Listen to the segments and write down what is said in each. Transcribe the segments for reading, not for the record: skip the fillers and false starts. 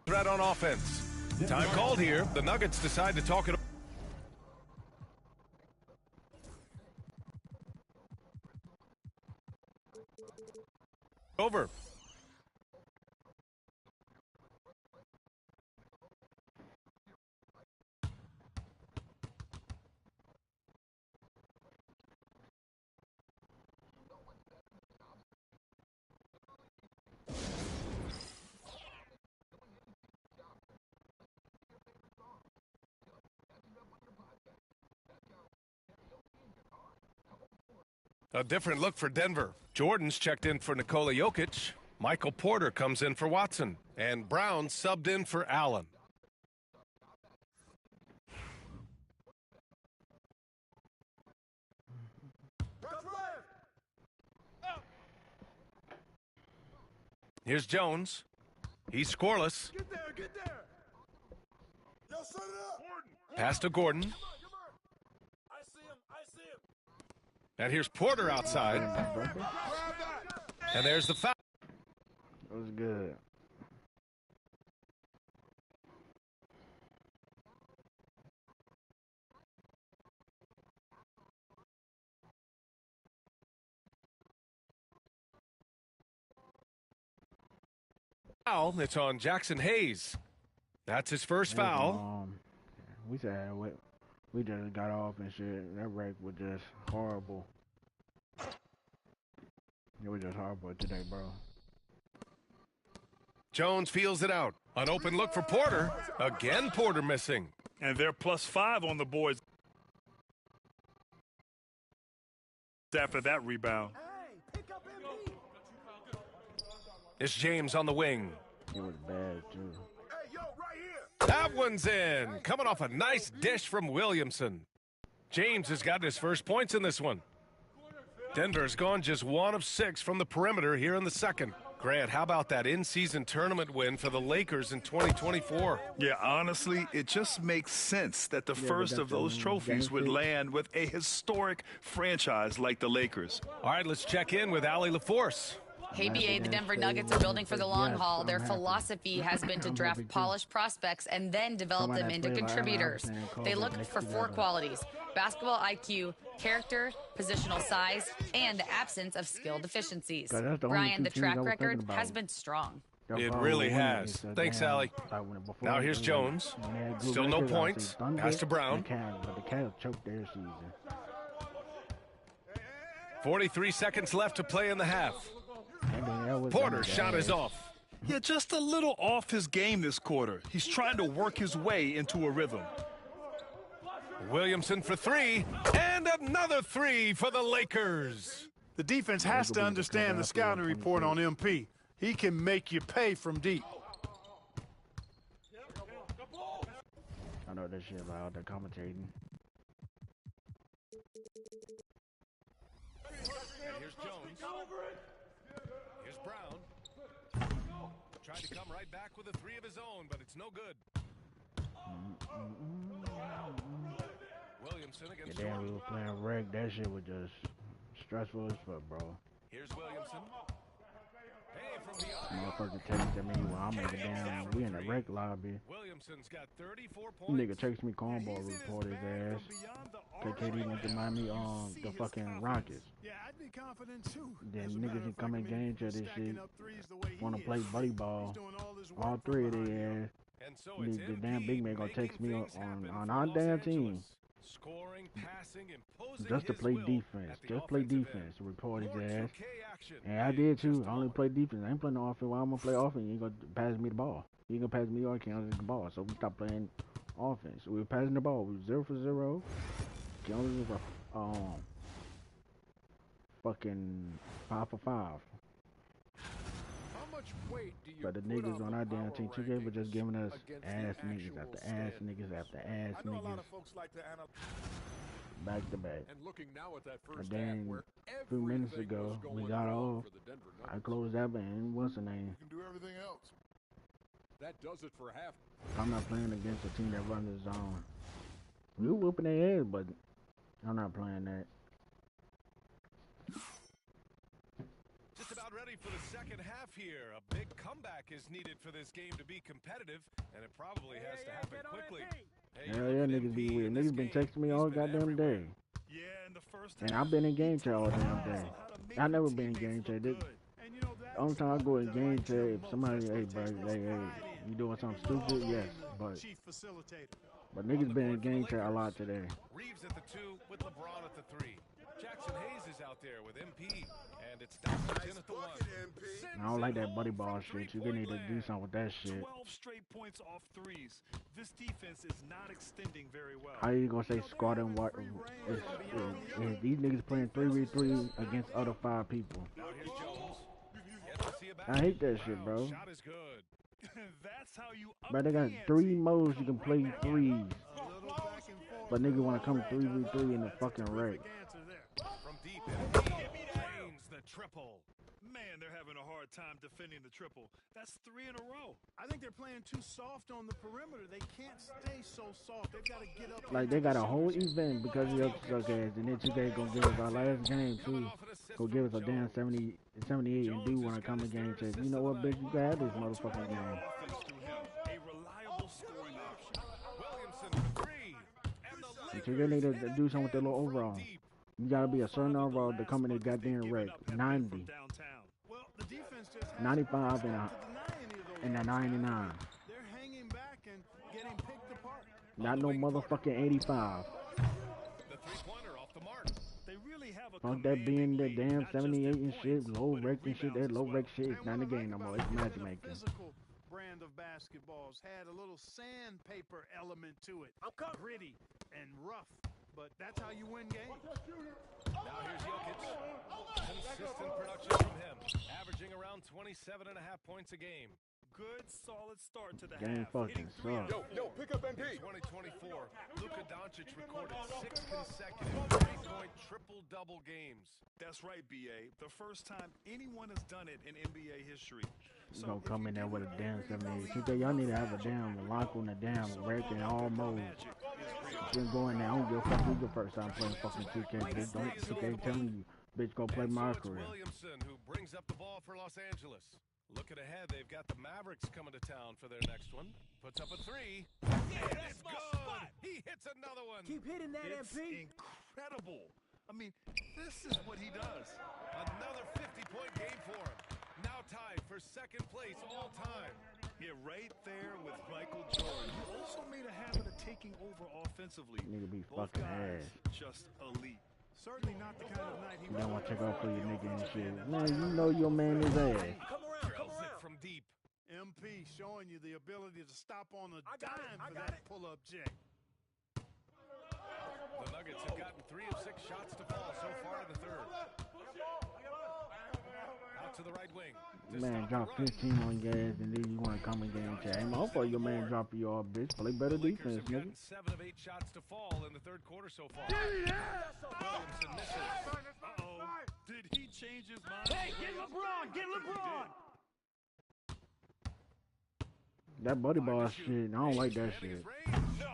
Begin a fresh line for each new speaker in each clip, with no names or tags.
threat on offense. Time called here. The Nuggets decide to talk it over. A different look for Denver. Jordan's checked in for Nikola Jokic. Michael Porter comes in for Watson. And Brown subbed in for Allen. Here's Jones. He's scoreless.
Get there, get there. Yo, set it up.
Pass to Gordon.
I see him, I see him.
And here's Porter outside.
Grab that.
And there's the foul.
That was good.
Foul. It's on Jackson Hayes. That's his first foul.
We said we just got off and shit. That wreck was just horrible. It was just horrible today, bro.
Jones feels it out. An open look for Porter. Again, Porter missing.
And they're +5 on the boards after that rebound.
It's James on the wing.
It was bad, too.
Hey, yo, right here.
That one's in. Coming off a nice dish from Williamson. James has got his first points in this one. Denver's gone just 1 of 6 from the perimeter here in the second. Grant, how about that in-season tournament win for the Lakers in 2024?
Yeah, honestly, it just makes sense that the first of those trophies would land with a historic franchise like the Lakers.
All right, let's check in with Allie LaForce.
Hey, BA, the Denver Nuggets are building for the long haul. Their philosophy has been to draft polished prospects and then develop them into contributors. They look for 4 qualities: basketball IQ, character, positional size, and the absence of skill deficiencies. Brian, the track record has been strong.
It really has. Thanks, Allie. Now here's Jones. Still no points. Pass to Brown.
But the Cavs choked their season.
43 seconds left to play in the half. Porter's shot is off.
Yeah, just a little off his game this quarter. He's trying to work his way into a rhythm.
Williamson for 3, and another 3 for the Lakers.
The defense has to understand the scouting report on MP. He can make you pay from deep.
I know that shit loud, they're commentating.
Here's Jones. Here's Brown. Tried to come right back with a 3 of his own, but it's no good. Williamson against
Yeah,
Jordan.
we were playing reg. That shit was just stressful as fuck, bro.
Here's Williamson. Hey, from beyond.
Motherfucker texted me while I'm in the damn. We in the rec lobby.
Williamson's got 34 points.
Nigga texted me cornball report his ass. KD went to Miami on the fucking Rockets.
Yeah, I'd be confident too.
Then niggas can come in game to this shit. Wanna play volleyball. All 3 of their ass.
And so
The damn big man gonna text me on our damn team.
Scoring, passing, imposing
Just to
his
play
will
defense.
at the
Just play
offensive
defense.
end.
Report his
More
ass.
2K action.
And I did too. I only play defense. I ain't playing no offense. Why I'm gonna play offense? You ain't gonna pass me the ball. You ain't gonna pass me or count the ball. So we stopped playing offense. We were passing the ball. We were 0 for 0. Jones was fucking 5 for 5. But the niggas on our damn team, 2K were just giving us ass niggas after ass niggas after ass niggas. Back to back.
And looking now at that first
And then
half where
a few minutes
everything was
ago,
going
we got
wrong
off.
for the Denver
I
Nuggets.
closed that and what's the name?
You can do everything else. That does it for half.
I'm not playing against a team that runs the zone. We whooping their ass, but I'm not playing that.
Just about ready for the second half here. A big comeback is is needed for this game to be competitive, and it probably has to happen quickly. Hey,
Hell yeah, niggas be weird. Niggas been texting me all goddamn day.
Yeah, in the first
And I've been in game chat all damn day. I never been in game chat. The only time I go in game chat, if somebody, hey, bro, hey, you doing something stupid? Yes, but niggas been in game chat a lot today.
Reeves at the 2 with LeBron at the 3. Jackson Hayes is out there with MP, and it's Stockton at the 1.
I don't like that buddy ball shit. You need to do something with that shit.
12 straight points off threes. This defense is not extending very well.
How you gonna say squad and what? If these niggas playing 3v3 against other 5 people.
Now here's Jones. Yet to see a
I hate that shit, bro.
Shot is good.
That's how you
But they got 3 modes you can play threes. But niggas wanna come 3v3 in the fucking wreck.
From deep, MP drains the triple.
Man, they're having a hard time defending the triple. That's 3 in a row.
I think they're playing too soft on the perimeter. They can't stay so soft. They've got to get up.
Like they got a whole event because of your suck ass, and then 2K gonna give us our last game too. Go give us a damn 70, 78 and do wanna come in game check. You know what, bitch? You can have this motherfucking game.
A reliable scoring option.
Williamson for 3. And the
So they need to do something with their little overall. You gotta be a certain overall to come in the goddamn wreck. 90,
Well, the defense just has
95,
to
and
deny any of those.
a 99.
They're hanging back and getting picked apart.
Not no motherfucking 85.
The 3-pointer off the mark.
They really have a
Fuck that being the
commanding
damn
lead, not just
78
in
and
points,
shit, low
but in
wreck and shit. That
rebounds
low
as
wreck
well.
shit is not in the game no more. It's magic making.
Physical brand of basketballs had a little sandpaper element to it. Gritty and rough, but that's how you win games.
Now here's Jokic. Consistent production from him, averaging around 27.5 points a game.
Good, solid start to the
Game
half.
fucking
Hitting 3 out of
sucks.
4.
Yo, pick up MP.
In 2024, Luka Doncic recorded 6 consecutive 3-point triple-double games.
That's right, BA. The first time anyone has done it in NBA history.
You gonna come in there with a damn 78. 2K, y'all need to have a damn lock on the damn wreck in all modes. Just go in there. I don't give a fuck who the first time playing fucking 2K. Bitch, don't 2K telling you, bitch, go play
And so
my
it's
career.
Williamson who brings up the ball for Los Angeles. Looking ahead, they've got the Mavericks coming to town for their next one. Puts up a 3. And it's good. He hits another one.
Keep hitting that,
It's
MP.
incredible. I mean, this is what he does.
Another 50-point game for him. Now tied for second place all time.
Yeah, right there with Michael Jordan, who also made a habit of taking over offensively.
Nigga be
Both
fucking
guys
ass.
just elite.
Certainly not the kind of night he
You don't want to check out for your nigga and shit. Man, you know your man is ass.
Come around, come
Drills it
around.
from deep.
MP showing you the ability to stop on a
I got it,
dime
I
for
got
that
it.
pull-up jack.
The Nuggets have gotten 3 of 6 shots to fall so far in the third. Out to the right wing. To
Man,
stop
drop
the run.
15 on your ass and then you want to come in game chat. Ain't my fault your man drop you off, bitch. Play better
The Lakers
defense,
have gotten
nigga.
7 of 8 shots to fall in the third quarter so far. Williamson misses.
Uh-oh. Did he change his mind?
Hey, get LeBron, get LeBron.
That buddy ball shit, I don't like that
Expanding
shit.
his range. No.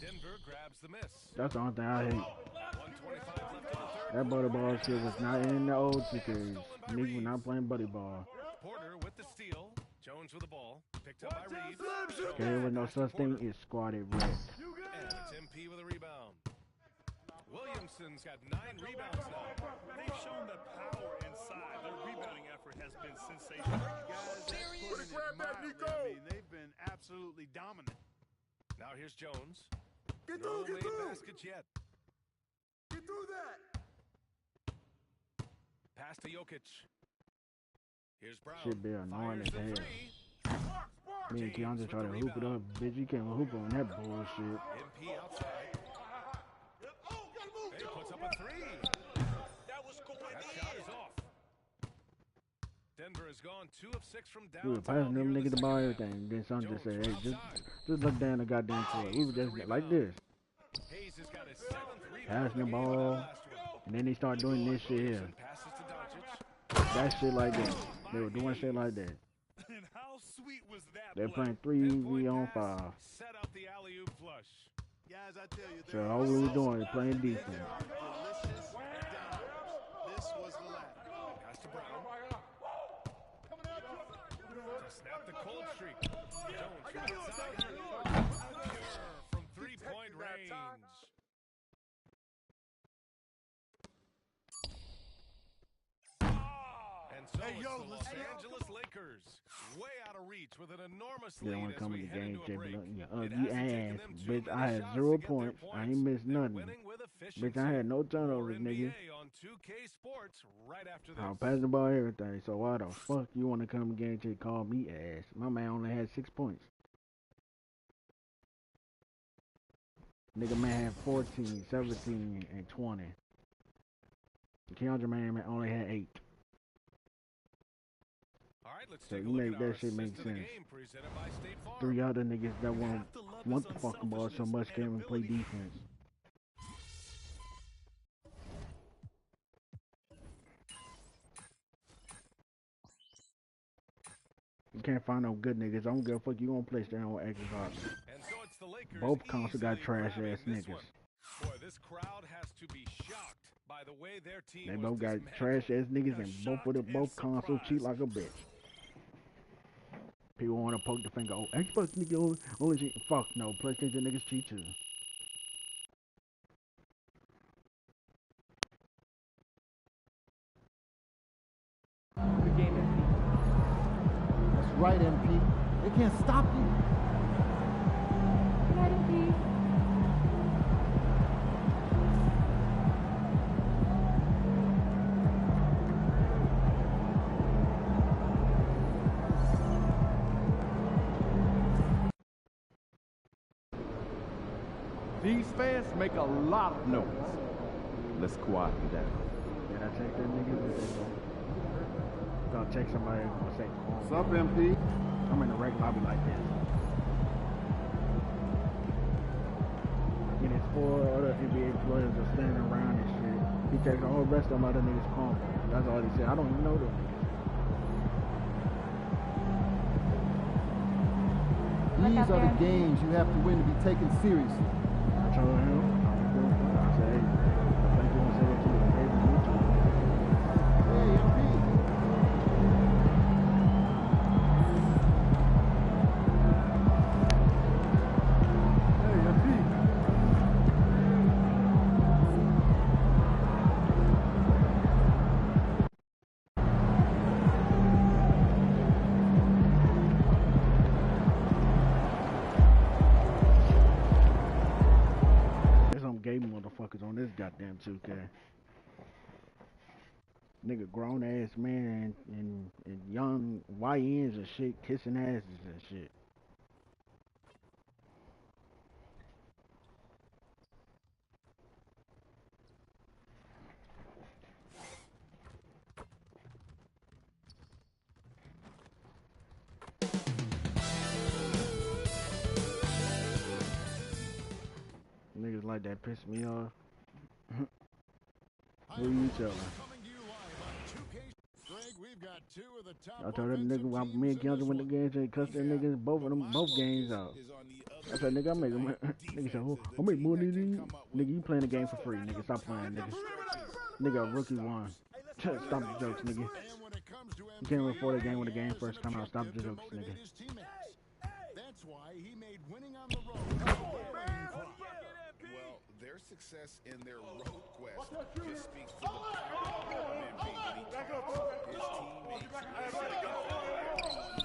Denver grabs the miss.
That's the only thing I hate.
125 left in the third.
That buddy ball shit was not in the old 2Ks. Niggas were not playing buddy ball.
Porter with the steal. Jones with the ball. Picked up by Reeves.
Okay, there was no such thing as squatted wreck.
And it's MP with a rebound. Williamson's got 9 rebounds now.
They've shown that power inside. Their rebounding effort has been sensational.
Guys, that's putting it mildly. I mean, they've been absolutely dominant.
Now here's Jones.
Get
No
through,
made
get through.
baskets yet.
Get through that.
Pass to Jokic. Here's Brown.
Shit be annoying
Fires
as
the
hell.
3.
Me and Keandre try to hoop it up. Bitch, you can't hoop on that bullshit.
MP outside. He puts up a 3. That shot is off. Denver has gone 2 of 6 from
We were
downtown.
passing them
here in
niggas the
the
ball,
second half.
everything. Then son just said, hey,
Jones
just look down the goddamn court. We were just like this.
Hayes has got his 7th rebound
Passing the
of game with that
ball.
last one.
And then they start doing this shit here.
Passes to Doncic.
That shit like that. They were doing shit like that.
And how sweet was that
They're
play?
playing 3v
Pinpoint
on
pass,
5.
Set up the alley-oop flush.
Guys, I tell you,
So all we were doing is playing defense.
delicious dimes. This was the latter.
Pass to Brown. To snap the cold streak. Jones from outside. From three-point range. And so it's the Los Angeles Lakers. Way out of reach with an enormous lead
want to come
as
in
we
the
head
game,
into a break.
you
It
ass,
hasn't taken them too
bitch.
many
I had
shots
0
to get their
points. I ain't missed
They're
nothing.
winning with efficiency.
Bitch, I had no turnovers,
More
nigga.
NBA on 2K Sports right after this.
I'll pass the ball, everything. So why the fuck you want to come again to call me ass? My man only had 6 points. Nigga man had 14, 17, and 20. Keandre man only had 8.
All right, let's
So
take a
you
look
make
at
that
our
shit make
assist of the
sense.
game presented by State Farm.
3 other niggas that want the fucking ball so much can't even play defense. You can't find no good niggas. I don't give a fuck. You gonna play stand with Xbox.
And so it's the Lakers
Both consoles got
easily
trash
grabbing
ass
this
niggas.
one. Boy, this crowd has to be shocked by the way their team
They
was
both got
dismantled.
trash ass niggas, and both consoles cheat
surprised.
like a bitch. People want to poke the finger. Oh, Xbox nigga only cheat. Fuck no, PlayStation niggas cheat too.
Good game, MP. That's right, MP. They can't stop you.
Good night, MP.
These fans make a lot of noise. Let's quiet them down.
Did I check that nigga? Gonna check somebody and gonna say,
What's up, MP?
I'm in the rec lobby like this. And there's 4 other NBA players are standing around and shit. He takes the whole rest of them other niggas calm. That's all he said. I don't even know them niggas.
These are the games you have to win to be taken seriously.
I told him, I said, hey, I think you want to say that to your favorite YouTuber.
Hey, MP.
Hey, MP.
There's some gay motherfuckers on this goddamn 2K. Nigga, grown ass man and young YNs and shit kissing asses and shit. Niggas like that piss me off. Who you telling? I told that nigga while me and Keandre went to games and cussed that niggas both games out. I said, nigga, I make nigga said, oh, I make more than you. Nigga, you playing the game for free, nigga. Stop playing, nigga. Nigga, a rookie won. Stop the jokes, nigga. You can't afford a game when the game first come out. Stop the jokes, nigga.
That's why he made winning on the road.
Well, their success in their road quest just speaks to the power of MP when he talks. His teammates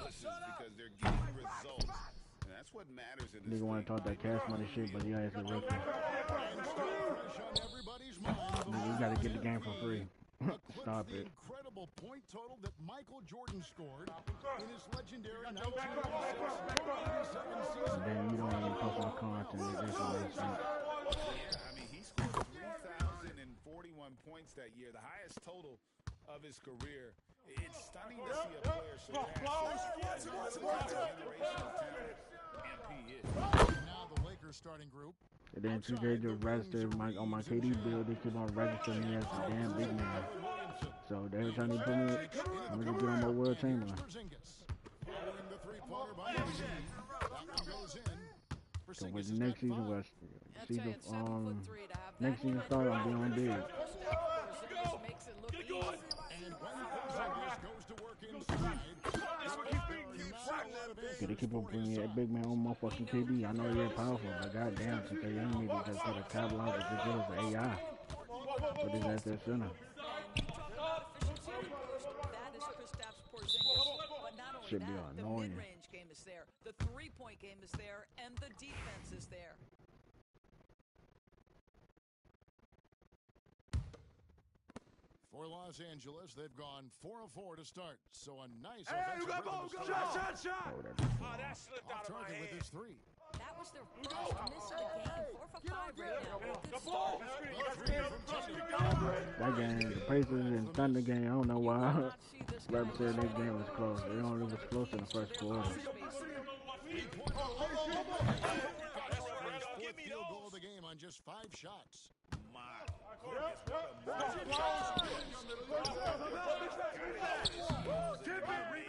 listen because they're getting results. And that's what matters in this
Nigga want to talk that cash money shit, but yeah, it's a rookie. Nigga, you gotta get the game for free. Stop it.
Incredible point total that Michael Jordan scored in his legendary 1986
And then you don't even post no content. Nigga,
I mean, he scored 3,041 points that year, the highest total of his career. It's stunning to see a player surpass this. It's a generational talent. MP is.
Now the Lakers starting group.
And then 2K just registered on my KD bill. They keep on registering me as a damn big man. So every time they put me, I'm gonna get on my World Chamberlain. So with the next season was next season start, I'm be on big.
And when Porzingis goes to work inside,
Cause they keep on bringing that big man on motherfucking KD. I know you're powerful, but goddamn, since they young niggas just put a catalog of the AI. Put his ass at center. Should be annoying.
The mid-range game is there, the three-point game is there, and the defense is there.
For Los Angeles, they've gone 4 of 4 to start. So a nice
offensive rhythm. Shot!
That slipped out of my hand. With his 3.
That was their first miss of the game. 4 for 5 right now.
That game, the Pacers and Thunder game, I don't know why. Rep said that game was close. It only was close in the first quarter.
Field goal of the game on just 5 shots.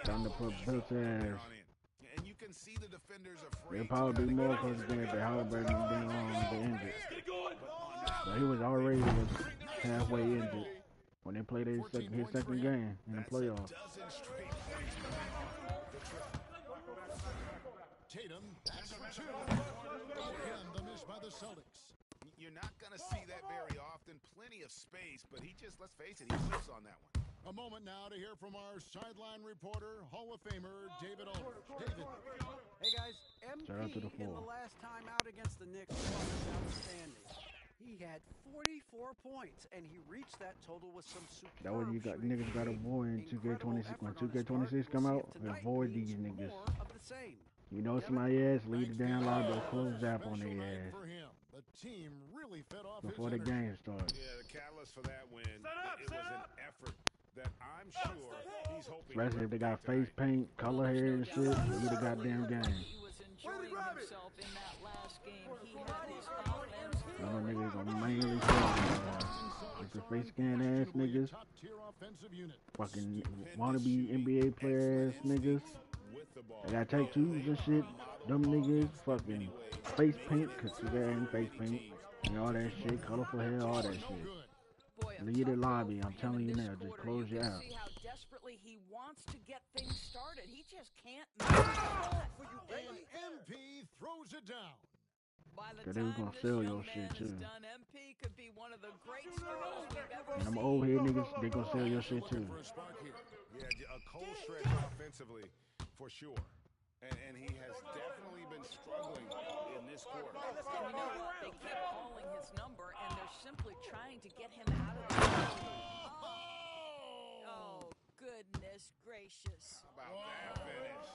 Time to put Bilt's ass.
And you can see the defenders afraid.
They'll probably be more because they had Halliburton being on the injured. But he was already halfway injured when they played his second game in the playoffs.
Tatum, that's for 2. Again, the miss by the Celtics.
You're not going to see that very often. Plenty of space, but he just, let's face it, he slips on that one.
A moment now to hear from our sideline reporter, Hall of Famer David Aldridge. David.
Hey guys, MP in the last time out against the Knicks was outstanding. He had 44 points, and he reached that total with some superb.
That what you got? Niggas got to avoid in 2K26. When 2K26 come out, avoid these niggas. You know somebody ass, lead it down loud, they'll close zap on their ass.
The team really fed off
before the game starts.
Yeah, the catalyst for that win, it was an effort that I'm sure he's hoping.
Especially if they got face paint, color hair and shit, lead the goddamn game.
He was enjoying himself in that last game. He had his offense.
Y'all niggas gonna mainly with the face scan ass niggas, fucking wannabe NBA player ass niggas. They got tattoos and shit. Them niggas fucking face paint, cause they ain't face paint and all that shit, colorful hair, all that shit. Leave the lobby, I'm telling you now, just close your out.
See how desperately he wants to get things started. He just can't.
And MP throws it down.
Cause they was gonna sell your shit too.
Done, MP could be one of the great stars we've ever
and them old head niggas, they gonna sell your shit too.
Yeah, a cold stretch offensively, for sure. And he has definitely been struggling in this quarter.
And you know, they keep calling his number, and they're simply trying to get him out of the game. Oh, goodness gracious.
How about that finish?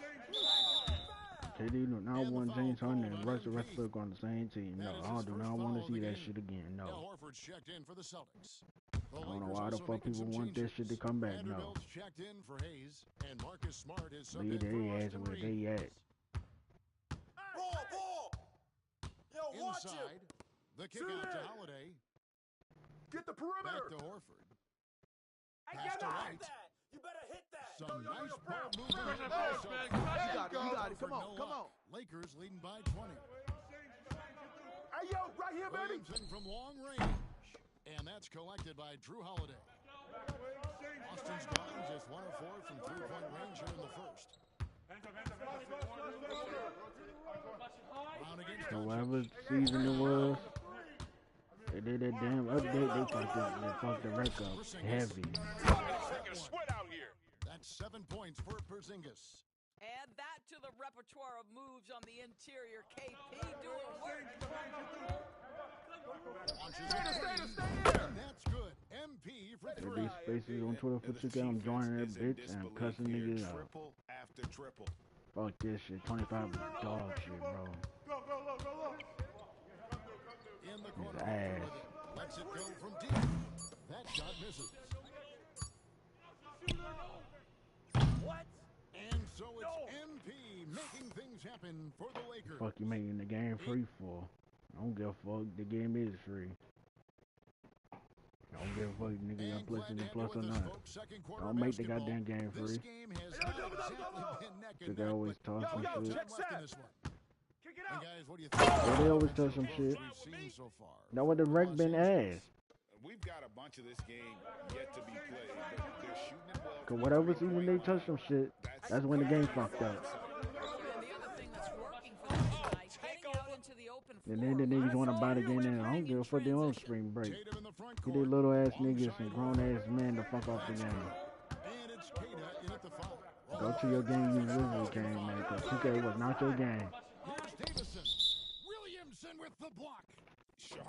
KD do not want James Harden and Russell Westbrook on the same team. No, I do not want to see that shit again. No.
Horford checked in for the Celtics.
I don't know why the fuck people want this shit to come back. No.
Checked in for Hayes, and Marcus Smart is
leave their ass where they at.
Ball! Yo, watch
inside, the kick out to Holiday.
Get the perimeter.
Back to Horford.
I cannot hit that. You better hit that.
Some nice ball movement.
You got it. Come on.
Lakers leading by 20.
Hey, yo, right here, baby.
Williamson from long range. And that's collected by Drew Holiday. Austin Barnes is 1 of 4 from 3-point range here in the first.
So whatever season it was, they did that damn update, they fucked the record up heavy.
That's 7 points for Porzingis.
Add that to the repertoire of moves on the interior. KP doing work.
That's good. MP for 3.
These spaces on Twitter for 2K, I'm joining that bitch and I'm cussing niggas out.
Triple after triple.
Fuck this shit. 25 is dog shit, bro.
In the
corner. Ass.
Lets it go from deep. That shot misses.
What?
And so it's MP making things happen for the Lakers.
Fuck you making the game free for? I don't give a fuck. The game is free. I don't give a fuck, nigga. I'm pushing the plus or not. Don't make the goddamn game free. Cause they always toss some shit. Yeah, they always toss some shit. That what the rec been asked.
We've got a bunch of this game yet to be played, but they're shooting it well.
Cause whatever season they touch some shit, that's when the game fucked up. And then the niggas want to buy the game in. I don't give a fuck, they on spring break. Get these little ass niggas and grown ass men the fuck off the game. Go to your game you usually game, man, because 2K was not your game.
Williamson with the block.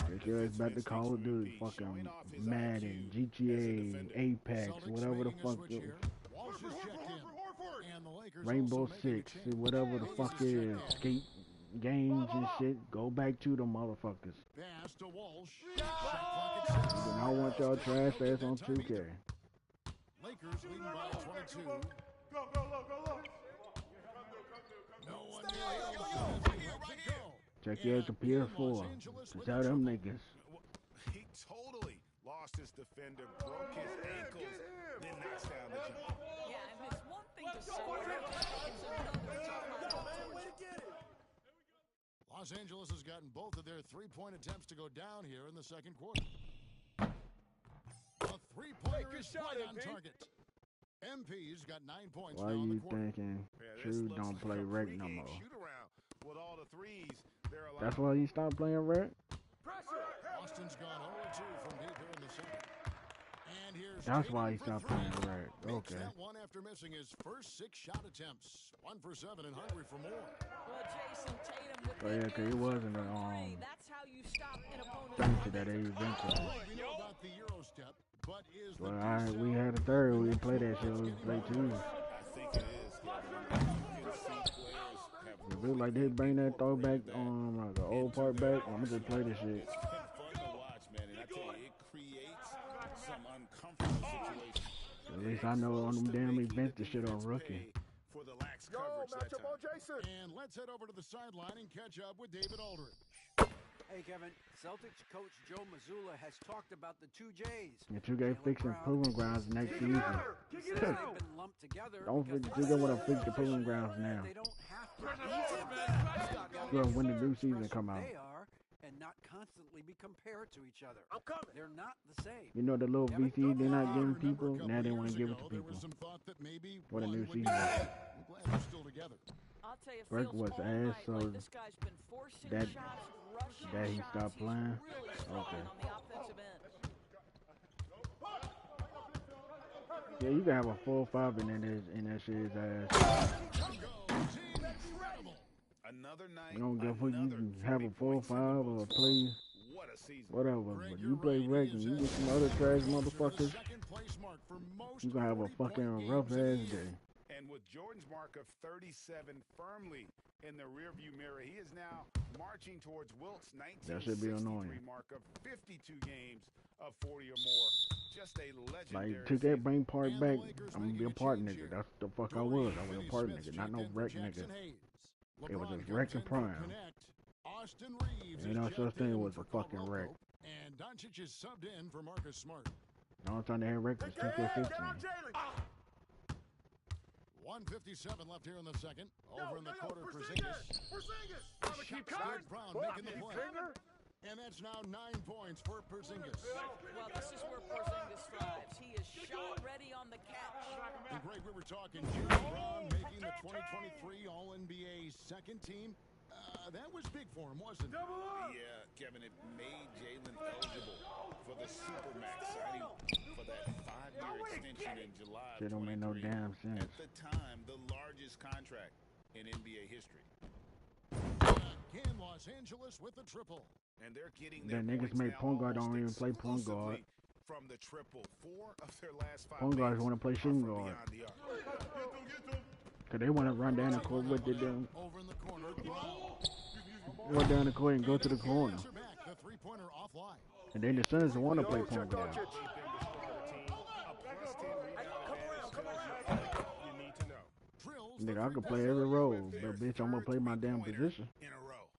Get your ass back to Call of Duty, fucking Madden, GTA, Apex, whatever the fuck. Rainbow Six, whatever the fuck it is. Skate games and shit. Go back to the motherfuckers.
Pass to Walsh.
I don't want y'all trash ass on 2K.
Lakers leading by 22.
Go.
No one near.
Check your ass to PS4. Tell them niggas.
He totally lost his defender, broke his ankles, then knocks down the jump.
Yeah, and it's one thing to say
Los Angeles has gotten both of their three-point attempts to go down here in the second quarter. A three-pointer is right on target. MP's got 9 points.
Why you thinking True don't play rec no more?
With all the threes,
that's why you stopped playing rec?
Austin's gone 0-2 from deep here in the second. And here's
that's why he stopped playing rec. Okay.
That one after missing his first 6 shot attempts. 1 for 7 and hungry for more.
Well, Jason Tatum with
yeah, because it wasn't
that's how you stop an opponent.
Thing to that age eventually.
We know about the Euro step, but is
well, we had a third. We didn't play that shit. We played 2.
I think it is.
It look like they bring that throwback like the old part back. I'm gonna just play this shit.
It's been fun to watch, man, and I tell you, it creates some uncomfortable situations.
At least I know on them damn events the shit on rookie.
For the lax coverage that time.
Jason. And let's head over to the sideline and catch up with David Aldridge.
Hey, Kevin. Celtics coach Joe Mazzulla has talked about the 2 J's.
Yeah, 2K fixing proving grounds next season.
They've been lumped together.
Don't forget, 2K want to fix the proving grounds now.
They don't have to.
Well, when the new season come out.
They are, and not constantly be compared to each other. I'm coming. They're not the same.
You know the little VC they're not giving people. Now they want to give it to people. For the new season.
I'm glad they're still together.
I'll tell you,
Rick was ass, so
like this guy's been forcing
that
shots,
he stopped playing.
Really
okay.
on the offensive end.
Yeah, you can have a 4-5 in that shit's ass.
Another night.
You don't give a fuck. You can have a 4-5 or play whatever, but you play rec and you get some other trash motherfuckers, you gonna have a fucking rough ass day.
And with Jordan's mark of 37 firmly in the rearview mirror, he is now marching towards Wilt's 1963 mark of 52 games of 40 or more. Just a legendary.
Like, took that bring part back, I'm gonna be a part nigga. That's the fuck I was. I was a part nigga, not no wreck nigga. It was just wreck and prime. Ain't no such thing was a fucking wreck.
And Doncic is subbed in for Marcus Smart.
The only time they had wreck was 2K15.
1:57 left here in the second. Over in the quarter, Porzingis. Shot Brown making the play. And that's now 9 points for Porzingis.
Well, this is where Porzingis thrives. He is shot ready on the catch.
And Greg, we were talking Jaylen Brown making the 2023 All-NBA second team. That was big for him, wasn't it?
Yeah, Kevin, it made Jaylen eligible for the Supermax signing for that 5-year extension in July.
Shit don't make no damn sense.
At the time, the largest contract in NBA history.
Again, Los Angeles with the triple.
And they're getting
their niggas make point guard don't even play point guard.
From the triple, 4 of their last 5
point guards want to play shooting guard. Cause they want to run down the court with it down.
Over in the corner,
run down the court and go to the corner.
The three-pointer offline.
And then the Suns want to play point guard. Nigga, I can play every role, but bitch, I'm gonna play my damn position.
In a row.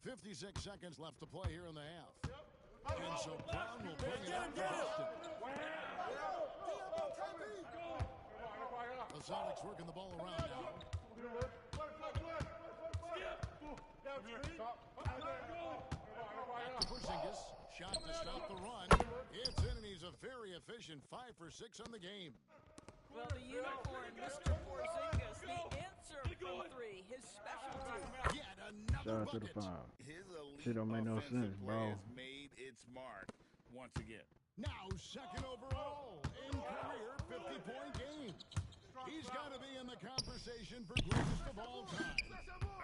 56 seconds left to play here in the half. And so Brown will bring it up for Boston. The Celtics working the ball around now. Back to Porzingis. Shot to stop the run. It's in, and he's a very efficient 5 for 6 on the game.
Well, the unicorn, Mr. Porzingis, the answer for 3, his specialty.
Yet another
bucket.
His
shit don't make no sense, bro.
Made its mark once again.
Now second overall in career 50-point games. He's got to be in the conversation for greatest of all time.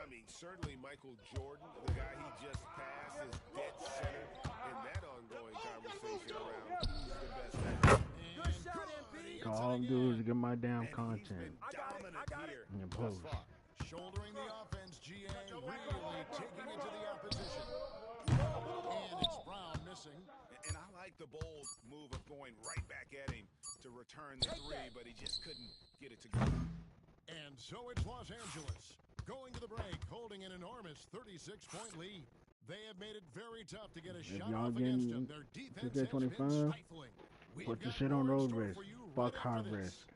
I mean, certainly Michael Jordan, the guy he just passed, is dead center in that ongoing conversation around who's the best ever.
Good shot, MP.
All I'm doing is get my damn content.
Dominant here
and post.
Shouldering the offense, GA really taking it to the opposition. And it's Brown missing.
And I like the bold move of going right back at him to return the three, but he just couldn't get it to go.
And so it's Los Angeles going to the break, holding an enormous 36-point lead. They have made it very tough to get a shot off against them. Their defense has been stifling.
Put the shit on low risk. Fuck high risk.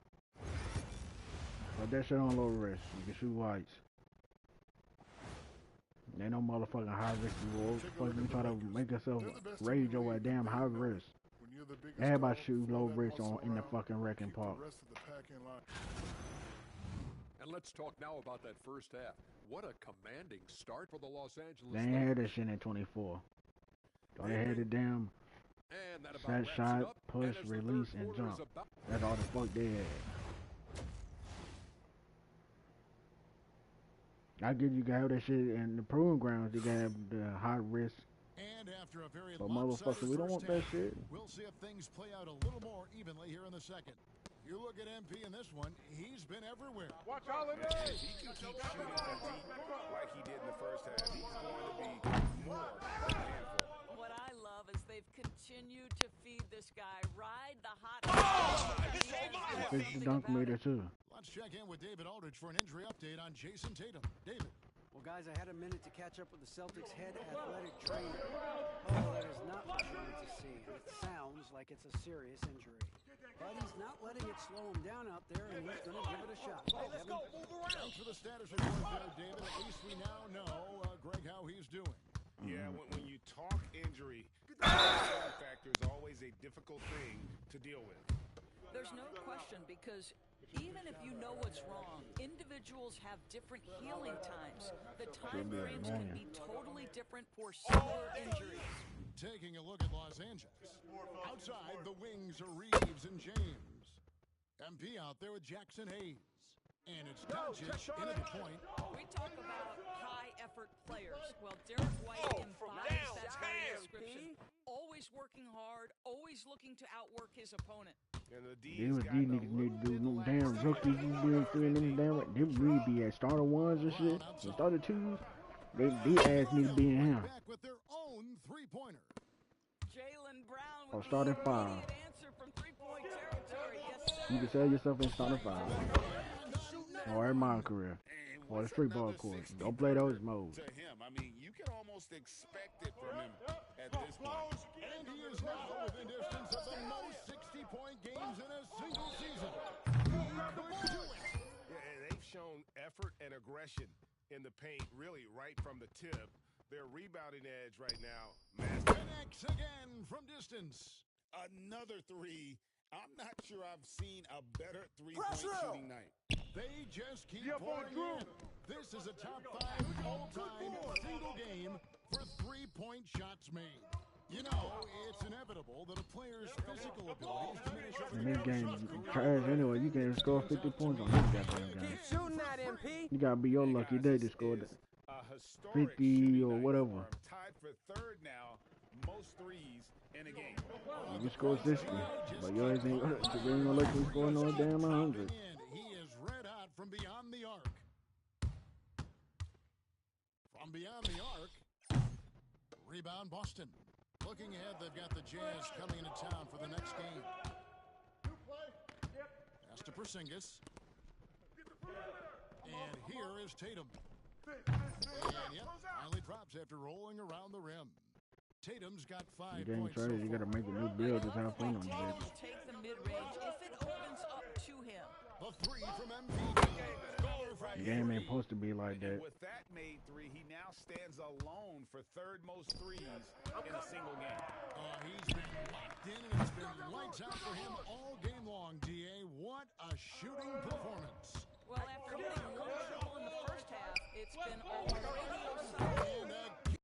Put that shit on low risk. You can shoot whites. Ain't no motherfucking high risk. You try to make yourself rage over a damn high risk. Everybody shoot low risk on in the fucking wrecking park.
And let's talk now about that first half. What a commanding start for the Los Angeles.
They ain't had that shit in 24. All they had the damn set shot, push, release, and jump. That's all the fuck they had. I give you guys that shit in the proving grounds. You got the high risk.
And after a very
but motherfucker, we don't want that shit.
We'll see if things play out a little more evenly here in the second. You look at MP in this one, he's been everywhere.
Watch Holiday! If he can keep shooting from deep like he did in the first half, he's going to be more than a handful.
What I love is they've continued to feed this guy, ride the hot.
This dunk meter too.
Let's check in with David Aldridge for an injury update on Jason Tatum. David.
Well, guys, I had a minute to catch up with the Celtics head athletic trainer. Oh, that is not what you wanted to see. It sounds like it's a serious injury. But he's not letting it slow him down out there, and he's going to give it a shot.
Let's go. Thanks for the status report there, David. At least we now know, Greg, how he's doing.
Yeah, when you talk injury, the factor is always a difficult thing to deal with.
There's no question, because even if you know what's wrong, individuals have different healing times. The time frames can be totally different for similar injuries.
Taking a look at Los Angeles. Outside, the wings are Reeves and James. MP out there with Jackson Hayes. And it's Doncic into the point.
We talk about high-effort players. Well, Derek White embodies that very description. Always working hard, always looking to outwork his opponent.
And these niggas need to do no damn rookies. You doing three them damn. They really be at starter ones and shit. And starter twos. These ass need to be in him.
Back with their own three-pointer.
Jaylen Brown
or starting five.
Answer from three-point territory. Yes, sir.
You can sell yourself in starting five. Or in my career. Or the street ball court. Don't play those modes.
To him, I mean, you can almost expect it from him at this point.
And he is now within distance of the most 60-point games in a single season.
Yeah, they've shown effort and aggression in the paint, really right from the tip. Their rebounding edge right now.
Connects again from distance.
Another three. I'm not sure I've seen a better three-point shooting night.
They just keep pouring in. This is a top 5 all-time single game for three-point shots made. You know, it's inevitable that a player's physical abilities diminish over
in this game, trash anyway. You can't score 50 points on this goddamn game.
Keep shooting that, MP.
You gotta be your lucky day to score 50 or whatever.
Tied for third now, most threes in a game.
You score 60, but you ain't gonna let you score no damn 100.
He is red hot from beyond the arc. From beyond the arc, rebound Boston. Looking ahead, they've got the Jazz coming into town for the next game. Pass to Porzingis. And here is Tatum. And yep, finally drops after rolling around the rim. Tatum's got 5 points.
You gotta make a new build to have fun on the
Tatum will take the mid-range if it opens up to him.
The three from MVP.
The game ain't supposed to be like that.
With that made three, he now stands alone for third most threes in a single game.
He's been locked in, and it's been lights out for him all game long, DA. What a shooting performance.
Well, after getting one trouble in the first half, it's been all radio silence.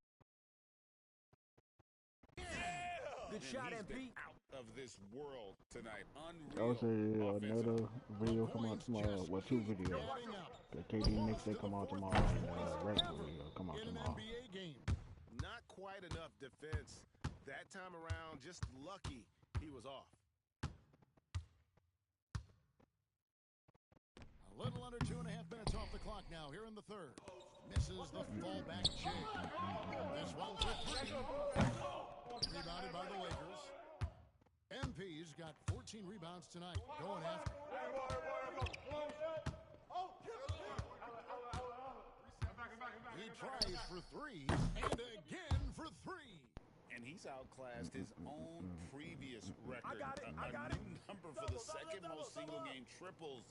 Good shot, MP.
Out of this world tonight.
Also, another video come out tomorrow. Well, 2 videos. The KD mixtape come out tomorrow, and regular video come out tomorrow.
Not quite enough defense that time around. Just lucky he was off.
A little under 2.5 minutes off the clock now here in the third. Misses the fallback jig. This one for 3. Rebounded by the Lakers. MP's got 14 rebounds tonight. Going after. He tries for 3 and again for 3.
And he's outclassed his own previous record. A new number for the second most single-game triples.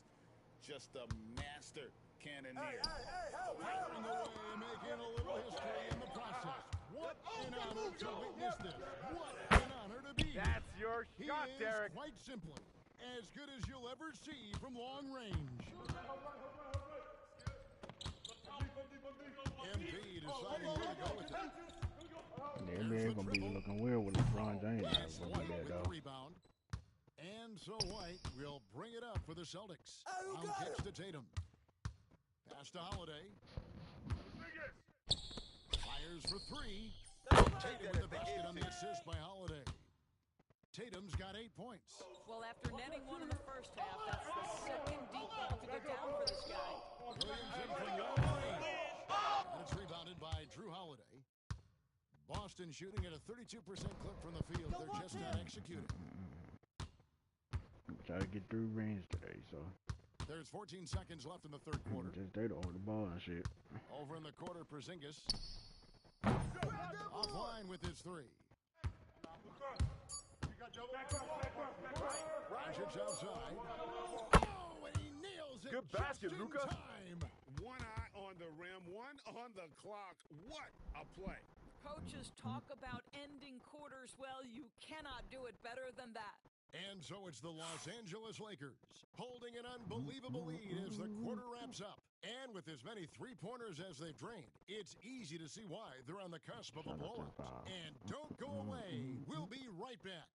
Just a master cannoneer.
Firing away, making a little history in the process. What an honor to witness this. What an honor to be.
That's your shot, Derek.
Quite simply, as good as you'll ever see from long range. MP deciding where to go with it.
The NBA gonna be looking weird with LeBron James.
Rebound. And so White will bring it up for the Celtics. Kicks to Tatum. Pass to Holiday. Fires for 3. Tatum with the basket on the assist by Holiday. Tatum's got 8 points.
Well, after netting one in the first half, that's the second deep ball to go down for this guy.
Williamson from long range. And it's rebounded by Drew Holiday. Boston shooting at a 32% clip from the field. They're just not executing.
Try to get through range today, so.
There's 14 seconds left in the third quarter.
Just they don't hold the ball and shit.
Over in the quarter, Porzingis. Offline with his 3. Rashid's outside. Oh, and he nails it.
Good basket, Luka.
One eye on the rim, one on the clock. What a play.
Coaches talk about ending quarters. Well, you cannot do it better than that.
And so it's the Los Angeles Lakers holding an unbelievable lead as the quarter wraps up. And with as many 3-pointers as they've drained, it's easy to see why they're on the cusp of a blowout. And don't go away. We'll be right back.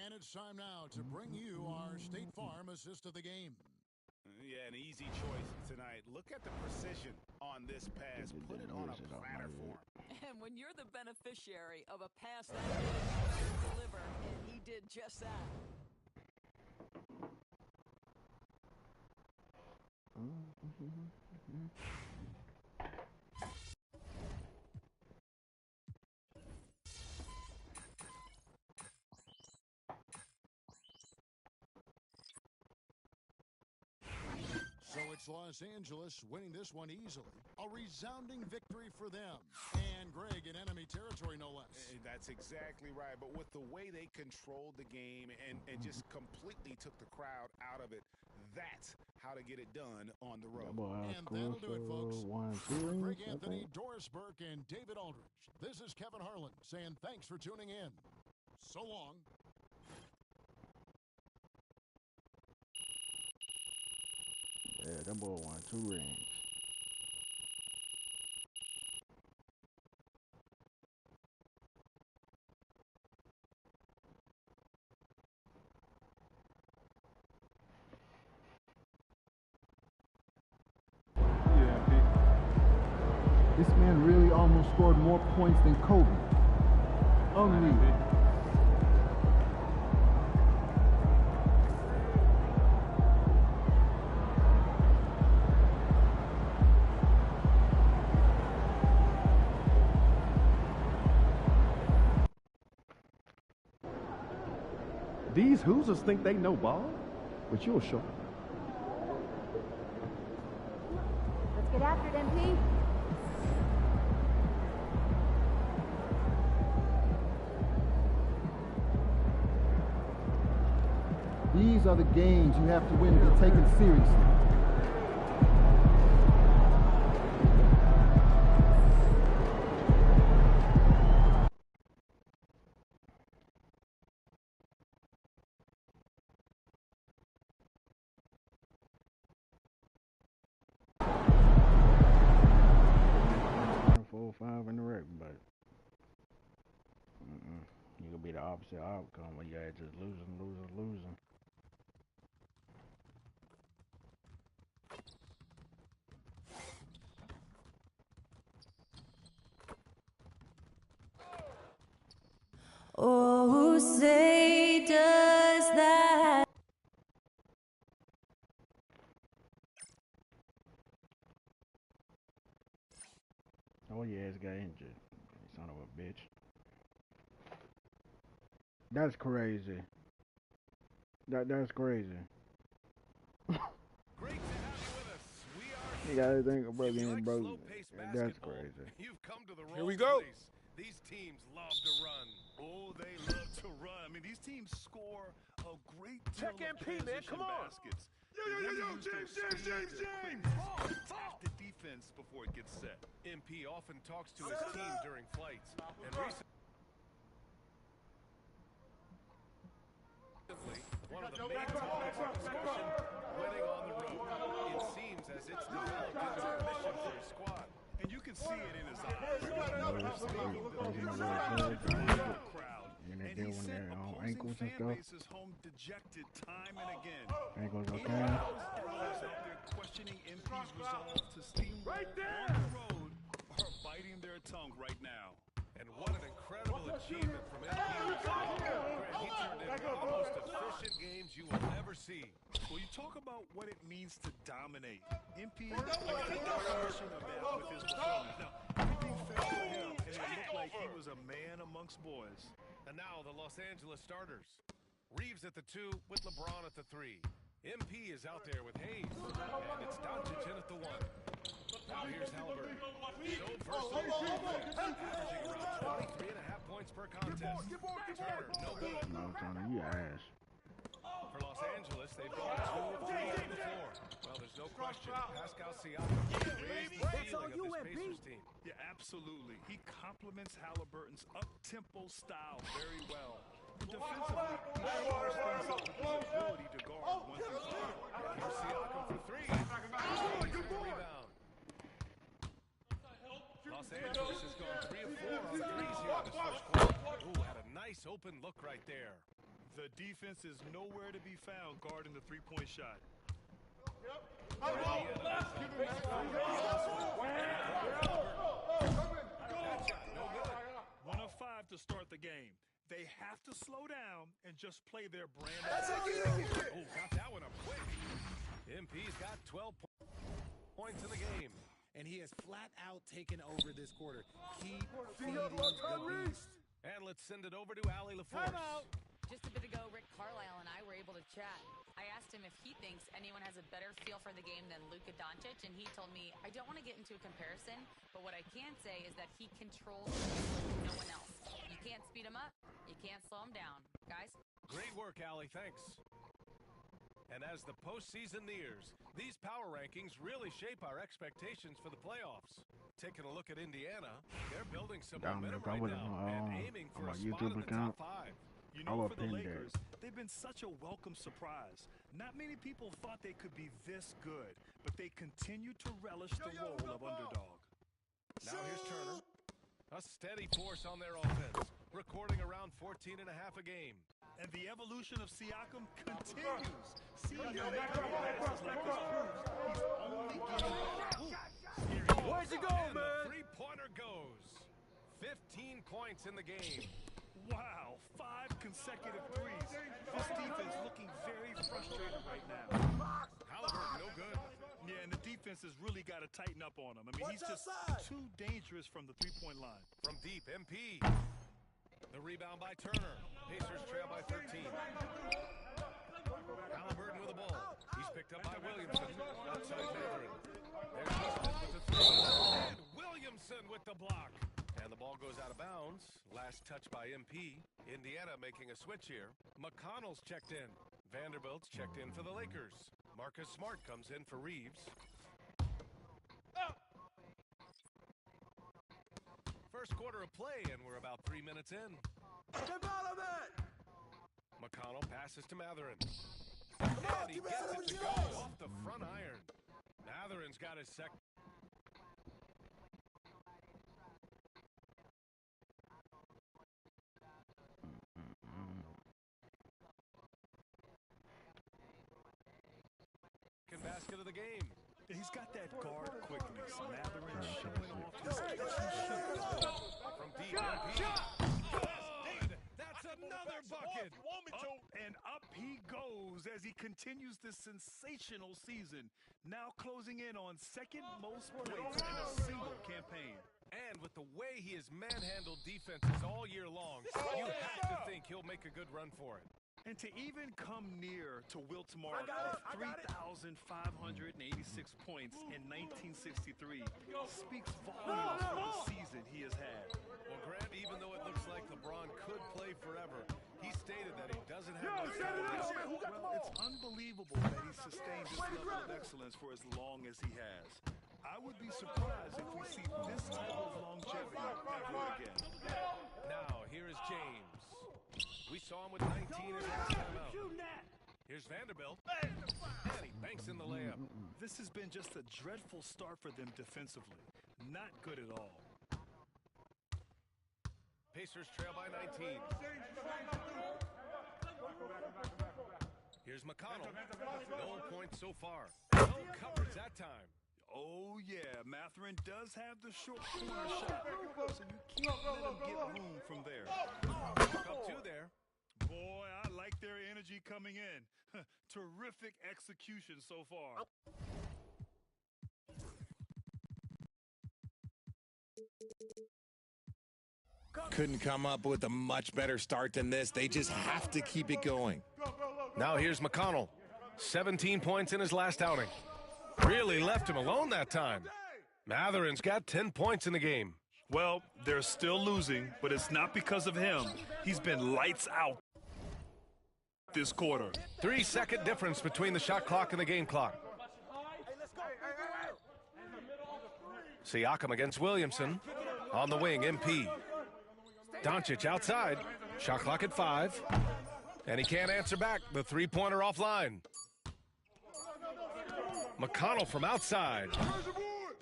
And it's time now to bring you our State Farm assist of the game.
Yeah, an easy choice tonight. Look at the precision on this pass. Put it on a platter for him.
And when you're the beneficiary of a pass that good, you deliver, and he did just that.
So it's Los Angeles winning this one easily. A resounding victory for them. And Greg in enemy territory, no less.
That's exactly right. But with the way they controlled the game and just completely took the crowd out of it, that's how to get it done on the road.
And that'll do it, folks. For Greg Anthony, Doris Burke, and David Aldridge, this is Kevin Harlan saying thanks for tuning in. So long.
Yeah, that boy won 2 rings.
This man really almost scored more points than Kobe. Unreal. These Hoosiers think they know ball, but you'll show them.
Let's get after it, MP.
These are the games you have to win to be taken seriously.
opposite outcome when you're just losing.
Oh, who say does that?
Oh yeah, this guy injured. Son of a bitch. That's crazy. That's crazy.
Great to have you with us. We are
You gotta think about being
like
broke.
slow-paced
That's
basketball,
crazy.
You've come to the
Here
wrong
we go.
place. These teams love to run.
Oh, they love to run. I mean, these teams score a great deal
Check
of
MP, man.
transition
Come on.
baskets.
Yo, James.
Attack the defense before it gets set.
MP often talks to his team during flights. And recently, one of the main topics of discussion, winning on the road. It seems as it's developed into a mission for his squad.
And you can see it in his eyes.
And they do when they're on ankles and stuff.
Bases home dejected time and again.
Ankles
Even
okay.
those out there questioning MP's resolve to steamroll on the road are biting their tongue right now.
And what an incredible achievement from MP. He turned in one of the most efficient games you will ever see.
Well, you talk about what it means to dominate. MP is the definition of that with his performance. Now, everything fell for him, and it looked like he was a man amongst boys.
And now the Los Angeles starters. Reeves at the 2 with LeBron at the 3. MP is out there with Hayes. And it's Doncic in at the 1. Now here's Halliburton. So versatile, averaging around 23.5 points per contest. Turner, no good.
No, Tony, you ass.
For Los Angeles, they've gone 2 of 3 on the floor. Well, there's no question. Pascal Siakam raised the ceiling of this Pacers team.
Yeah, absolutely. He complements Halliburton's up-tempo style very well. And defensively, he shores things up with his ability to guard 1 through 5.
Here's Siakam for 3. Good rebound. Los Angeles has gone 3 of 4 on threes here in this first quarter. Ooh, had a nice open look right there.
The defense is nowhere to be found guarding the three-point shot. One of 5 to start the game. They have to slow down and just play their brand.
Oh, got that one up quick. MP's got 12 points in the game.
And he has flat out taken over this quarter. Keep feeding the beast.
And let's send it over to Allie LaForce.
Just a bit ago, Rick Carlisle and I were able to chat. I asked him if he thinks anyone has a better feel for the game than Luka Doncic, and he told me, I don't want to get into a comparison, but what I can say is that he controls the game like no one else. You can't speed him up, you can't slow him down. Guys?
Great work, Allie. Thanks. And as the postseason nears, these power rankings really shape our expectations for the playoffs. Taking a look at Indiana, they're building some momentum right now and aiming for a spot in the top 5.
You know, for the Lakers, they've been such a welcome surprise. Not many people thought they could be this good, but they continue to relish the role of underdog.
Now here's Turner. A steady force on their offense, recording around 14.5 a game.
And the evolution of Siakam continues. Seeing how they throw passes like this proves he's only getting better.
Where's he going, man? The three-pointer goes. 15 points in the game.
Wow, 5 consecutive threes. This defense looking very frustrated right now.
Halliburton, no good.
Yeah, and the defense has really got to tighten up on him. I mean, he's just too dangerous from the three-point line.
From deep, MP. The rebound by Turner. Pacers trail by 13. Halliburton with the ball. He's picked up by Williamson. Outside Mathurin. There's Smith with the 3. And Williamson with the block. And the ball goes out of bounds. Last touch by MP. Indiana making a switch here. McConnell's checked in. Vanderbilt's checked in for the Lakers. Marcus Smart comes in for Reeves. First quarter of play, and we're about 3 minutes in. McConnell passes to Mathurin. And he gets it to go off the front iron. Mathurin's got his second. basket of the game.
He's got that guard quickness. Mathurin showing off his shoot.
From deep, MP. That's another bucket.
And up he goes as he continues this sensational season. Now closing in on second most points in a single campaign.
And with the way he has manhandled defenses all year long, you have to think he'll make a good run for it.
And to even come near to Wilt Chamberlain of 3,586 points in 1963 speaks volumes for the season he has had.
Well, Grant, even though it looks like LeBron could play forever, he stated that he doesn't have much time.
Well, it's unbelievable that he's sustained this level of excellence for as long as he has. I would be surprised if we see this type of longevity ever again.
Now, here is James. We saw him with 19 in his last time out. Here's Vanderbilt. And he banks in the layup.
This has been just a dreadful start for them defensively. Not good at all.
Pacers trail by 19. Here's McConnell. No points so far. No coverage that time.
Oh, yeah. Mathurin does have the short corner shot, so you can't let him get room from there.
Up two there.
Boy, I like their energy coming in. Terrific execution so far.
Couldn't come up with a much better start than this. They just have to keep it going.
Now here's McConnell. 17 points in his last outing. Really left him alone that time. Mathurin's got 10 points in the game.
Well, they're still losing, but it's not because of him. He's been lights out this quarter.
3-second difference between the shot clock and the game clock. Siakam against Williamson. On the wing, MP. Doncic outside. Shot clock at 5. And he can't answer back. The three-pointer offline. McConnell from outside.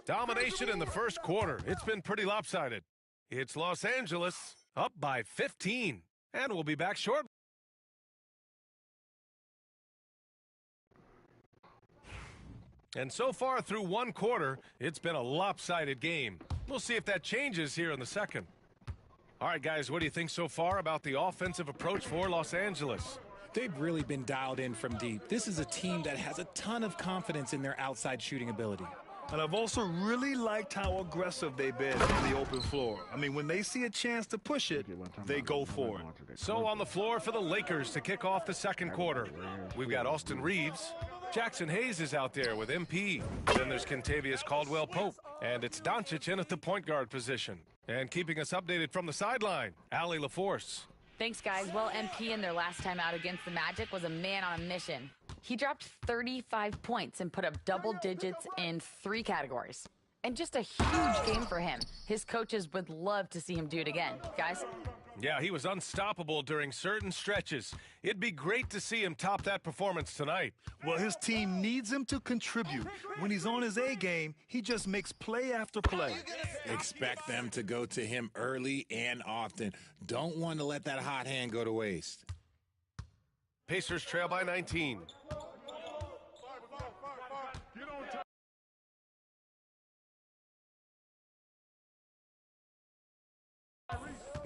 Domination in the first quarter. It's been pretty lopsided. It's Los Angeles up by 15. And we'll be back shortly. And so far through one quarter, it's been a lopsided game. We'll see if that changes here in the second. All right, guys, what do you think so far about the offensive approach for Los Angeles?
They've really been dialed in from deep. This is a team that has a ton of confidence in their outside shooting ability.
And I've also really liked how aggressive they've been on the open floor. I mean, when they see a chance to push it, they go for it.
So on the floor for the Lakers to kick off the second quarter, we've got Austin Reeves. Jackson Hayes is out there with MP. Then there's Kentavious Caldwell-Pope. And it's Doncic in at the point guard position. And keeping us updated from the sideline, Allie LaForce.
Thanks, guys. Well, MP in their last time out against the Magic was a man on a mission. He dropped 35 points and put up double digits in 3 categories. And just a huge game for him. His coaches would love to see him do it again. Guys?
Yeah, he was unstoppable during certain stretches. It'd be great to see him top that performance tonight.
Well, his team needs him to contribute. When he's on his A game, he just makes play after play.
Expect them to go to him early and often. Don't want to let that hot hand go to waste.
Pacers trail by 19.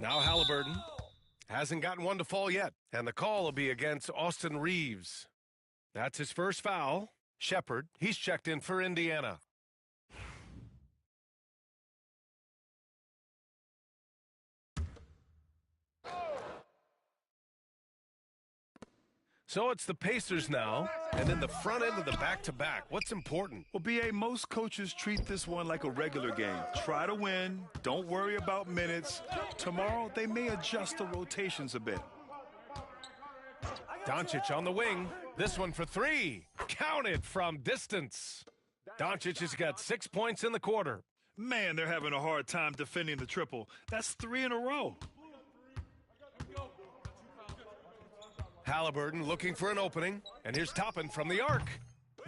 Now Halliburton hasn't gotten one to fall yet, and the call will be against Austin Reeves. That's his first foul. Shepherd, he's checked in for Indiana. So it's the Pacers now, and then the front end of the back-to-back. What's important?
Well, B.A., most coaches treat this one like a regular game. Try to win. Don't worry about minutes. Tomorrow, they may adjust the rotations a bit.
Doncic on the wing. This one for 3. Counted from distance. Doncic has got 6 points in the quarter.
Man, they're having a hard time defending the triple. That's 3 in a row.
Halliburton looking for an opening, and here's Toppin from the arc.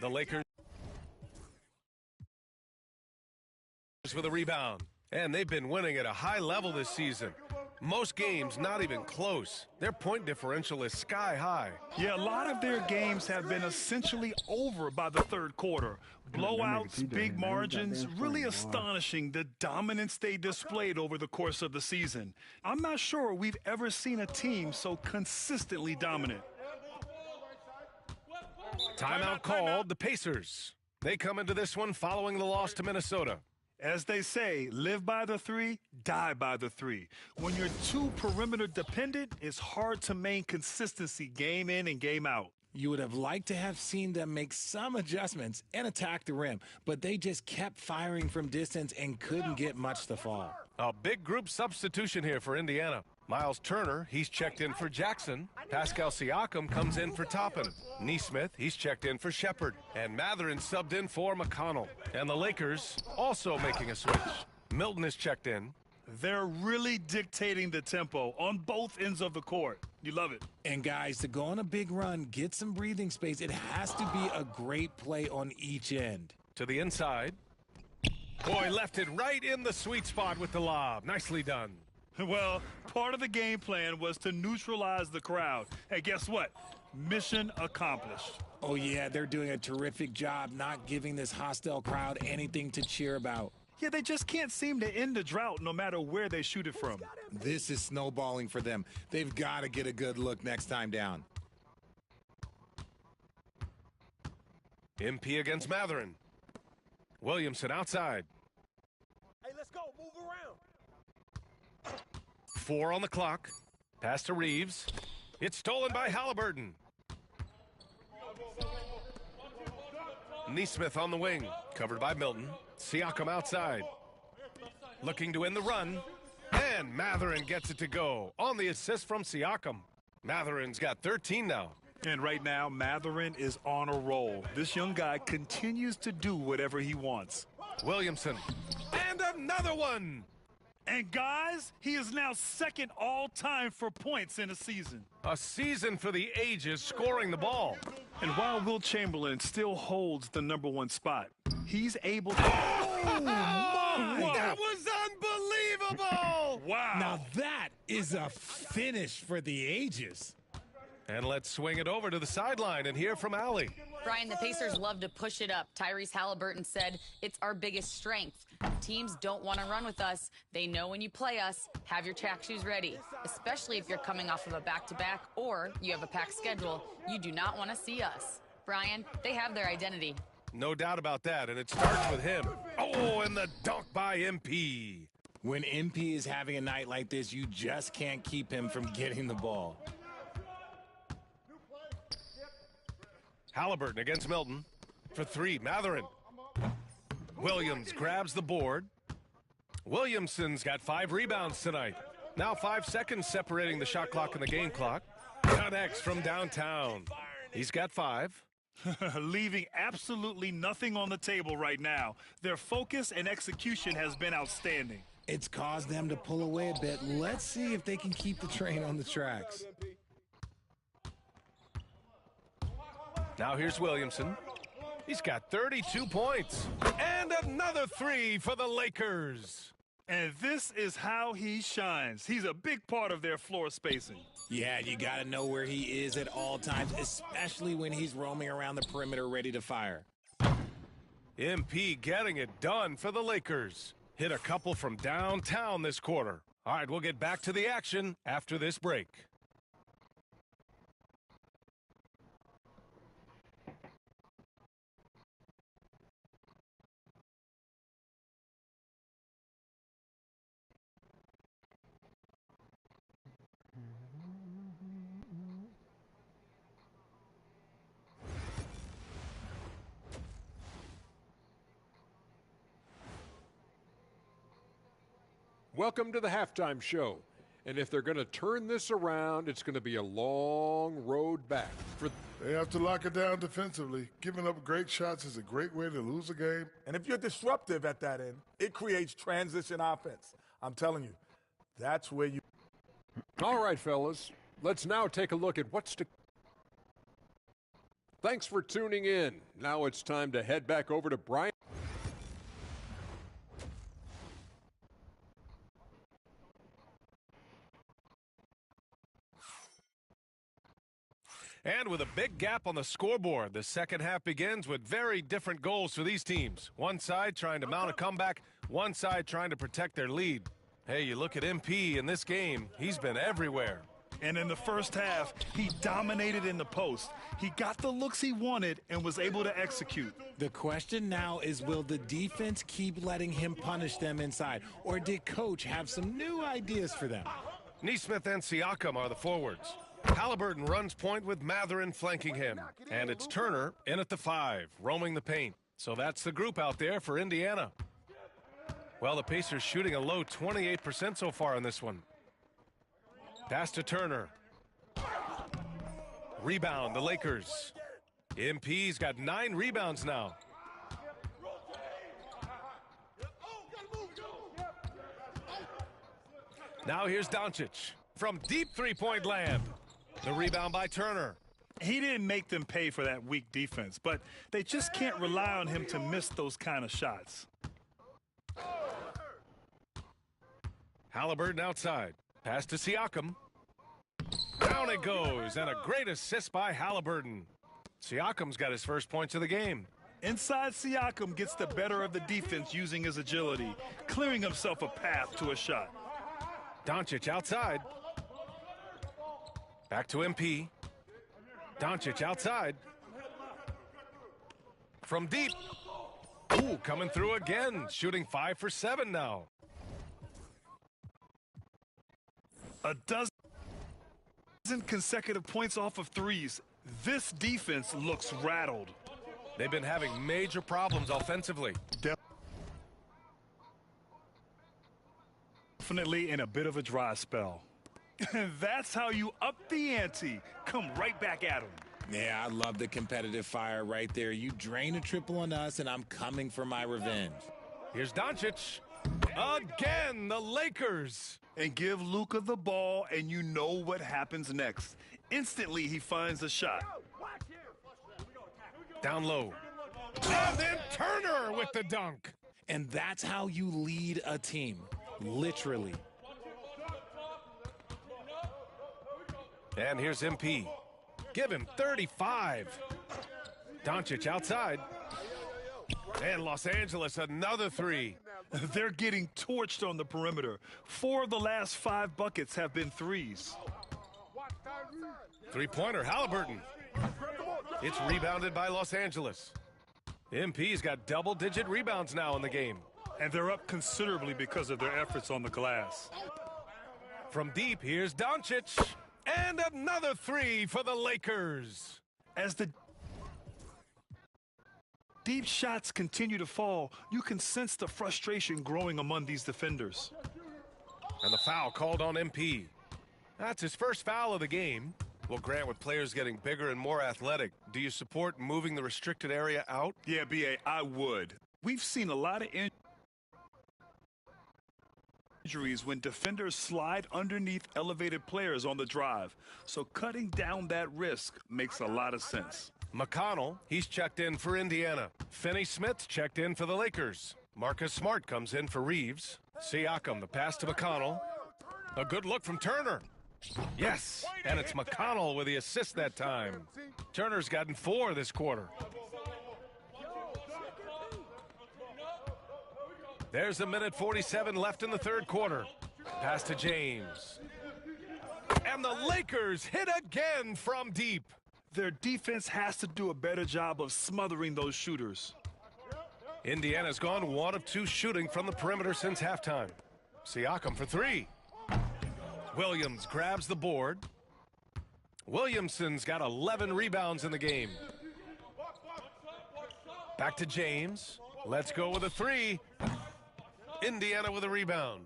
The Lakers with a rebound, and they've been winning at a high level this season. Most games not even close. Their point differential is sky high.
Yeah, a lot of their games have been essentially over by the third quarter. Blowouts, big margins, really astonishing the dominance they displayed over the course of the season. I'm not sure we've ever seen a team so consistently dominant.
Timeout called, the Pacers. They come into this one following the loss to Minnesota.
As they say, live by the three, die by the three. When you're too perimeter dependent, it's hard to maintain consistency game in and game out.
You would have liked to have seen them make some adjustments and attack the rim, but they just kept firing from distance and couldn't get much to fall.
A big group substitution here for Indiana. Miles Turner, he's checked in for Jackson. Pascal Siakam comes in for Toppin. Nesmith, he's checked in for Shepard. And Mathurin subbed in for McConnell. And the Lakers also making a switch. Milton is checked in.
They're really dictating the tempo on both ends of the court. You love it.
And guys, to go on a big run, get some breathing space, it has to be a great play on each end.
To the inside. Boy, left it right in the sweet spot with the lob. Nicely done.
Well, part of the game plan was to neutralize the crowd. Hey, guess what? Mission accomplished.
Oh, yeah, they're doing a terrific job not giving this hostile crowd anything to cheer about.
Yeah, they just can't seem to end the drought no matter where they shoot it from.
This is snowballing for them. They've got to get a good look next time down.
MP against Mathurin. Williamson outside.
Hey, let's go. Move around.
4 on the clock. Pass to Reeves. It's stolen by Halliburton. Nesmith on the wing. Covered by Milton. Siakam outside. Looking to end the run. And Mathurin gets it to go. On the assist from Siakam. Mathurin's got 13 now.
And right now, Mathurin is on a roll. This young guy continues to do whatever he wants.
Williamson. And another one.
And guys, he is now second all-time for points in a season.
A season for the ages scoring the ball.
And while Will Chamberlain still holds the #1 spot, he's able to...
Oh, my! That was unbelievable!
Wow.
Now that is a finish for the ages.
And let's swing it over to the sideline and hear from Allie.
Brian, the Pacers love to push it up. Tyrese Halliburton said, it's our biggest strength. Teams don't want to run with us. They know when you play us, have your track shoes ready, especially if you're coming off of a back-to-back or you have a packed schedule. You do not want to see us. Brian, they have their identity.
No doubt about that, and it starts with him. Oh, and the dunk by MP.
When MP is having a night like this, you just can't keep him from getting the ball.
Halliburton against Milton for 3. Mathurin. Williams grabs the board. Williamson's got 5 rebounds tonight. Now 5 seconds separating the shot clock and the game clock. Connects from downtown. He's got 5.
Leaving absolutely nothing on the table right now. Their focus and execution has been outstanding.
It's caused them to pull away a bit. Let's see if they can keep the train on the tracks.
Now here's Williamson. He's got 32 points. And another 3 for the Lakers.
And this is how he shines. He's a big part of their floor spacing.
Yeah, you got to know where he is at all times, especially when he's roaming around the perimeter ready to fire.
MP getting it done for the Lakers. Hit a couple from downtown this quarter. All right, we'll get back to the action after this break.
Welcome to the halftime show. And if they're going to turn this around, it's going to be a long road back.
They have to lock it down defensively. Giving up great shots is a great way to lose a game.
And if you're disruptive at that end, it creates transition offense. I'm telling you, that's where you...
All right, fellas, let's now take a look at what's to... Thanks for tuning in. Now it's time to head back over to Brian.
And with a big gap on the scoreboard, the second half begins with very different goals for these teams. One side trying to mount a comeback, one side trying to protect their lead. Hey, you look at MP in this game, he's been everywhere.
And in the first half, he dominated in the post. He got the looks he wanted and was able to execute.
The question now is, will the defense keep letting him punish them inside, or did Coach have some new ideas for them?
Neesmith and Siakam are the forwards. Halliburton runs point with Mathurin flanking him. And it's Turner in at the 5, roaming the paint. So that's the group out there for Indiana. Well, the Pacers shooting a low 28% so far in this one. Pass to Turner. Rebound, the Lakers. MP's got 9 rebounds now. Now here's Doncic from deep three-point land. The rebound by Turner.
He didn't make them pay for that weak defense, but they just can't rely on him to miss those kind of shots.
Halliburton outside. Pass to Siakam. Down it goes, and a great assist by Halliburton. Siakam's got his first points of the game.
Inside, Siakam gets the better of the defense using his agility, clearing himself a path to a shot.
Doncic outside. Back to MP. Doncic outside. From deep. Ooh, coming through again, shooting 5 for 7 now.
A dozen consecutive points off of threes. This defense looks rattled.
They've been having major problems offensively.
Definitely in a bit of a dry spell. That's how you up the ante. Come right back at him.
Yeah, I love the competitive fire right there. You drain a triple on us, and I'm coming for my revenge.
Here's Doncic. Again, the Lakers.
And give Luka the ball, and you know what happens next. Instantly, he finds a shot.
Down low. And then Turner with the dunk.
And that's how you lead a team, literally.
And here's MP. Give him 35. Doncic outside. And Los Angeles, another 3.
They're getting torched on the perimeter. 4 of the last 5 buckets have been threes.
Three-pointer, Halliburton. It's rebounded by Los Angeles. MP's got double-digit rebounds now in the game.
And they're up considerably because of their efforts on the glass.
From deep, here's Doncic. And another 3 for the Lakers.
As the deep shots continue to fall, you can sense the frustration growing among these defenders.
And the foul called on MP. That's his first foul of the game. Well, Grant, with players getting bigger and more athletic, do you support moving the restricted area out?
Yeah, B.A., I would. We've seen a lot of injuries when defenders slide underneath elevated players on the drive. So cutting down that risk makes a lot of sense.
McConnell, he's checked in for Indiana. Finney-Smith checked in for the Lakers. Marcus Smart comes in for Reeves. Siakam, the pass to McConnell. A good look from Turner. Yes, and it's McConnell with the assist that time. Turner's gotten 4 this quarter. There's a minute 47 left in the third quarter. Pass to James. And the Lakers hit again from deep.
Their defense has to do a better job of smothering those shooters.
Indiana's gone 1 of 2 shooting from the perimeter since halftime. Siakam for 3. Williams grabs the board. Williamson's got 11 rebounds in the game. Back to James. Let's go with a 3. Indiana with a rebound.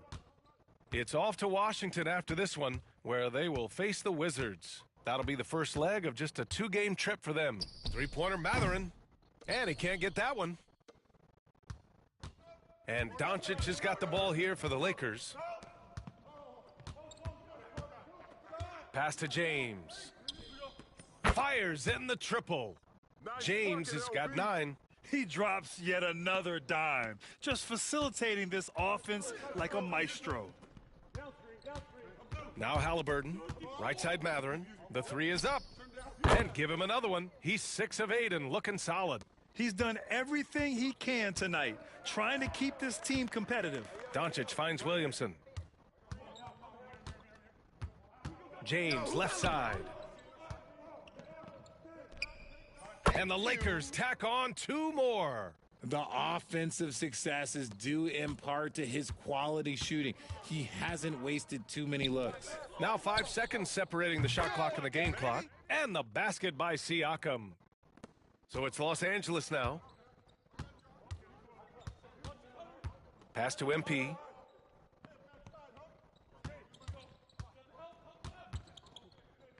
It's off to Washington after this one, where they will face the Wizards. That'll be the first leg of just a 2-game trip for them. Three-pointer Mathurin. And he can't get that one. And Doncic has got the ball here for the Lakers. Pass to James. Fires in the triple. James has got 9.
He drops yet another dime, just facilitating this offense like a maestro.
Now Halliburton, right side Mathurin. The 3 is up. And give him another one. He's 6 of 8 and looking solid.
He's done everything he can tonight, trying to keep this team competitive.
Doncic finds Williamson. James, left side. And the Lakers tack on 2 more.
The offensive success is due in part to his quality shooting. He hasn't wasted too many looks.
Now 5 seconds separating the shot clock and the game clock. And the basket by Siakam. So it's Los Angeles now. Pass to MP.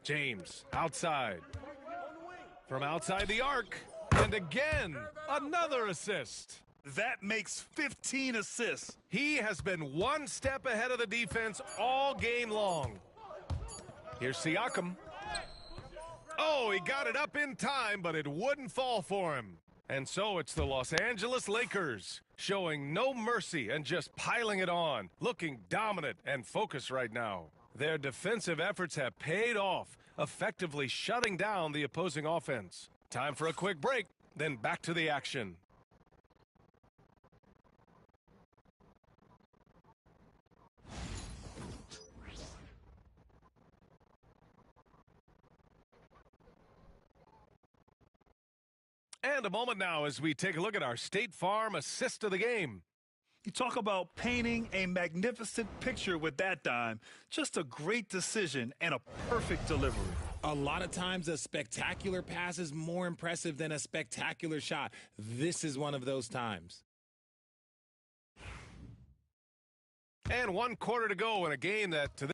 James, outside. From outside the arc. And again, another assist.
That makes 15 assists.
He has been 1 step ahead of the defense all game long. Here's Siakam. Oh, he got it up in time, but it wouldn't fall for him. And so it's the Los Angeles Lakers showing no mercy and just piling it on, looking dominant and focused right now. Their defensive efforts have paid off, effectively shutting down the opposing offense. Time for a quick break, then back to the action. And a moment now as we take a look at our State Farm assist of the game.
You talk about painting a magnificent picture with that dime. Just a great decision and a perfect delivery.
A lot of times a spectacular pass is more impressive than a spectacular shot. This is one of those times.
And 1 quarter to go in a game that to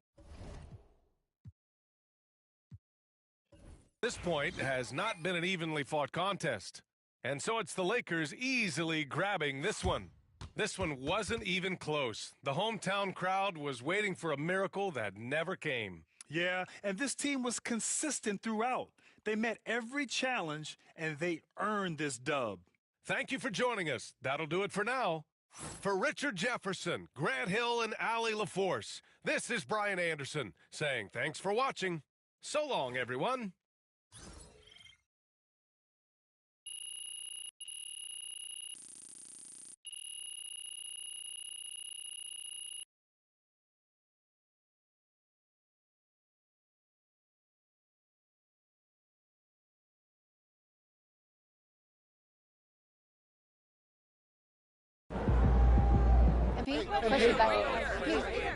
this point has not been an evenly fought contest. And so it's the Lakers easily grabbing this one. This one wasn't even close. The hometown crowd was waiting for a miracle that never came.
Yeah, and this team was consistent throughout. They met every challenge, and they earned this dub.
Thank you for joining us. That'll do it for now. For Richard Jefferson, Grant Hill, and Allie LaForce, this is Brian Anderson saying thanks for watching. So long, everyone.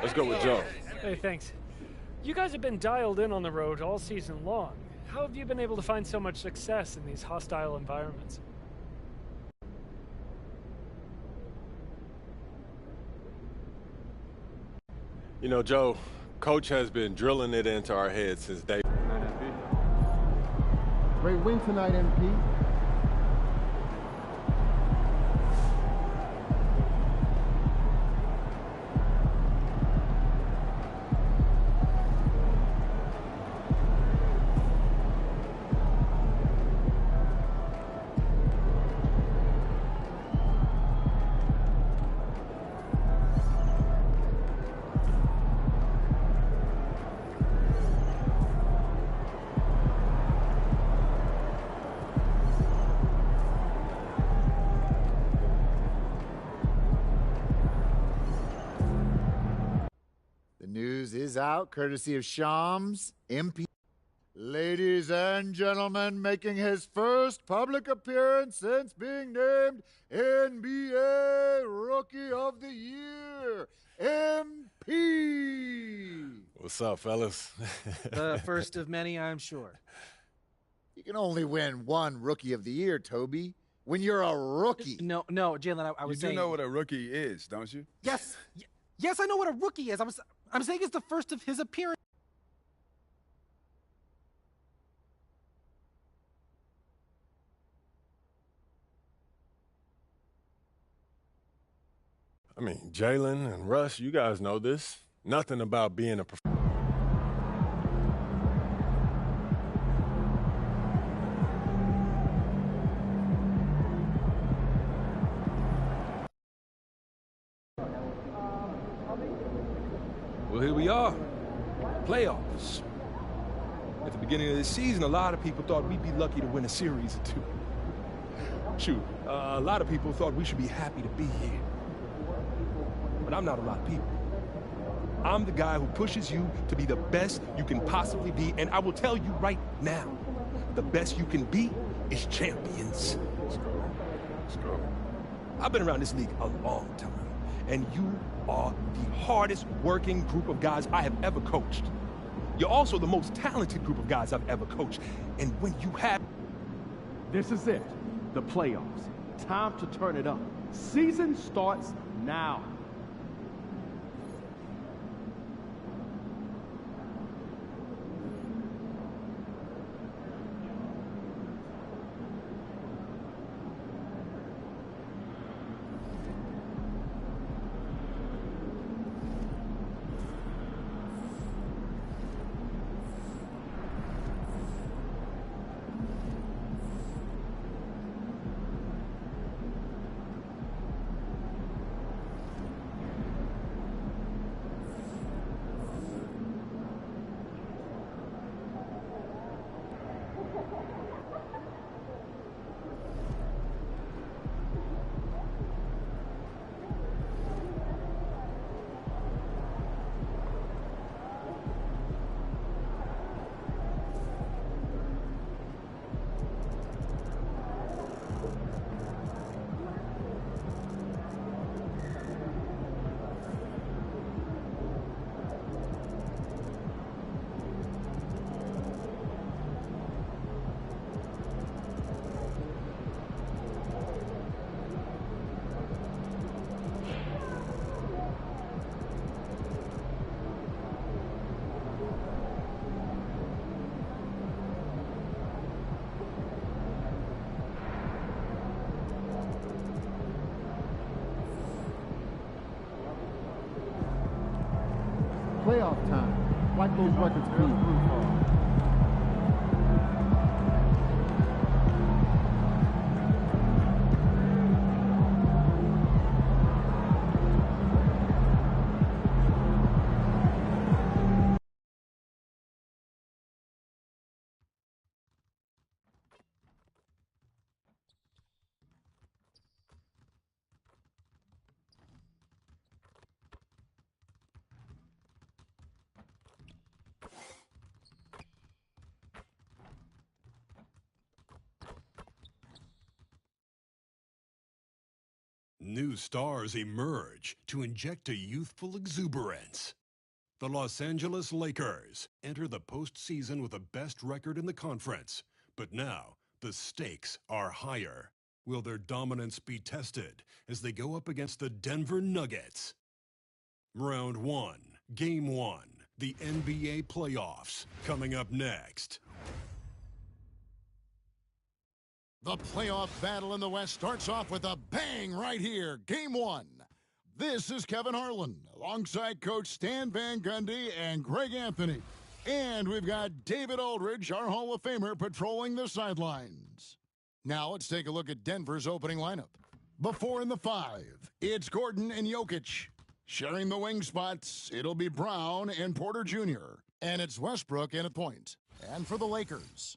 Let's go with Joe.
Hey, thanks. You guys have been dialed in on the road all season long. How have you been able to find so much success in these hostile environments?
You know, Joe, Coach has been drilling it into our heads since day.
Great win tonight, MP.
Is out courtesy of Shams MP. Ladies and gentlemen, making his first public appearance since being named NBA Rookie of the Year, MP.
What's up, fellas?
The first of many, I'm sure.
You can only win one Rookie of the Year, Toby. When you're a rookie.
No, Jalen, I was saying.
You do know what a rookie is, don't you?
Yes, I know what a rookie is. I'm saying it's the first of his appearance.
I mean, Jalen and Russ, you guys know this. Nothing about being a professional.
Well, here we are. Playoffs.
At the beginning of the season, a lot of people thought we'd be lucky to win a series or two. Shoot, a lot of people thought we should be happy to be here. But I'm not a lot of people. I'm the guy who pushes you to be the best you can possibly be, and I will tell you right now, the best you can be is champions.
Let's go. Let's go.
I've been around this league a long time, and you are the hardest working group of guys I have ever coached. You're also the most talented group of guys I've ever coached, and when you have...
This is it, the playoffs. Time to turn it up. Season starts now.
Playoff time. Like those records clean.
New stars emerge to inject a youthful exuberance. The Los Angeles Lakers enter the postseason with the best record in the conference. But now, the stakes are higher. Will their dominance be tested as they go up against the Denver Nuggets? Round 1, Game 1, the NBA playoffs, coming up next.
The playoff battle in the West starts off with a bang right here. Game 1. This is Kevin Harlan alongside Coach Stan Van Gundy and Greg Anthony. And we've got David Aldridge, our Hall of Famer, patrolling the sidelines. Now let's take a look at Denver's opening lineup. Before in the 5, it's Gordon and Jokic. Sharing the wing spots, it'll be Brown and Porter Jr. And it's Westbrook in at point. And for the Lakers,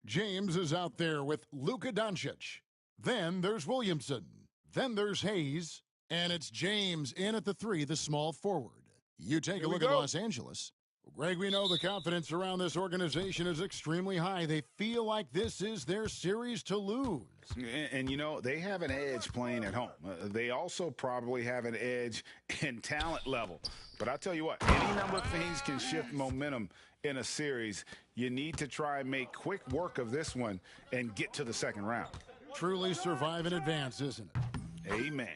James is out there with Luka Doncic. Then there's Williamson. Then there's Hayes. And it's James in at the 3, the small forward. You take a look at Los Angeles. Greg, we know the confidence around this organization is extremely high. They feel like this is their series to lose.
And you know, they have an edge playing at home. They also probably have an edge in talent level. But I'll tell you what, any number of things can shift momentum in a series. You need to try and make quick work of this one and get to the second round.
Truly survive in advance, isn't it?
Amen.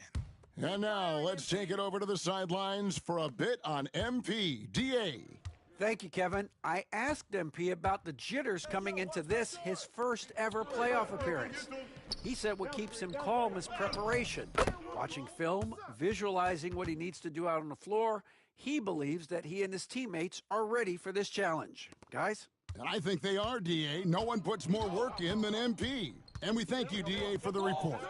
And now let's take it over to the sidelines for a bit on MP. DA.
Thank you, Kevin. I asked MP about the jitters coming into this, his first ever playoff appearance. He said what keeps him calm is preparation. Watching film, visualizing what he needs to do out on the floor, he believes that he and his teammates are ready for this challenge. Guys?
And I think they are, DA. No one puts more work in than MP. And we thank you, DA, for the report.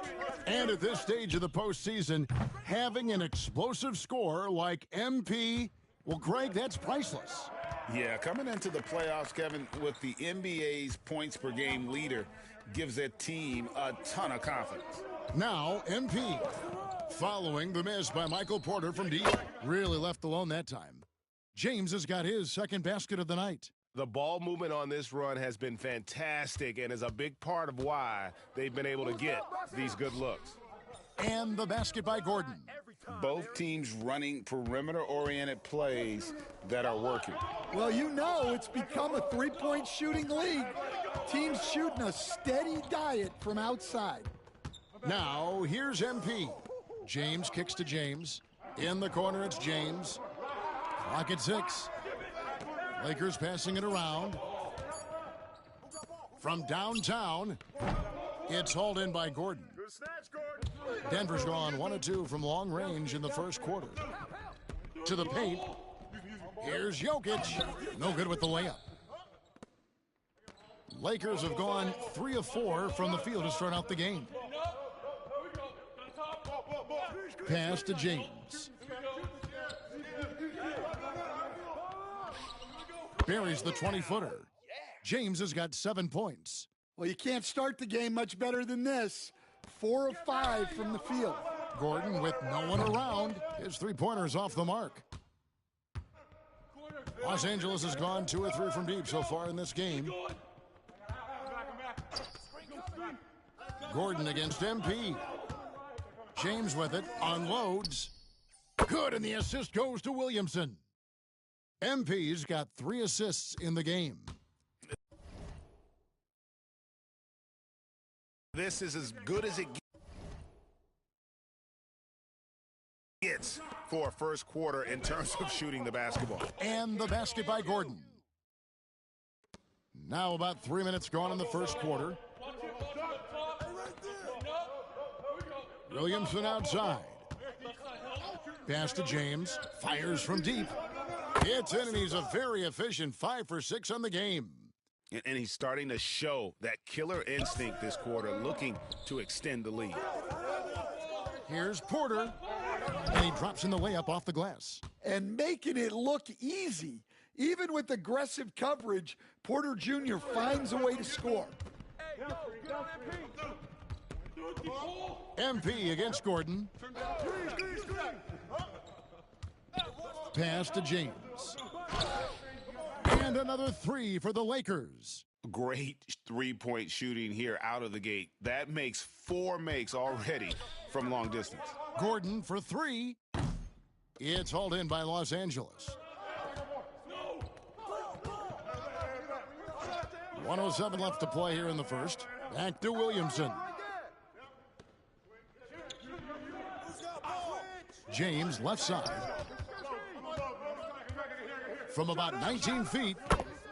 And at this stage of the postseason, having an explosive score like MP, well, Greg, that's priceless.
Yeah, coming into the playoffs, Kevin, with the NBA's points per game leader gives that team a ton of confidence.
Now, MP. Following the miss by Michael Porter from deep. Really left alone that time. James has got his second basket of the night.
The ball movement on this run has been fantastic and is a big part of why they've been able to get these good looks.
And the basket by Gordon.
Both teams running perimeter-oriented plays that are working.
Well, you know it's become a three-point shooting league. Teams shooting a steady diet from outside.
Now, here's MP. James kicks to James. In the corner, it's James. Clock at 6. Lakers passing it around. From downtown, it's hauled in by Gordon. Denver's gone 1 of 2 from long range in the first quarter. To the paint. Here's Jokic. No good with the layup. Lakers have gone 3 of 4 from the field to start out the game. Pass to James. Buries the 20-footer. James has got 7 points.
Well, you can't start the game much better than this. 4 of 5 from the field.
Gordon with no one around. His three-pointer's off the mark. Los Angeles has gone 2 of 3 from deep so far in this game. Gordon against MP. James with it, unloads. Good, and the assist goes to Williamson. MP's got 3 assists in the game.
This is as good as it gets for a first quarter in terms of shooting the basketball.
And the basket by Gordon. Now about 3 minutes gone in the first quarter. Williamson outside. Pass to James. Fires from deep. It's in, and he's a very efficient 5 for 6 on the game.
And he's starting to show that killer instinct this quarter, looking to extend the lead.
Here's Porter, and he drops in the layup off the glass.
And making it look easy. Even with aggressive coverage, Porter Jr. finds a way to score.
MP against Gordon. Pass to James. And another 3 for the Lakers.
Great three-point shooting here out of the gate. That makes 4 makes already from long distance.
Gordon for 3. It's hauled in by Los Angeles. 1:07 left to play here in the first. Back to Williamson. James left side. From about 19 feet,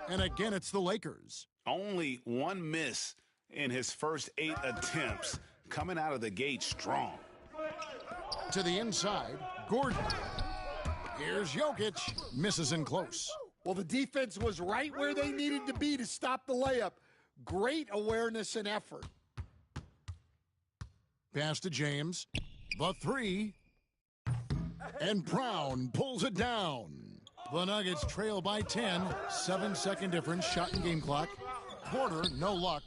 and again it's the Lakers.
Only 1 miss in his first 8 attempts, coming out of the gate strong.
To the inside, Gordon. Here's Jokic. Misses in close.
Well, the defense was right where they needed to be to stop the layup. Great awareness and effort.
Pass to James. The 3. And Brown pulls it down. The Nuggets trail by 10. 7-second difference, shot and game clock. Porter, no luck.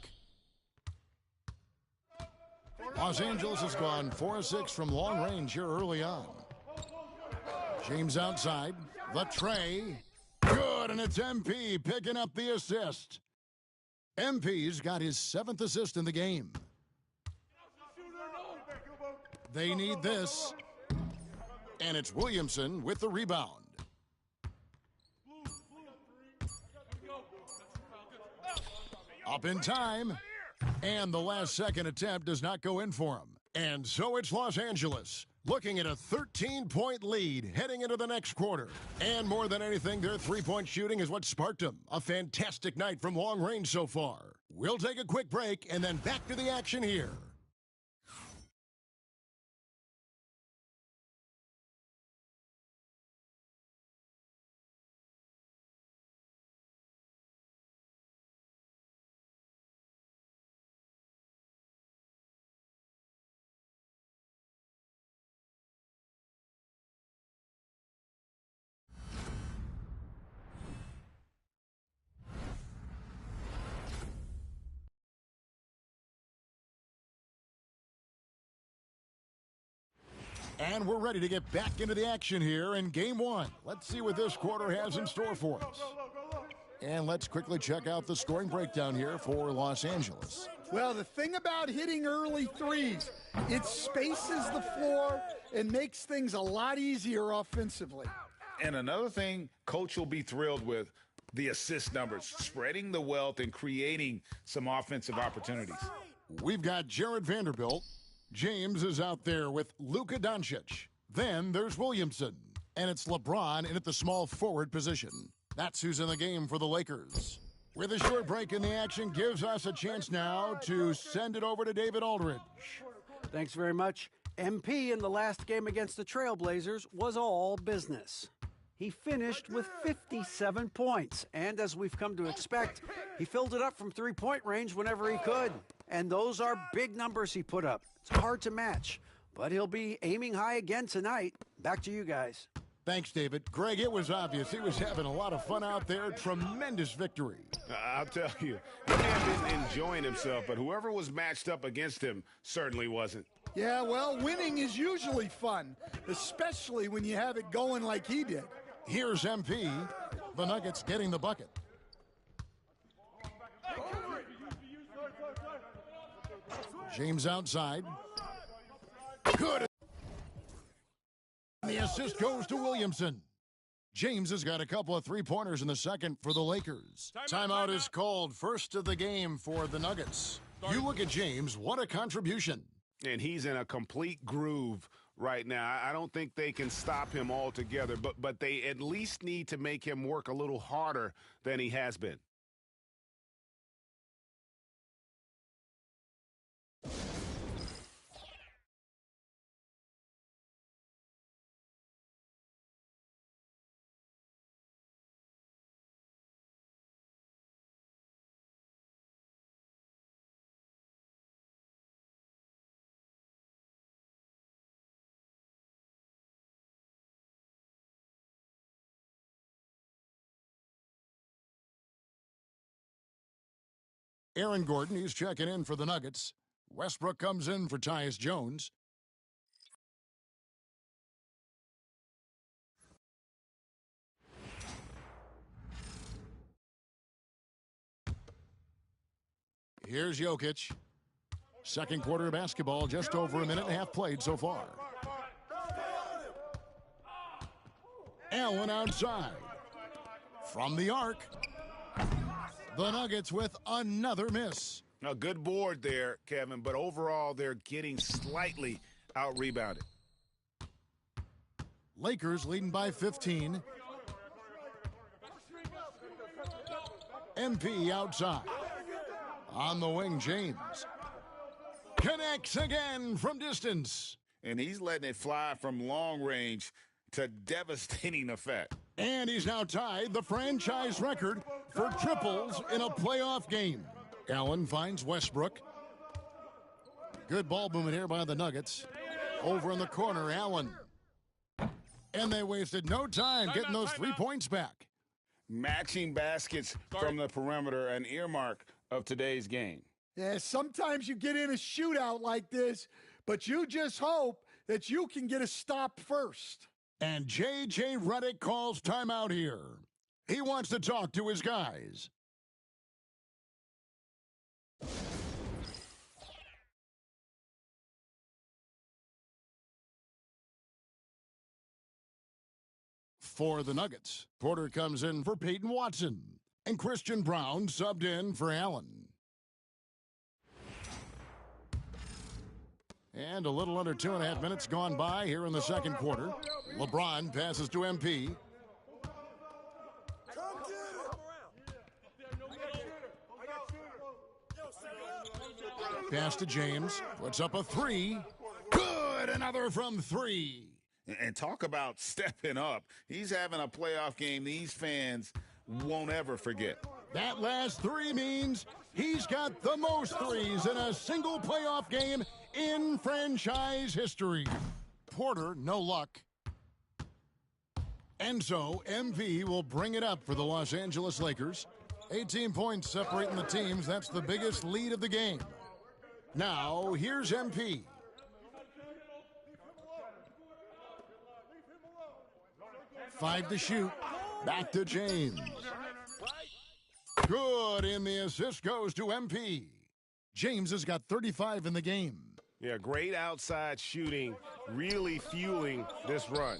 Los Angeles has gone 4 of 6 from long range here early on. James outside. The tray. Good, and it's MP picking up the assist. MP's got his 7th assist in the game. They need this. And it's Williamson with the rebound. Up in time, and the last-second attempt does not go in for him. And so it's Los Angeles, looking at a 13-point lead heading into the next quarter. And more than anything, their three-point shooting is what sparked them. A fantastic night from long range so far. We'll take a quick break and then back to the action here. And we're ready to get back into the action here in game one. Let's see what this quarter has in store for us. And let's quickly check out the scoring breakdown here for Los Angeles.
Well, the thing about hitting early threes, it spaces the floor and makes things a lot easier offensively.
And another thing Coach will be thrilled with, the assist numbers, spreading the wealth and creating some offensive opportunities.
We've got Jared Vanderbilt. James is out there with Luka Doncic. Then there's Williamson. And it's LeBron in at the small forward position. That's who's in the game for the Lakers. With a short break in the action, gives us a chance now to send it over to David Aldridge.
Thanks very much. MP in the last game against the Trailblazers was all business. He finished with 57 points, and as we've come to expect, he filled it up from three-point range whenever he could. And those are big numbers he put up. It's hard to match, but he'll be aiming high again tonight. Back to you guys.
Thanks, David. Greg, it was obvious he was having a lot of fun out there. Tremendous victory.
I'll tell you, he may have been enjoying himself, but whoever was matched up against him certainly wasn't.
Yeah, well, winning is usually fun, especially when you have it going like he did.
Here's MP. The Nuggets getting the bucket. James outside. Good. The assist goes to Williamson. James has got a couple of three-pointers in the second for the Lakers. Timeout is called. First of the game for the Nuggets. You look at James, what a contribution.
And he's in a complete groove right now. I don't think they can stop him altogether, but they at least need to make him work a little harder than he has been.
Aaron Gordon, he's checking in for the Nuggets. Westbrook comes in for Tyus Jones. Here's Jokic. Second quarter of basketball, just over a minute and a half played so far. Allen outside. From the arc. The Nuggets with another miss.
A good board there, Kevin, but overall they're getting slightly out-rebounded.
Lakers leading by 15. MP outside. On the wing, James. Connects again from distance.
And he's letting it fly from long range to devastating effect.
And he's now tied the franchise record for triples in a playoff game. Allen finds Westbrook. Good ball movement here by the Nuggets. Over in the corner, Allen. And they wasted no time getting those 3 points back.
Matching baskets from the perimeter, an earmark of today's game.
Yeah, sometimes you get in a shootout like this, but you just hope that you can get a stop first.
And J.J. Redick calls timeout here. He wants to talk to his guys. For the Nuggets, Porter comes in for Peyton Watson. And Christian Brown subbed in for Allen. And a little under 2.5 minutes gone by here in the second quarter. LeBron passes to MP. Pass to James. Puts up a three. Good! Another from three.
And talk about stepping up. He's having a playoff game these fans won't ever forget.
That last three means he's got the most threes in a single playoff game in franchise history. Porter, no luck. And so, MP will bring it up for the Los Angeles Lakers. 18 points separating the teams. That's the biggest lead of the game. Now, here's MP. 5 to shoot. Back to James. Good, and the assist goes to MP. James has got 35 in the game.
Yeah, great outside shooting, really fueling this run.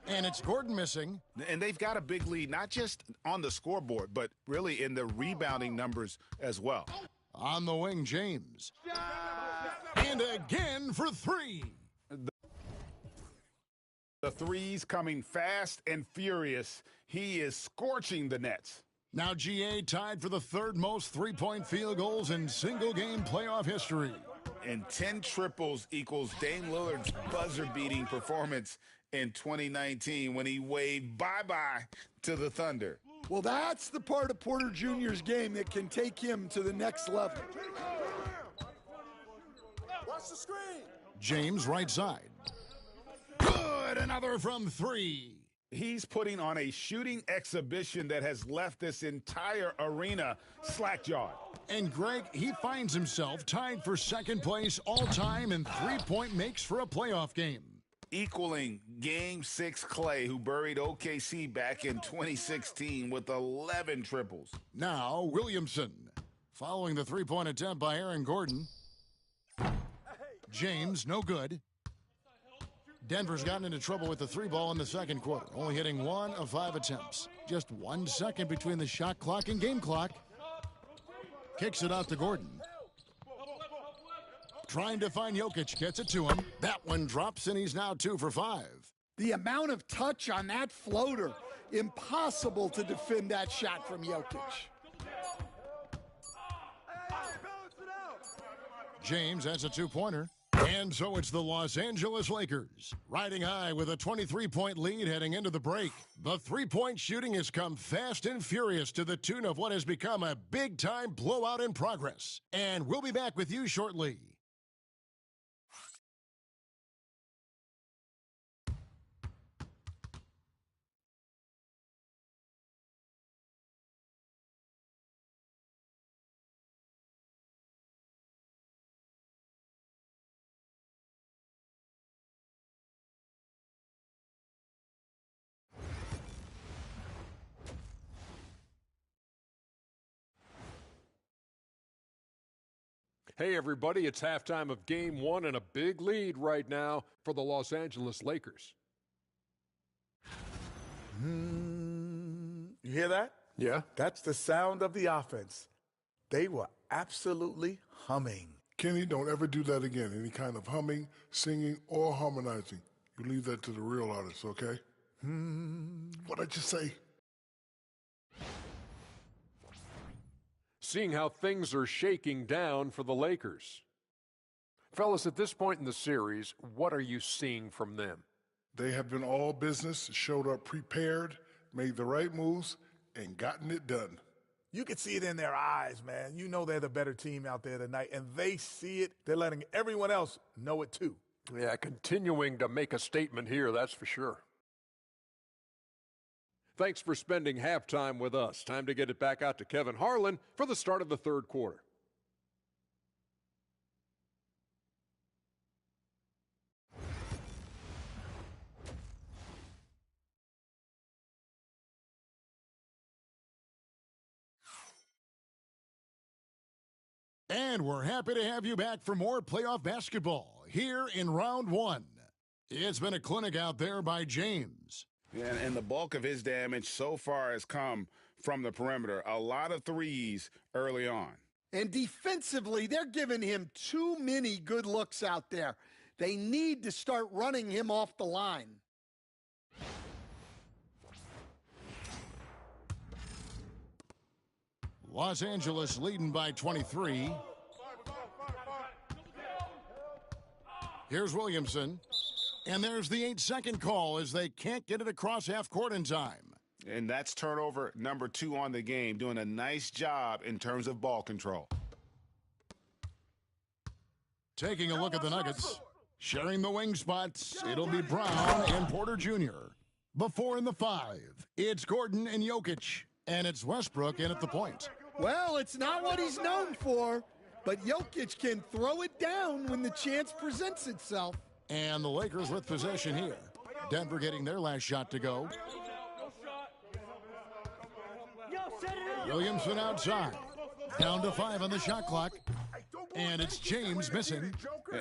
And it's Gordon missing.
And they've got a big lead, not just on the scoreboard, but really in the rebounding numbers as well.
On the wing, James. And again for 3.
The threes coming fast and furious. He is scorching the Nets.
Now GA tied for the 3rd most three-point field goals in single-game playoff history.
And 10 triples equals Dame Lillard's buzzer-beating performance in 2019 when he waved bye-bye to the Thunder.
Well, that's the part of Porter Jr.'s game that can take him to the next level.
Watch the screen. James right side. Good, another from 3.
He's putting on a shooting exhibition that has left this entire arena slack-jawed.
And Greg, he finds himself tied for 2nd place all-time in three-point makes for a playoff game.
Equaling Game 6 Clay, who buried OKC back in 2016 with 11 triples.
Now Williamson, following the three-point attempt by Aaron Gordon. James, no good. Denver's gotten into trouble with the 3-ball in the 2nd quarter, only hitting 1 of 5 attempts. Just 1 second between the shot clock and game clock. Kicks it out to Gordon. Trying to find Jokic, gets it to him. That one drops, and he's now 2 for 5.
The amount of touch on that floater, impossible to defend that shot from Jokic.
James has a 2-pointer. And so it's the Los Angeles Lakers, riding high with a 23-point lead heading into the break. The three-point shooting has come fast and furious to the tune of what has become a big-time blowout in progress. And we'll be back with you shortly.
Hey, everybody, it's halftime of Game 1 and a big lead right now for the Los Angeles Lakers.
You hear that?
Yeah.
That's the sound of the offense. They were absolutely humming.
Kenny, don't ever do that again. Any kind of humming, singing, or harmonizing. You leave that to the real artists, okay? What'd I just say?
Seeing how things are shaking down for the Lakers. Fellas, at this point in the series, what are you seeing from them?
They have been all business, showed up prepared, made the right moves, and gotten it done.
You can see it in their eyes, man. You know they're the better team out there tonight, and they see it. They're letting everyone else know it too.
Yeah, continuing to make a statement here, that's for sure. Thanks for spending halftime with us. Time to get it back out to Kevin Harlan for the start of the 3rd quarter.
And we're happy to have you back for more playoff basketball here in round 1. It's been a clinic out there by James.
And the bulk of his damage so far has come from the perimeter. A lot of threes early on.
And defensively, they're giving him too many good looks out there. They need to start running him off the line.
Los Angeles leading by 23. Here's Williamson. And there's the 8-second call as they can't get it across half court in time.
And that's turnover number 2 on the game, doing a nice job in terms of ball control.
Taking a look at the Nuggets. Sharing the wing spots, it'll be Brown and Porter Jr. Before in the 5, it's Gordon and Jokic. And it's Westbrook in at the point.
Well, it's not what he's known for, but Jokic can throw it down when the chance presents itself.
And the Lakers with possession here. Denver getting their last shot to go. Williamson outside. Down to 5 on the shot clock. And it's James missing.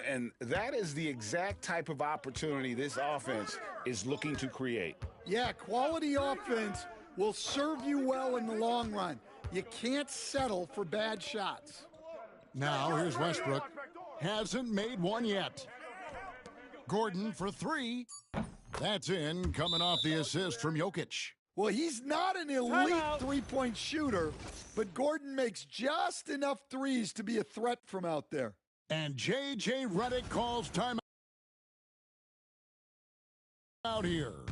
And that is the exact type of opportunity this offense is looking to create.
Yeah, quality offense will serve you well in the long run. You can't settle for bad shots.
Now here's Westbrook. Hasn't made one yet. Gordon for 3. That's in, coming off the assist from Jokic.
Well, he's not an elite three-point shooter, but Gordon makes just enough threes to be a threat from out there.
And J.J. Redick calls timeout out here.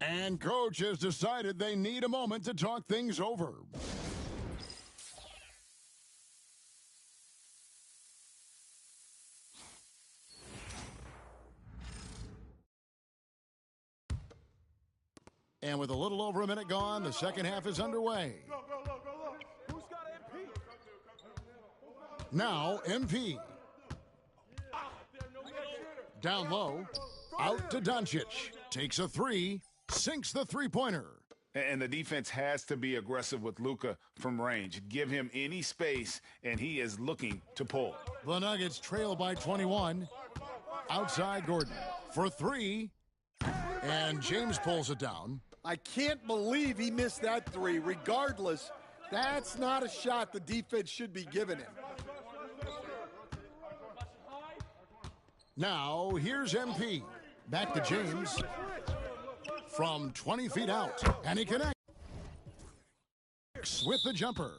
And coach has decided they need a moment to talk things over. And with a little over a minute gone, the second half is underway. Now, MP. Down low. Out to Doncic. Takes a 3. Sinks the three-pointer.
And the defense has to be aggressive with Luka from range. Give him any space, and he is looking to pull.
The Nuggets trail by 21. Outside Gordon for 3. And James pulls it down.
I can't believe he missed that 3. Regardless, that's not a shot the defense should be giving him.
Now, here's MP. Back to James. From 20 feet out. And he connects with the jumper.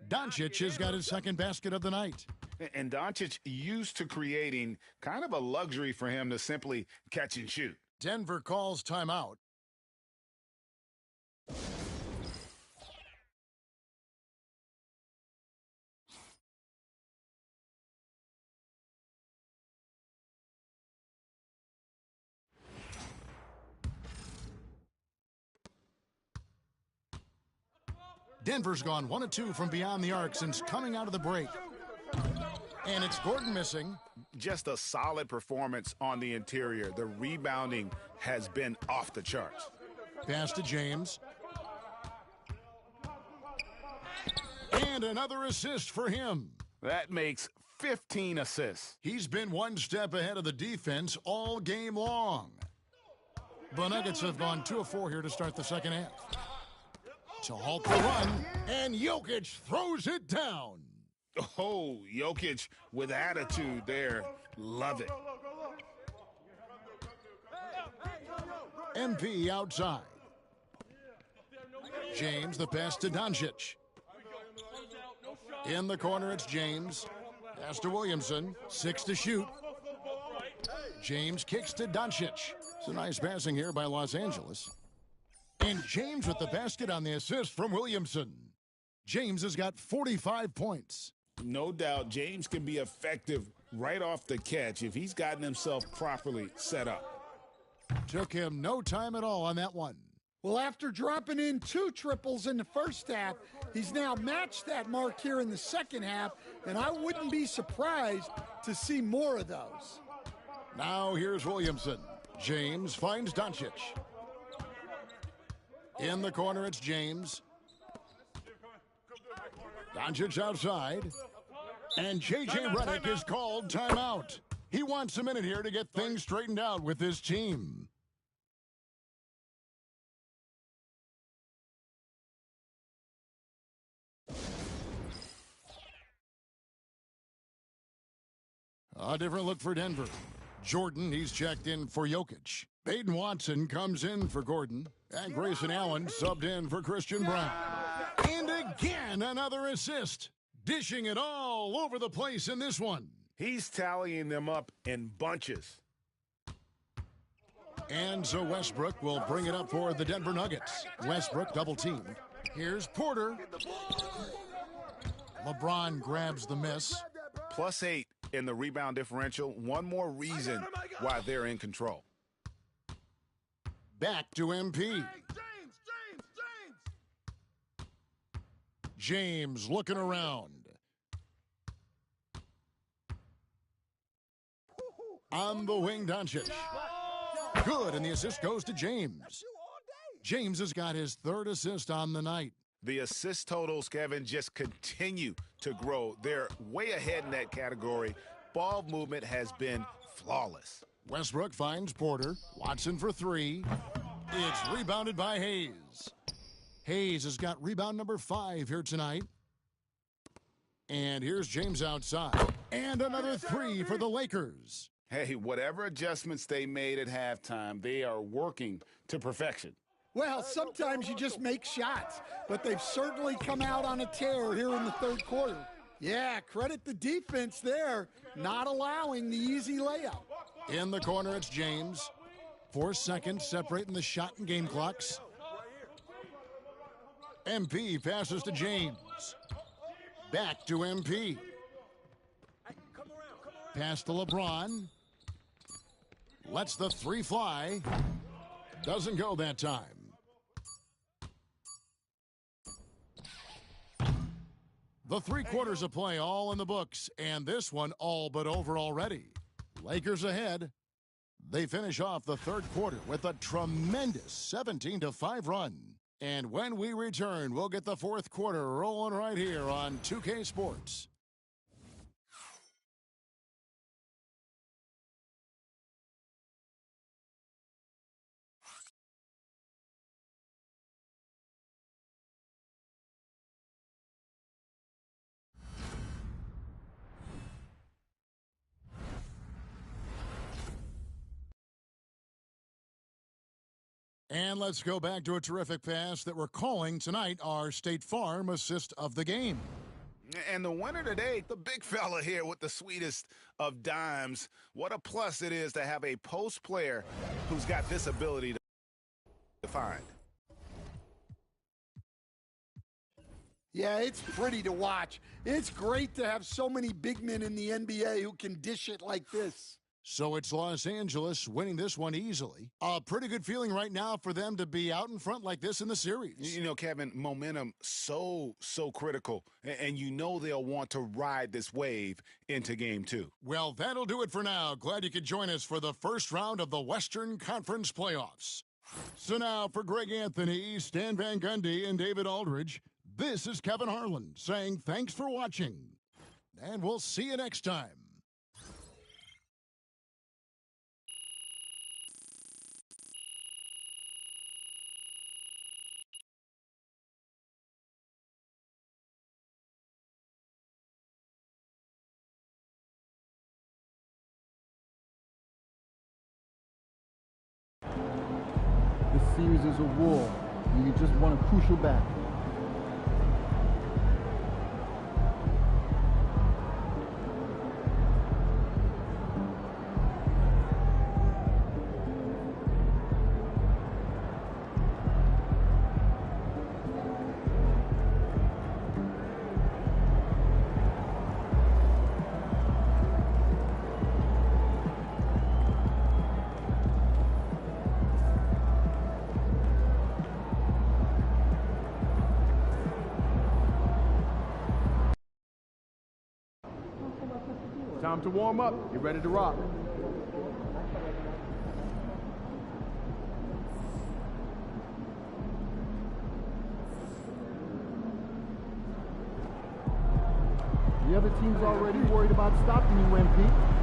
Doncic has got his second basket of the night.
And Doncic used to creating kind of a luxury for him to simply catch and shoot.
Denver calls timeout. Denver's gone 1 of 2 from beyond the arc since coming out of the break. And it's Gordon missing.
Just a solid performance on the interior. The rebounding has been off the charts.
Pass to James. And another assist for him.
That makes 15 assists.
He's been one step ahead of the defense all game long. The Nuggets have gone 2 of 4 here to start the second half. To halt the run, and Jokic throws it down.
Oh, Jokic with attitude there. Love it.
MP outside. James, the pass to Doncic. In the corner, it's James. Pass to Williamson. 6 to shoot. James kicks to Doncic. It's a nice passing here by Los Angeles. And James with the basket on the assist from Williamson. James has got 45 points.
No doubt James can be effective right off the catch if he's gotten himself properly set up.
Took him no time at all on that one.
Well, after dropping in 2 triples in the first half, he's now matched that mark here in the second half, and I wouldn't be surprised to see more of those.
Now here's Williamson. James finds Doncic. In the corner, it's James. Doncic outside. And J.J. Redick is called timeout. He wants a minute here to get things straightened out with his team. A different look for Denver. Jordan, he's checked in for Jokic. Baden Watson comes in for Gordon. And Grayson Allen subbed in for Christian Brown. And again, another assist. Dishing it all over the place in this one.
He's tallying them up in bunches.
And so Westbrook will bring it up for the Denver Nuggets. Westbrook double-teamed. Here's Porter. LeBron grabs the miss.
+8 in the rebound differential. One more reason why they're in control.
Back to MP. James looking around. On the wing, Doncic. Good, and the assist goes to James. James has got his third assist on the night.
The assist totals, Kevin, just continue to grow. They're way ahead in that category. Ball movement has been flawless.
Westbrook finds Porter. Watson for three. It's rebounded by Hayes. Hayes has got rebound number 5 here tonight. And here's James outside. And another three for the Lakers.
Hey, whatever adjustments they made at halftime, they are working to perfection.
Well, sometimes you just make shots, but they've certainly come out on a tear here in the third quarter. Yeah, credit the defense there, not allowing the easy layup.
In the corner, it's James. 4 seconds separating the shot and game clocks. MP passes to James. Back to MP. Pass to LeBron. Lets the three fly. Doesn't go that time. The 3 quarters of play all in the books, and this one all but over already. Lakers ahead. They finish off the third quarter with a tremendous 17-5 run. And when we return, we'll get the fourth quarter rolling right here on 2K Sports. And let's go back to a terrific pass that we're calling tonight our State Farm assist of the game.
And the winner today, the big fella here with the sweetest of dimes. What a plus it is to have a post player who's got this ability to find.
Yeah, it's pretty to watch. It's great to have so many big men in the NBA who can dish it like this.
So it's Los Angeles winning this one easily. A pretty good feeling right now for them to be out in front like this in the series.
You know, Kevin, momentum so critical. And you know they'll want to ride this wave into game 2.
Well, that'll do it for now. Glad you could join us for the first round of the Western Conference playoffs. So now for Greg Anthony, Stan Van Gundy, and David Aldridge, this is Kevin Harlan saying thanks for watching. And we'll see you next time.
This series is a war, and you just won a crucial battle.
Time to warm up. Get ready to rock.
The other team's already worried about stopping you, MP.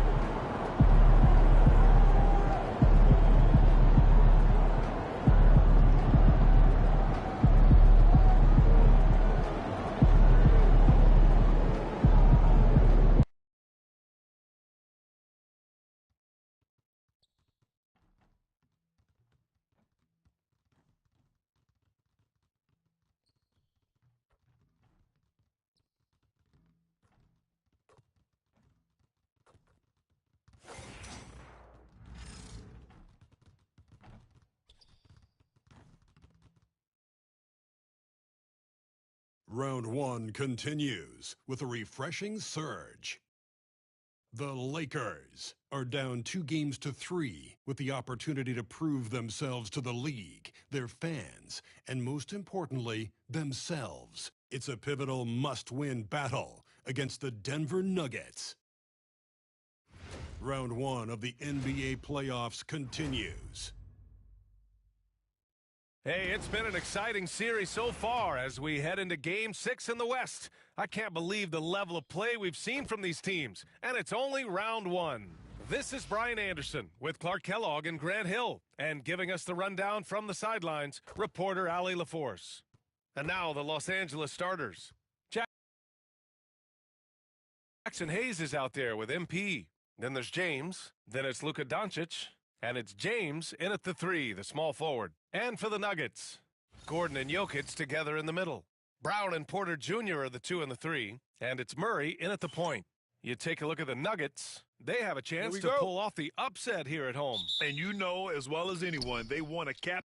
Round 1 continues with a refreshing surge. The Lakers are down 2-3 with the opportunity to prove themselves to the league, their fans, and most importantly, themselves. It's a pivotal must-win battle against the Denver Nuggets. Round 1 of the NBA playoffs continues.
Hey, it's been an exciting series so far as we head into Game 6 in the West. I can't believe the level of play we've seen from these teams, and it's only round 1. This is Brian Anderson with Clark Kellogg and Grant Hill, and giving us the rundown from the sidelines, reporter Allie LaForce. And now the Los Angeles starters. Jackson Hayes is out there with MP. Then there's James. Then it's Luka Doncic. And it's James in at the 3, the small forward. And for the Nuggets, Gordon and Jokic together in the middle. Brown and Porter Jr. are the 2 and the 3. And it's Murray in at the point. You take a look at the Nuggets. They have a chance to pull off the upset here at home.
And you know as well as anyone, they want to cap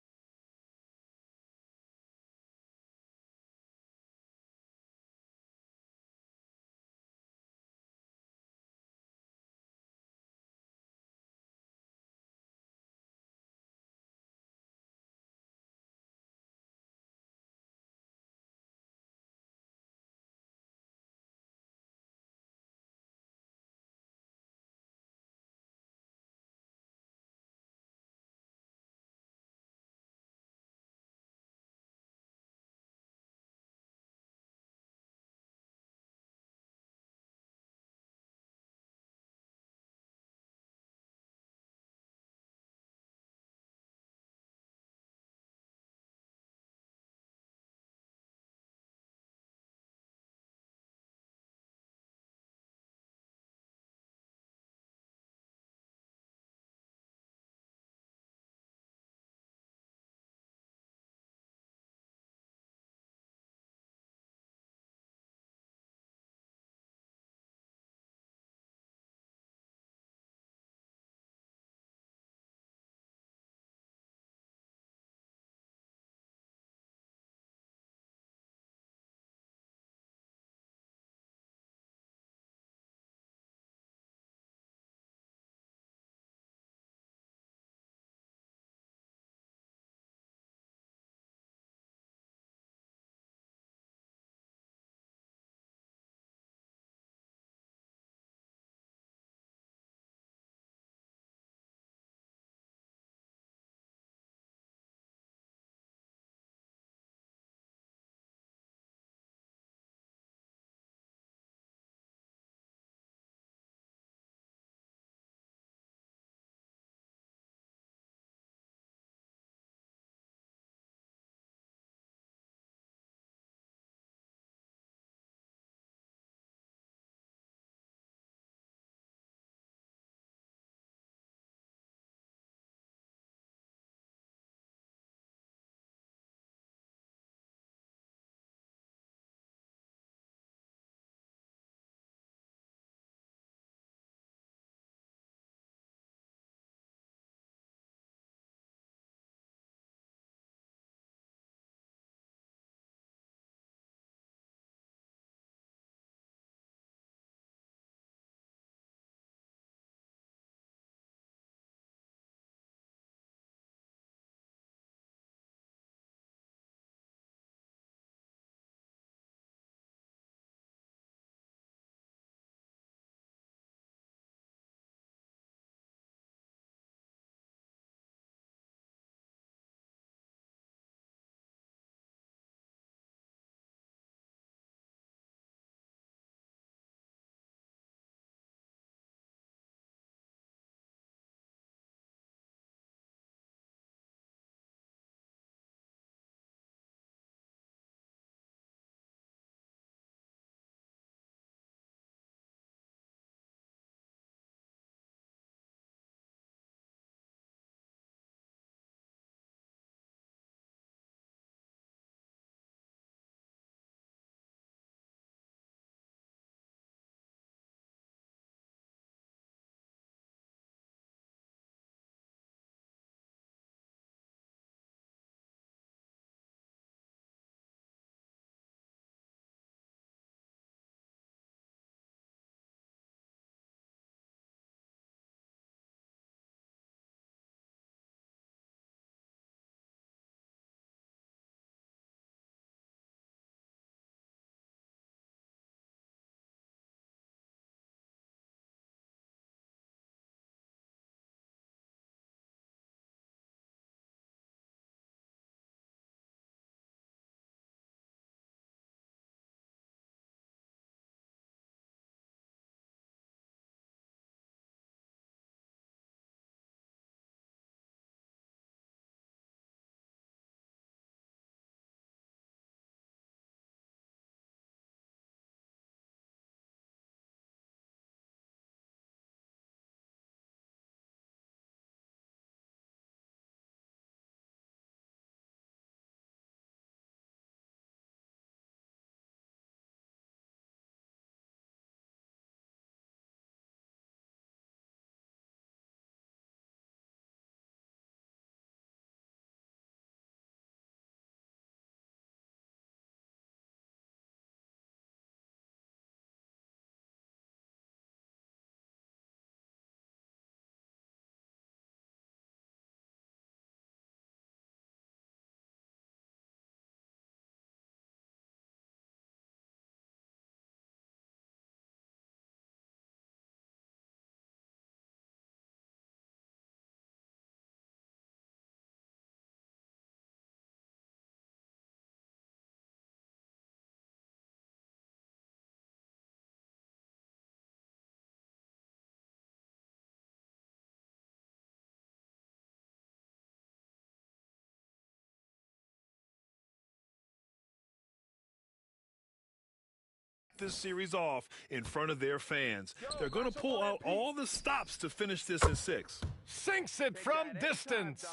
this series off in front of their fans. They're going to pull out all the stops to finish this in 6.
Sinks it from distance.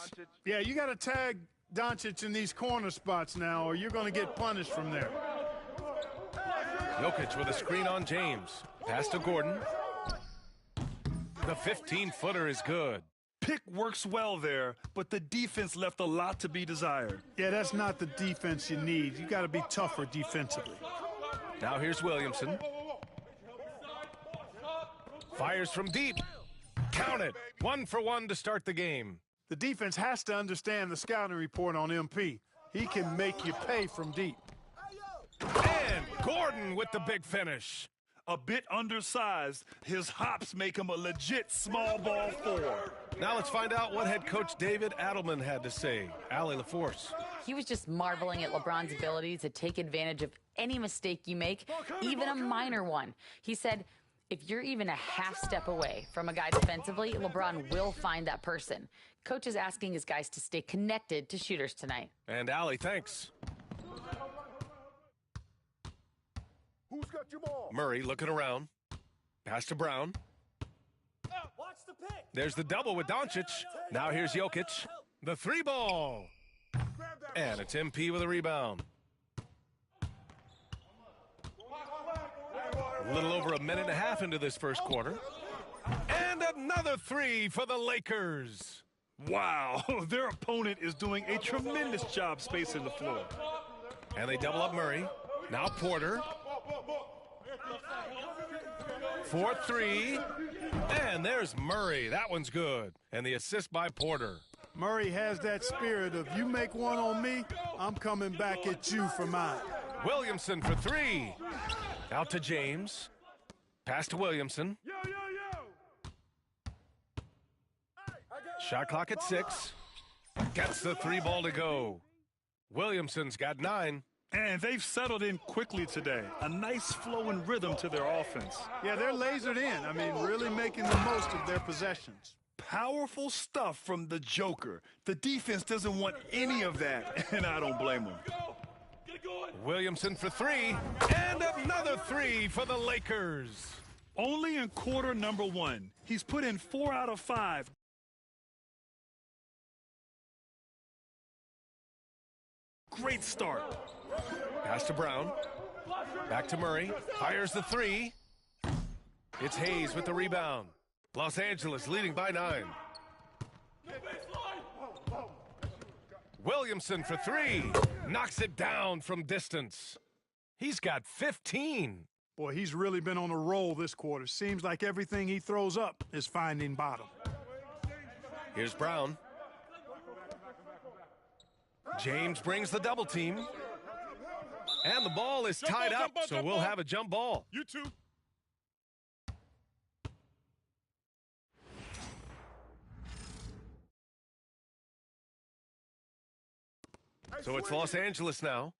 Yeah, you got to tag Doncic in these corner spots now, or you're going to get punished from there.
Jokic with a screen on James. Pass to Gordon. The 15-footer is good.
Pick works well there, but the defense left a lot to be desired.
Yeah, that's not the defense you need. You got to be tougher defensively.
Now here's Williamson. Fires from deep. Count it. 1 for 1 to start the game.
The defense has to understand the scouting report on MP. He can make you pay from deep.
And Gordon with the big finish.
A bit undersized, his hops make him a legit small ball 4.
Now let's find out what head coach David Adelman had to say. Allie LaForce.
He was just marveling at LeBron's ability to take advantage of any mistake you make, even a minor one. He said, if you're even a half step away from a guy defensively, LeBron will find that person. Coach is asking his guys to stay connected to shooters tonight.
And Allie, thanks.
Who's got your ball?
Murray looking around. Pass to Brown.
Watch the pick.
There's the double with Doncic. Now here's Jokic. The 3 ball. And it's MP with a rebound. A little over a minute and a half into this first quarter. And another 3 for the Lakers.
Wow, their opponent is doing a tremendous job spacing the floor.
And they double up Murray. Now Porter. 4-3. And there's Murray. That one's good. And the assist by Porter.
Murray has that spirit of, you make one on me, I'm coming back at you for mine.
Williamson for 3. Out to James. Pass to Williamson. Shot clock at 6. Gets the 3 ball to go. Williamson's got 9.
And they've settled in quickly today. A nice flow and rhythm to their offense.
Yeah, they're lasered in. I mean, really making the most of their possessions.
Powerful stuff from the Joker. The defense doesn't want any of that, and I don't blame them.
Williamson for 3. And another 3 for the Lakers.
Only in quarter number 1. He's put in 4 out of 5. Great start.
Pass to Brown. Back to Murray. Fires the 3. It's Hayes with the rebound. Los Angeles leading by 9. Williamson for 3. Knocks it down from distance. He's got 15.
Boy, he's really been on a roll this quarter. Seems like everything he throws up is finding bottom.
Here's Brown. James brings the double team. And the ball is tied up, so we'll have a jump ball.
You too.
So it's Los Angeles now.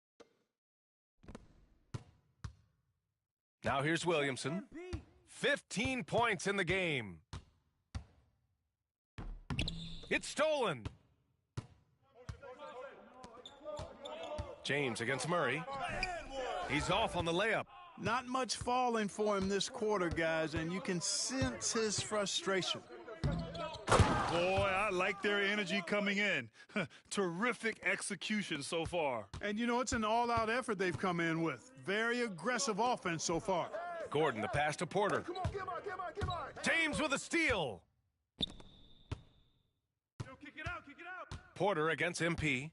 Now here's Williamson. 15 points in the game. It's stolen. James against Murray. He's off on the layup.
Not much falling for him this quarter, guys, and you can sense his frustration.
Boy, I like their energy coming in. Terrific execution so far.
And, you know, it's an all-out effort they've come in with. Very aggressive offense so far.
Gordon, the pass to Porter.
Come on, get on.
James with a steal.
Kick it out.
Porter against MP.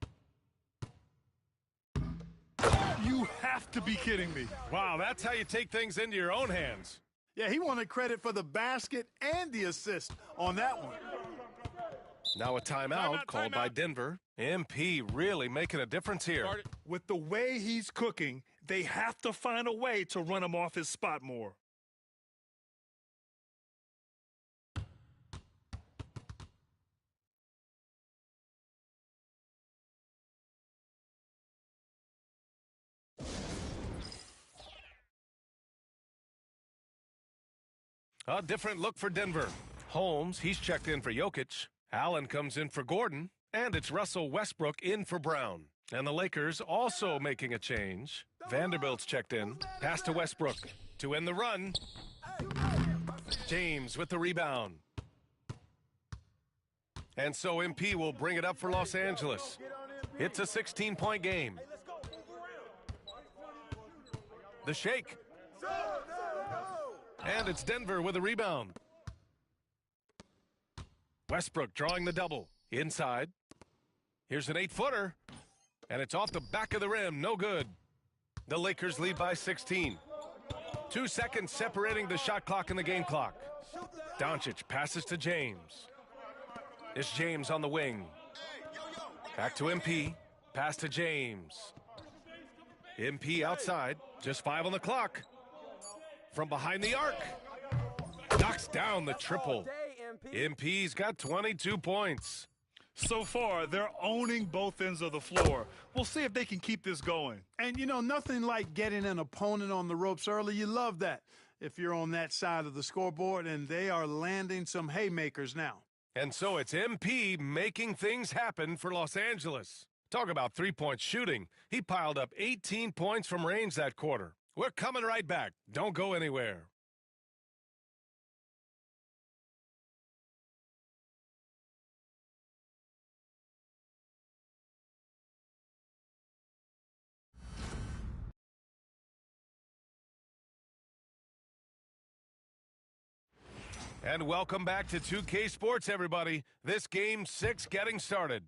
You have to be kidding me.
Wow, that's how you take things into your own hands.
Yeah, he wanted credit for the basket and the assist on that one.
Now a timeout called by Denver. MP really making a difference here.
With the way he's cooking, they have to find a way to run him off his spot more.
A different look for Denver. Holmes, he's checked in for Jokic. Allen comes in for Gordon. And it's Russell Westbrook in for Brown. And the Lakers also making a change. Vanderbilt's checked in. Pass to Westbrook to end the run. James with the rebound. And so MP will bring it up for Los Angeles. It's a 16-point game. The shake. And it's Denver with a rebound. Westbrook drawing the double. Inside. Here's an 8-footer. And it's off the back of the rim. No good. The Lakers lead by 16. 2 seconds separating the shot clock and the game clock. Doncic passes to James. It's James on the wing. Back to MP. Pass to James. MP outside. Just 5 on the clock. From behind the arc. Knocks down the triple. MP's got 22 points.
So far, they're owning both ends of the floor. We'll see if they can keep this going.
And, you know, nothing like getting an opponent on the ropes early. You love that if you're on that side of the scoreboard, and they are landing some haymakers now.
And so it's MP making things happen for Los Angeles. Talk about three-point shooting. He piled up 18 points from range that quarter. We're coming right back. Don't go anywhere. And welcome back to 2K Sports, everybody. This Game 6 getting started.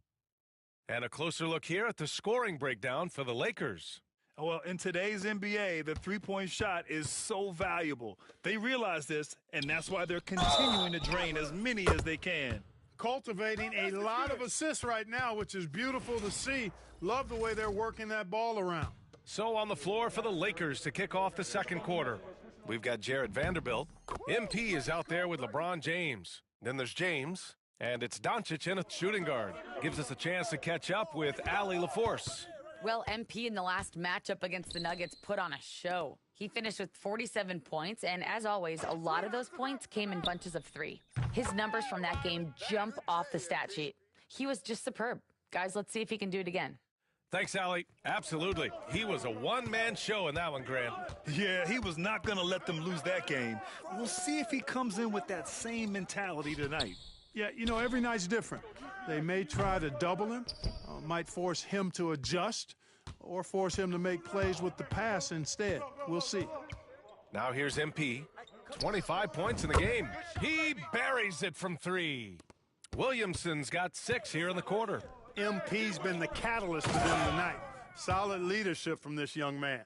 And a closer look here at the scoring breakdown for the Lakers.
Well, in today's NBA, the three-point shot is so valuable. They realize this, and that's why they're continuing to drain as many as they can.
Cultivating a lot of assists right now, which is beautiful to see. Love the way they're working that ball around.
So on the floor for the Lakers to kick off the second quarter. We've got Jarred Vanderbilt. MP is out there with LeBron James. Then there's James, and it's Doncic in a shooting guard. Gives us a chance to catch up with Allie LaForce.
Well, MP in the last matchup against the Nuggets put on a show. He finished with 47 points, and as always, a lot of those points came in bunches of 3. His numbers from that game jump off the stat sheet. He was just superb. Guys, let's see if he can do it again.
Thanks, Allie. Absolutely. He was a one-man show in that one, Grant.
Yeah, he was not going to let them lose that game. We'll see if he comes in with that same mentality tonight.
Yeah, you know, every night's different. They may try to double him, might force him to adjust, or force him to make plays with the pass instead. We'll see.
Now here's MP. 25 points in the game. He buries it from 3. Williamson's got 6 here in the quarter.
MP's been the catalyst for them tonight. Solid leadership from this young man.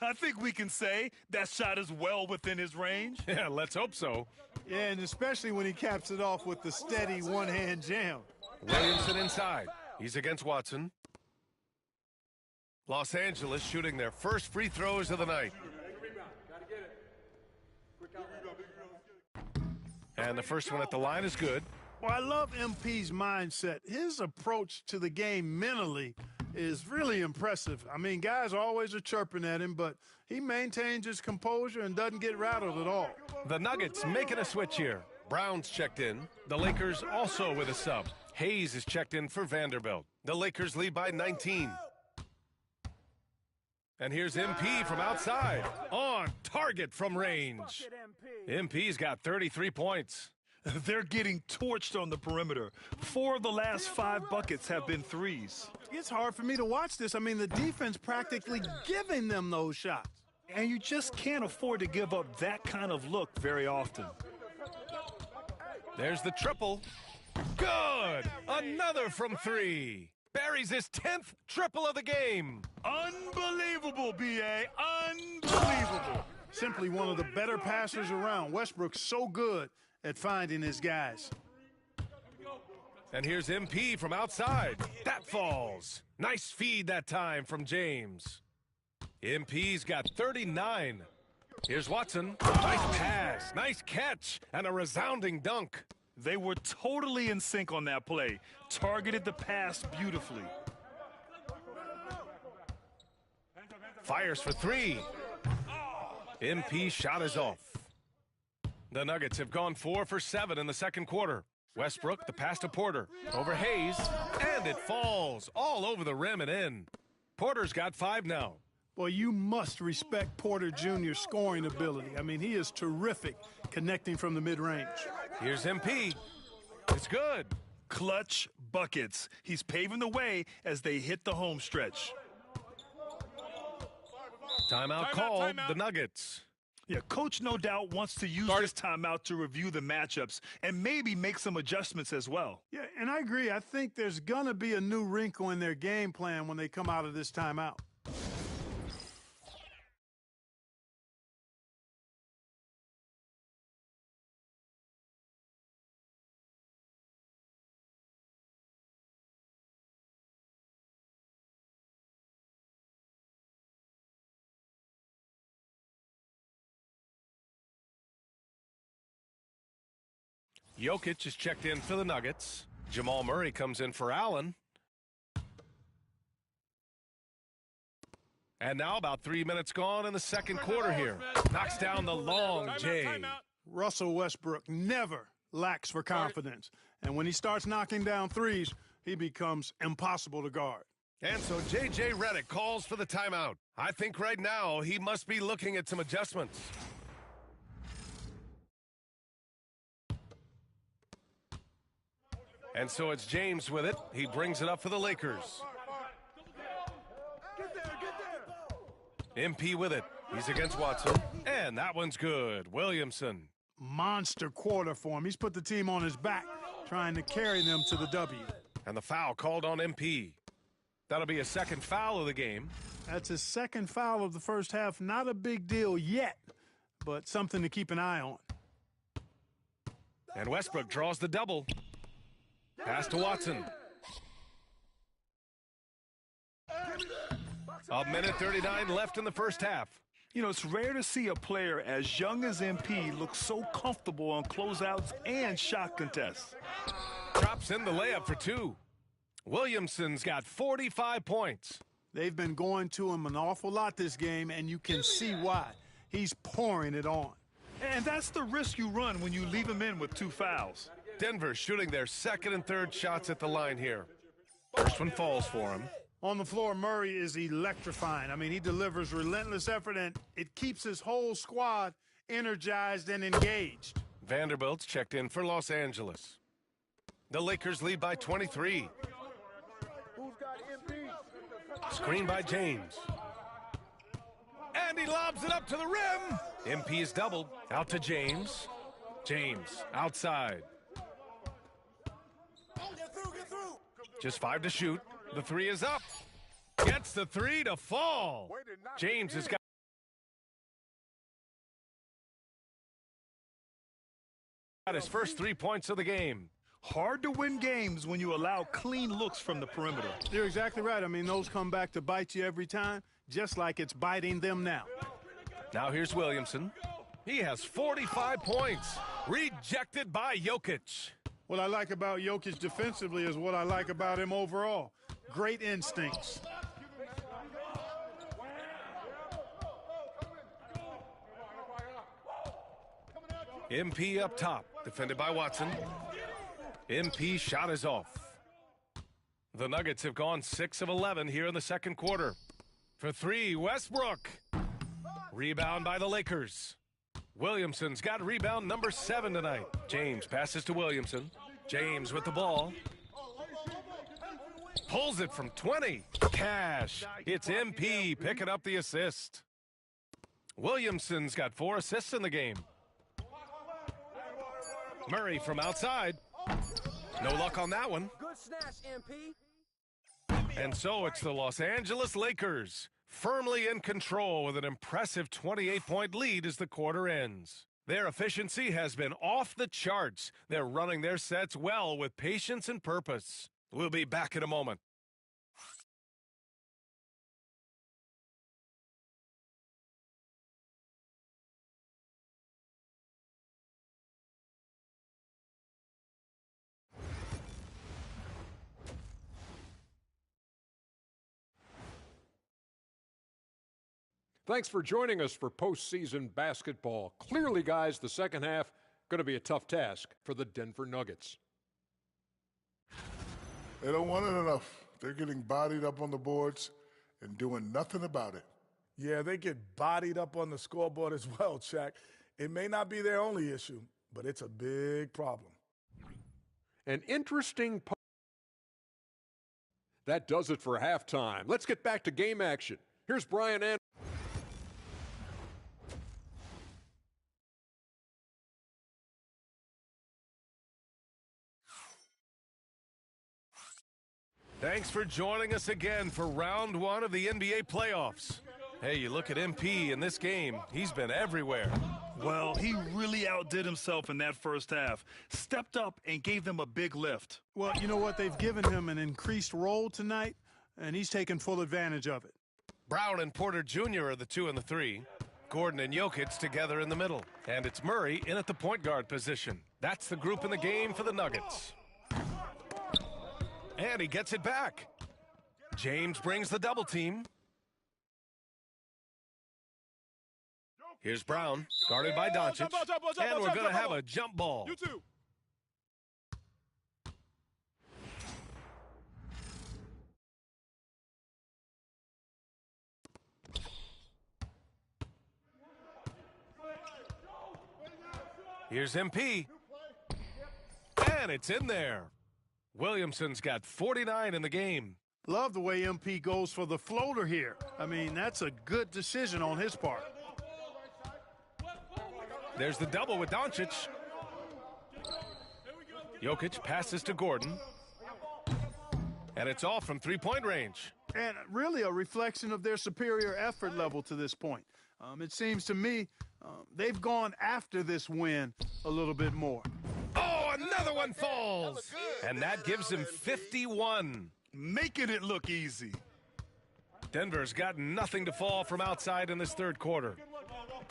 I think we can say that shot is well within his range.
Yeah, let's hope so.
Yeah, and especially when he caps it off with the steady one-hand jam.
Williamson inside. He's against Watson. Los Angeles shooting their first free throws of the night. And the first one at the line is good.
Well, I love MP's mindset. His approach to the game mentally is really impressive. I mean, guys always are chirping at him, but he maintains his composure and doesn't get rattled at all.
The Nuggets making a switch here. Brown's checked in. The Lakers also with a sub. Hayes is checked in for Vanderbilt. The Lakers lead by 19. And here's MP from outside. On target from range. MP's got 33 points.
They're getting torched on the perimeter. 4 of the last 5 buckets have been threes.
It's hard for me to watch this. I mean, the defense practically giving them those shots.
And you just can't afford to give up that kind of look very often.
There's the triple. Good! Another from 3. Buries his 10th triple of the game.
Unbelievable, B.A. Unbelievable.
Simply one of the better passers around. Westbrook's so good at finding his guys.
And here's MP from outside. That falls. Nice feed that time from James. MP's got 39. Here's Watson. Nice pass, nice catch, and a resounding dunk.
They were totally in sync on that play. Targeted the pass beautifully.
Fires for 3. MP shot is off. The Nuggets have gone 4 for 7 in the second quarter. Westbrook, the pass to Porter. Over Hayes, and it falls all over the rim and in. Porter's got 5 now.
Boy, you must respect Porter Jr.'s scoring ability. I mean, he is terrific connecting from the mid-range.
Here's MP. It's good.
Clutch buckets. He's paving the way as they hit the home stretch.
Timeout called, the Nuggets.
Yeah, Coach no doubt wants to use this timeout to review the matchups and maybe make some adjustments as well.
Yeah, and I agree. I think there's going to be a new wrinkle in their game plan when they come out of this timeout.
Jokic is checked in for the Nuggets. Jamal Murray comes in for Allen. And now about 3 minutes gone in the second quarter here. Knocks down the long J.
Russell Westbrook never lacks for confidence. And when he starts knocking down threes, he becomes impossible to guard.
And so J.J. Redick calls for the timeout. I think right now he must be looking at some adjustments. And so it's James with it. He brings it up for the Lakers. MP with it. He's against Watson. And that one's good. Williamson.
Monster quarter for him. He's put the team on his back, trying to carry them to the W.
And the foul called on MP. That'll be a second foul of the game.
That's his second foul of the first half. Not a big deal yet, but something to keep an eye on.
And Westbrook draws the double. Pass to Watson. A minute 39 left in the first half.
You know, it's rare to see a player as young as MP look so comfortable on closeouts and shot contests.
Drops in the layup for 2. Williamson's got 45 points.
They've been going to him an awful lot this game, and you can see why. He's pouring it on.
And that's the risk you run when you leave him in with 2 fouls.
Denver shooting their second and third shots at the line here. First one falls for him.
On the floor, Murray is electrifying. I mean, he delivers relentless effort, and it keeps his whole squad energized and engaged.
Vanderbilt's checked in for Los Angeles. The Lakers lead by 23. Screen by James. And he lobs it up to the rim. MP is doubled. Out to James. James outside. Just 5 to shoot. The 3 is up. Gets the 3 to fall. James has got his first 3 points of the game.
Hard to win games when you allow clean looks from the perimeter.
You're exactly right. I mean, those come back to bite you every time, just like it's biting them now.
Now here's Williamson. He has 45 points. Rejected by Jokic.
What I like about Jokic defensively is what I like about him overall. Great instincts.
MP up top, defended by Watson. MP shot is off. The Nuggets have gone 6 of 11 here in the second quarter. For 3, Westbrook. Rebound by the Lakers. Williamson's got rebound number 7 tonight. James passes to Williamson. James with the ball. Pulls it from 20. Cash. It's MP picking up the assist. Williamson's got 4 assists in the game. Murray from outside. No luck on that one.
Good snatch, MP.
And so it's the Los Angeles Lakers, firmly in control with an impressive 28-point lead as the quarter ends. Their efficiency has been off the charts. They're running their sets well with patience and purpose. We'll be back in a moment.
Thanks for joining us for postseason basketball. Clearly, guys, the second half going to be a tough task for the Denver Nuggets.
They don't want it enough. They're getting bodied up on the boards and doing nothing about it.
Yeah, they get bodied up on the scoreboard as well, Shaq. It may not be their only issue, but it's a big problem.
An interesting part. That does it for halftime. Let's get back to game action. Here's Brian Anderson.
Thanks for joining us again for round one of the NBA playoffs. Hey, you look at MP in this game, he's been everywhere.
Well, he really outdid himself in that first half. Stepped up and gave them a big lift.
Well, you know what? They've given him an increased role tonight, and he's taken full advantage of it.
Brown and Porter Jr. are the 2 and the 3. Gordon and Jokic together in the middle. And it's Murray in at the point guard position. That's the group in the game for the Nuggets. And he gets it back. James brings the double team. Here's Brown, guarded by Doncic. And we're going to have a jump ball.
You too.
Here's MP. And it's in there. Williamson's got 49 in the game.
Love the way MP goes for the floater here. I mean, that's a good decision on his part.
There's the double with Doncic. Jokic passes to Gordon. And it's off from three-point range.
And really a reflection of their superior effort level to this point. It seems to me they've gone after this win a little bit more.
Oh, another one falls. And that gives him 51.
Making it look easy.
Denver's got nothing to fall from outside in this third quarter.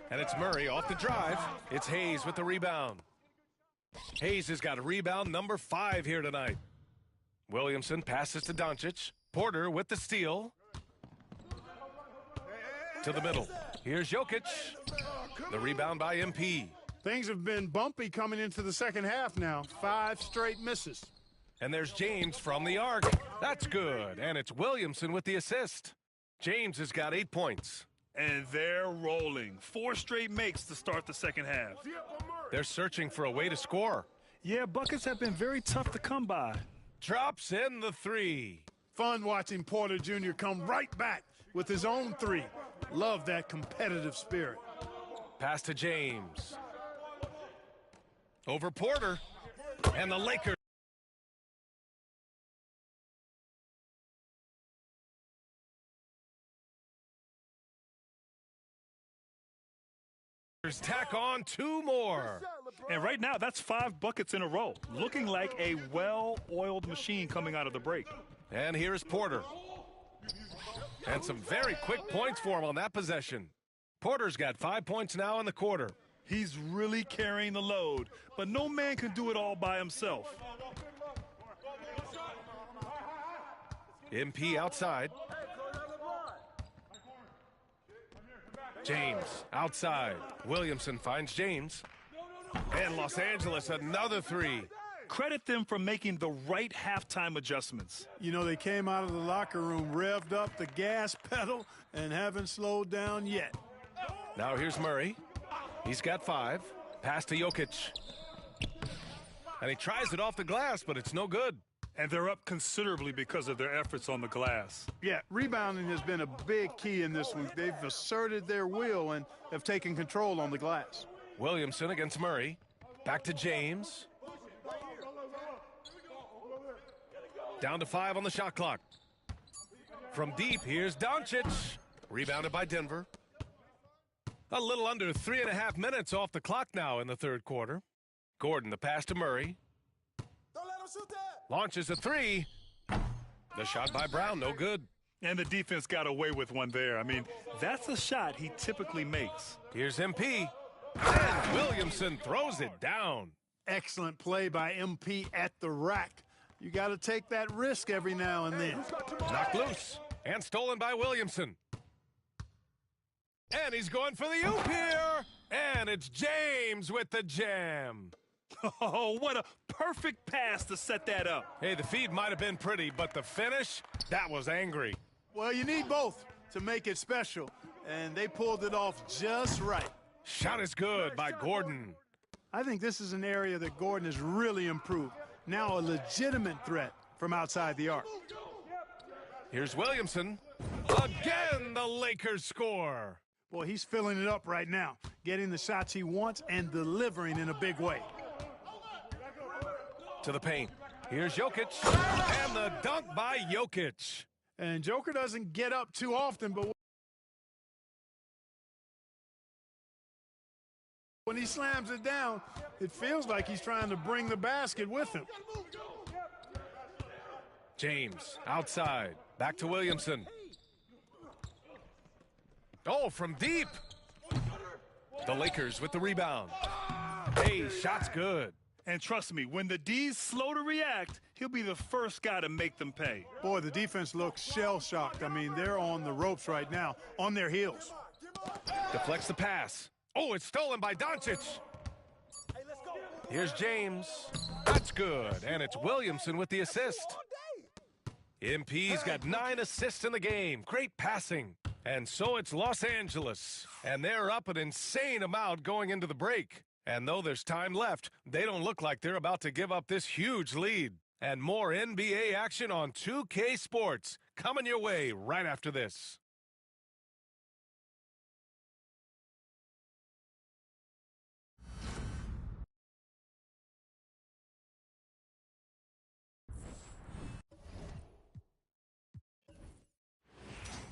And it's Murray off the drive. It's Hayes with the rebound. Hayes has got rebound number 5 here tonight. Williamson passes to Doncic. Porter with the steal. To the middle. Here's Jokic. The rebound by MP.
Things have been bumpy coming into the second half now. 5 straight misses.
And there's James from the arc. That's good. And it's Williamson with the assist. James has got 8 points.
And they're rolling. 4 straight makes to start the second half.
They're searching for a way to score.
Yeah, buckets have been very tough to come by.
Drops in the 3.
Fun watching Porter Jr. come right back with his own 3. Love that competitive spirit.
Pass to James. Over Porter. And the Lakers. Tack on 2 more.
And right now, that's 5 buckets in a row. Looking like a well-oiled machine coming out of the break.
And here's Porter. And some very quick points for him on that possession. Porter's got 5 points now in the quarter.
He's really carrying the load, but no man can do it all by himself.
MP outside. James outside. Williamson finds James. And Los Angeles another 3.
Credit them for making the right halftime adjustments.
You know, they came out of the locker room, revved up the gas pedal, and haven't slowed down yet.
Now here's Murray. He's got 5. Pass to Jokic. And he tries it off the glass, but it's no good.
And they're up considerably because of their efforts on the glass.
Yeah, rebounding has been a big key in this one. They've asserted their will and have taken control on the glass.
Williamson against Murray. Back to James. Down to 5 on the shot clock. From deep, here's Doncic. Rebounded by Denver. A little under 3.5 minutes off the clock now in the third quarter. Gordon, the pass to Murray.
Don't let him shoot that.
Launches a 3. The shot by Brown, no good.
And the defense got away with one there. I mean, that's a shot he typically makes.
Here's MP. And Williamson throws it down.
Excellent play by MP at the rack. You got to take that risk every now and then.
Knocked loose and stolen by Williamson. And he's going for the oop here. And it's James with the jam.
Oh, what a perfect pass to set that up.
Hey, the feed might have been pretty, but the finish, that was angry.
Well, you need both to make it special, and they pulled it off just right.
Shot is good by Gordon.
I think this is an area that Gordon has really improved. Now a legitimate threat from outside the arc.
Here's Williamson. Again, the Lakers score.
Boy, he's filling it up right now, getting the shots he wants and delivering in a big way.
To the paint. Here's Jokic. And the dunk by Jokic.
And Joker doesn't get up too often, but when he slams it down, it feels like he's trying to bring the basket with him.
James outside. Back to Williamson. Oh, from deep. The Lakers with the rebound. Hey, shot's good.
And trust me, when the D's slow to react, he'll be the first guy to make them pay.
Boy, the defense looks shell-shocked. I mean, they're on the ropes right now, on their heels.
Deflects the pass. Oh, it's stolen by Doncic. Here's James. That's good. And it's Williamson with the assist. MP's got 9 assists in the game. Great passing. And so it's Los Angeles. And they're up an insane amount going into the break. And though there's time left, they don't look like they're about to give up this huge lead. And more NBA action on 2K Sports coming your way right after this.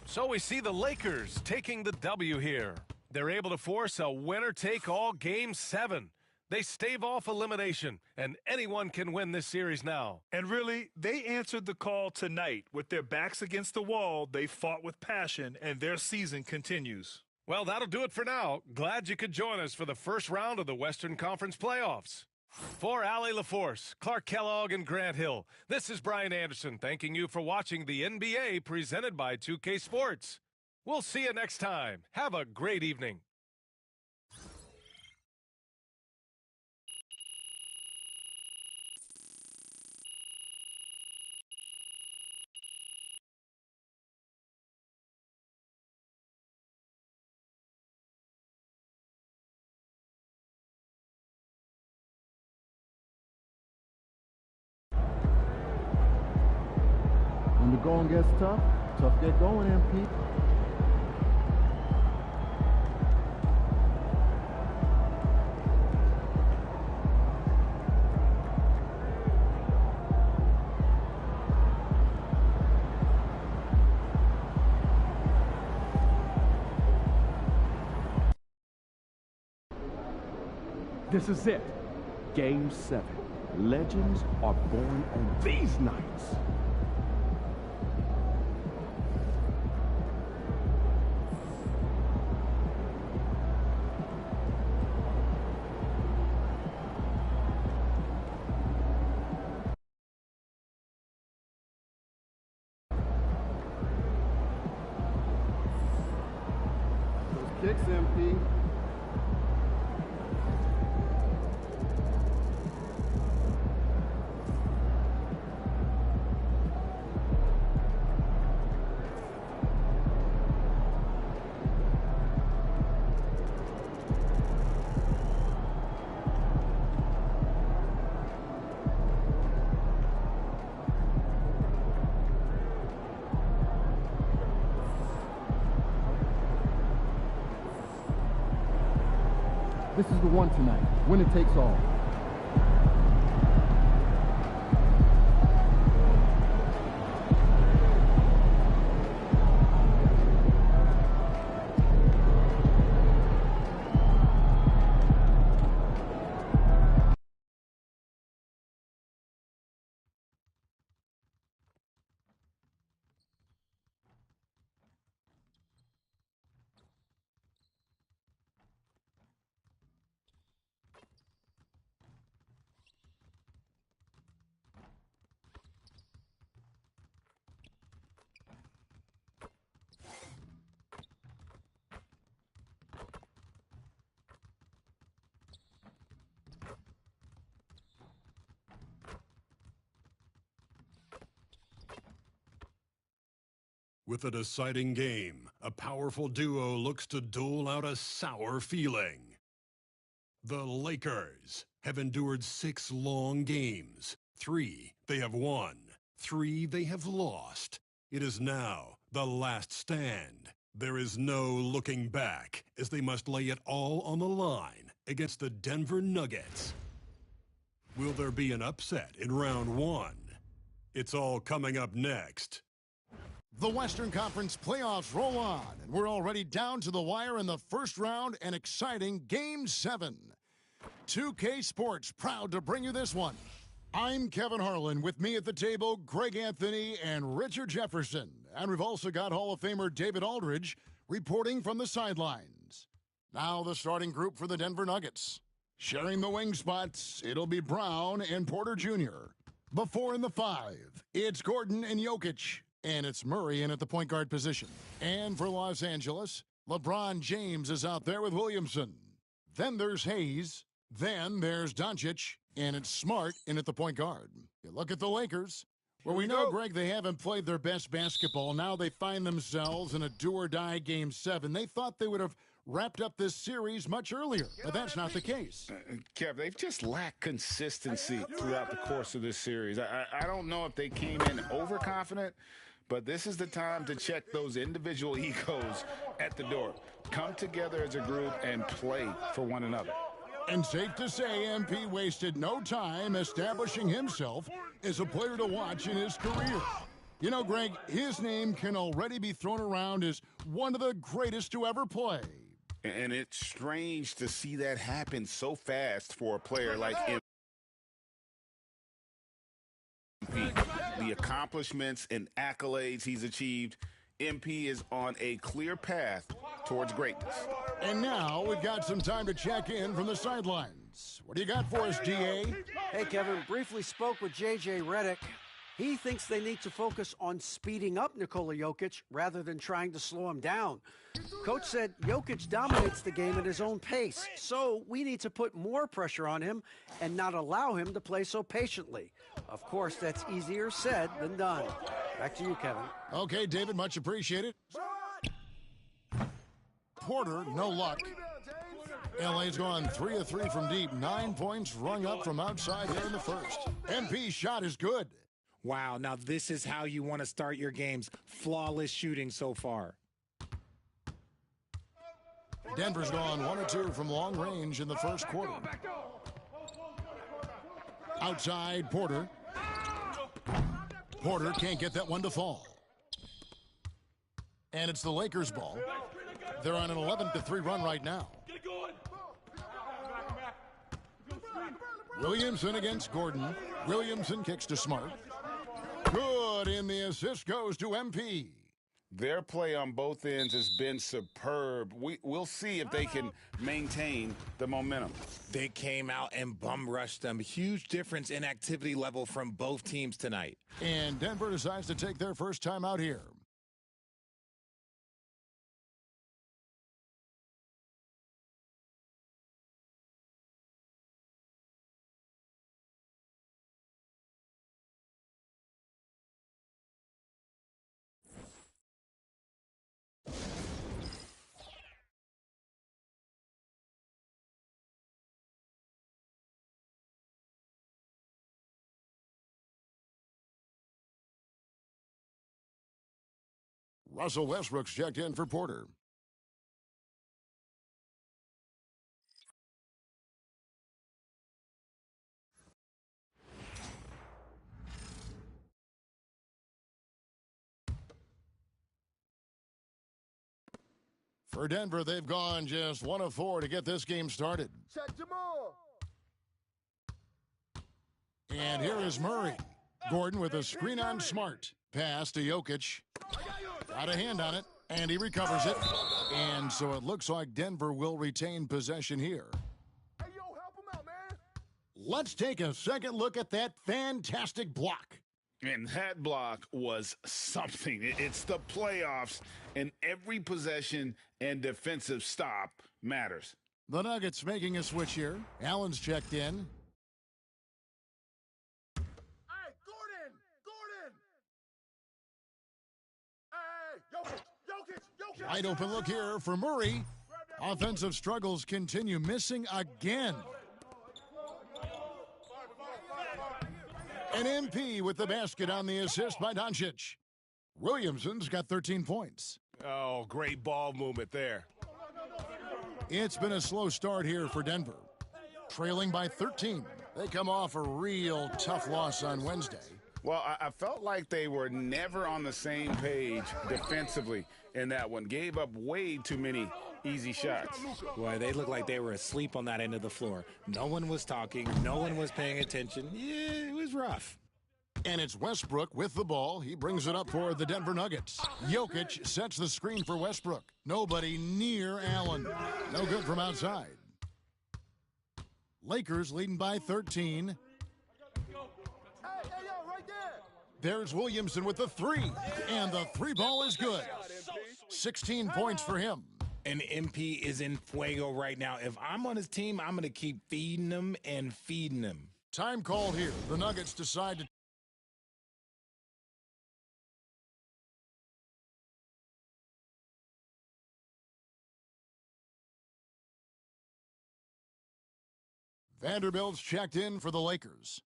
So we see the Lakers taking the W here. They're able to force a winner-take-all Game 7. They stave off elimination, and anyone can win this series now.
And really, they answered the call tonight. With their backs against the wall, they fought with passion, and their season continues.
Well, that'll do it for now. Glad you could join us for the first round of the Western Conference playoffs. For Allie LaForce, Clark Kellogg, and Grant Hill, this is Brian Anderson thanking you for watching the NBA presented by 2K Sports. We'll see you next time. Have a great evening.
When the going gets tough, tough get going, MP. This is it. Game 7. Legends are born on these nights. Those kicks, MP. This is the one tonight. Winner takes all.
With a deciding game, a powerful duo looks to dole out a sour feeling. The Lakers have endured 6 long games. 3 they have won. 3 they have lost. It is now the last stand. There is no looking back as they must lay it all on the line against the Denver Nuggets. Will there be an upset in round 1? It's all coming up next.
The Western Conference playoffs roll on, and we're already down to the wire in the first round, an exciting Game 7. 2K Sports proud to bring you this one. I'm Kevin Harlan. With me at the table, Greg Anthony and Richard Jefferson. And we've also got Hall of Famer David Aldridge reporting from the sidelines. Now the starting group for the Denver Nuggets. Sharing the wing spots, it'll be Brown and Porter Jr. Before in the 5, it's Gordon and Jokic. And it's Murray in at the point guard position. And for Los Angeles, LeBron James is out there with Williamson. Then there's Hayes. Then there's Doncic. And it's Smart in at the point guard. You look at the Lakers, where we know, Greg, they haven't played their best basketball. Now they find themselves in a do-or-die Game 7. They thought they would have wrapped up this series much earlier, but that's not the case.
Kev, they've just lacked consistency throughout the course of this series. I don't know if they came in overconfident, but this is the time to check those individual egos at the door. Come together as a group and play for one another.
And safe to say, MP wasted no time establishing himself as a player to watch in his career. You know, Greg, his name can already be thrown around as one of the greatest to ever play.
And it's strange to see that happen so fast for a player like MP. The accomplishments and accolades he's achieved, MP is on a clear path towards greatness.
And now we've got some time to check in from the sidelines. What do you got for us, DA?
Hey, Kevin, briefly spoke with J.J. Redick. He thinks they need to focus on speeding up Nikola Jokic rather than trying to slow him down. Coach said Jokic dominates the game at his own pace, so we need to put more pressure on him and not allow him to play so patiently. Of course, that's easier said than done. Back to you, Kevin.
Okay, David, much appreciated. Porter, no luck. LA's gone 3 of 3 from deep. 9 points rung up from outside there in the first. MP's shot is good.
Wow, now this is how you want to start your games. Flawless shooting so far.
Denver's gone 1 of 2 from long range in the first quarter. Outside, Porter. Porter can't get that one to fall. And it's the Lakers' ball. They're on an 11-3 run right now. Williamson against Gordon. Williamson kicks to Smart. Good, and the assist goes to MP.
Their play on both ends has been superb. We'll see if they can maintain the momentum.
They came out and bum rushed them. Huge difference in activity level from both teams tonight.
And Denver decides to take their first time out here. Russell Westbrook's checked in for Porter. For Denver, they've gone just 1 of 4 to get this game started.
Check Jamal.
And here is Murray. Gordon with a screen on Smart. Pass to Jokic. Got a hand on it, and he recovers it. And so it looks like Denver will retain possession here.
Hey, yo, help him out, man.
Let's take a second look at that fantastic block.
And that block was something. It's the playoffs, and every possession and defensive stop matters.
The Nuggets making a switch here. Allen's checked in.
Hey, Gordon! Gordon! Hey!
Wide open look here for Murray. Offensive struggles continue, missing again. And MP with the basket on the assist by Doncic. Williamson's got 13 points.
Oh, great ball movement there.
It's been a slow start here for Denver. Trailing by 13. They come off a real tough loss on Wednesday.
Well, I felt like they were never on the same page defensively in that one. Gave up way too many easy shots.
Boy, they looked like they were asleep on that end of the floor. No one was talking. No one was paying attention. Yeah, it was rough.
And it's Westbrook with the ball. He brings it up for the Denver Nuggets. Jokic sets the screen for Westbrook. Nobody near Allen. No good from outside. Lakers leading by 13. There's Williamson with the three. And the three ball is good. 16 points for him.
And MP is in fuego right now. If I'm on his team, I'm going to keep feeding him and feeding him.
Time called here. The Nuggets decide to Vanderbilt's checked in for the Lakers.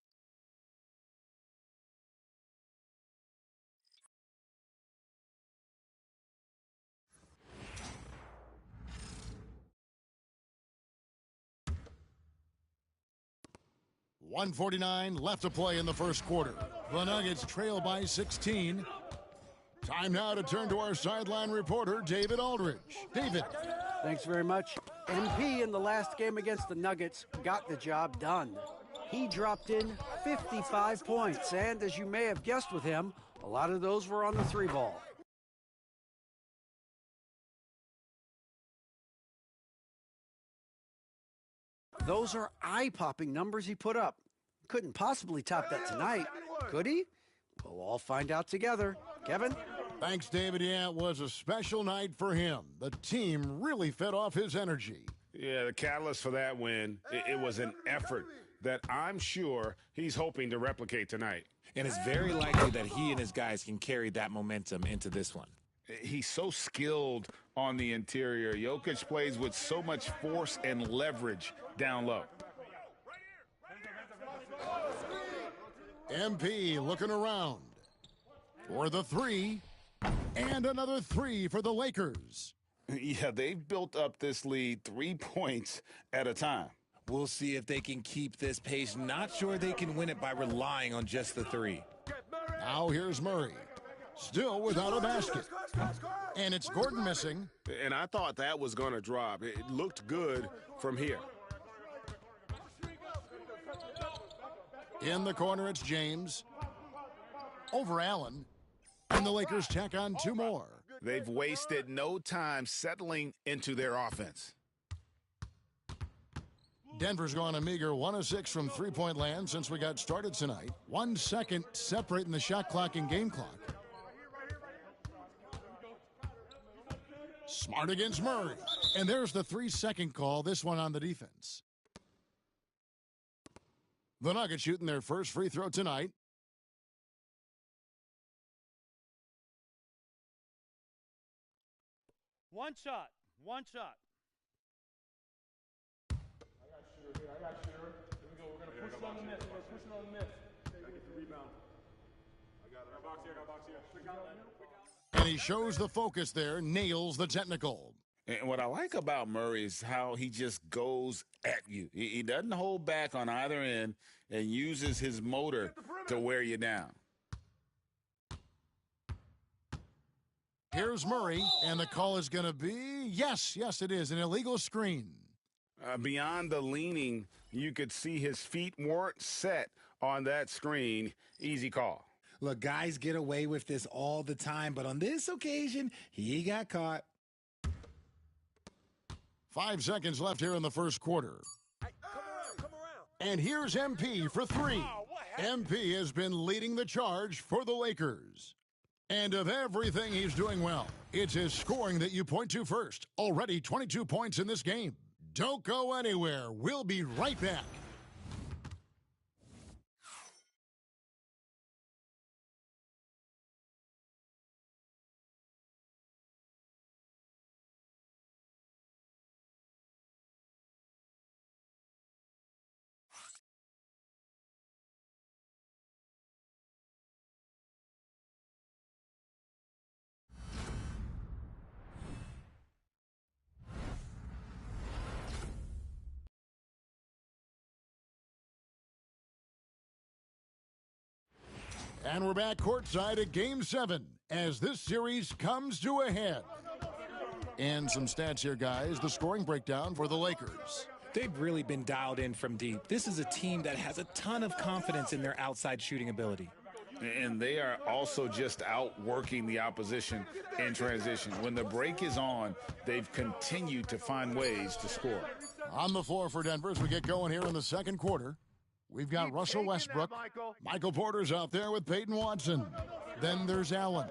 .149 left to play in the first quarter. The Nuggets trail by 16. Time now to turn to our sideline reporter, David Aldridge. David.
Thanks very much. MP in the last game against the Nuggets got the job done. He dropped in 55 points, and as you may have guessed with him, a lot of those were on the three ball. Those are eye-popping numbers he put up. Couldn't possibly top that tonight, could he? We'll all find out together. Kevin?
Thanks, David. Yeah, it was a special night for him. The team really fed off his energy.
Yeah, the catalyst for that win, it was an effort that I'm sure he's hoping to replicate tonight.
And it's very likely that he and his guys can carry that momentum into this one.
He's so skilled on the interior. Jokic plays with so much force and leverage down low.
MP looking around for the three, and another three for the Lakers.
Yeah, they've built up this lead 3 points at a time.
We'll see if they can keep this pace. Not sure they can win it by relying on just the three.
Now here's Murray. Still without a basket. And it's Gordon missing.
And I thought that was going to drop. It looked good from here.
In the corner, it's James. Over Allen. And the Lakers tack on two more.
They've wasted no time settling into their offense.
Denver's gone a meager 1 of 6 from three-point land since we got started tonight. 1 second separating the shot clock and game clock. Smart against Murray. And there's the 3-second call, this one on the defense. The Nuggets shooting their first free throw tonight.
One shot. One shot. I got shooter. Here we go. We're going to push it on the miss. We're going to push it on the miss. I get the rebound. I got box here.
And he shows the focus there, nails the technical.
And what I like about Murray is how he just goes at you. He doesn't hold back on either end and uses his motor to wear you down.
Here's Murray, and the call is going to be, yes, it is, an illegal screen.
Beyond the leaning, you could see his feet weren't set on that screen. Easy call.
Look, guys get away with this all the time, but on this occasion, he got caught.
5 seconds left here in the first quarter.
Hey, come around.
And here's MP for three. MP has been leading the charge for the Lakers. And of everything he's doing well, it's his scoring that you point to first. Already 22 points in this game. Don't go anywhere. We'll be right back. And we're back courtside at Game 7 as this series comes to a head. And some stats here, guys. The scoring breakdown for the Lakers.
They've really been dialed in from deep. This is a team that has a ton of confidence in their outside shooting ability.
And they are also just outworking the opposition in transition. When the break is on, they've continued to find ways to score.
On the floor for Denver as we get going here in the second quarter. We've got Russell Westbrook. Michael Porter's out there with Peyton Watson. Then there's Allen.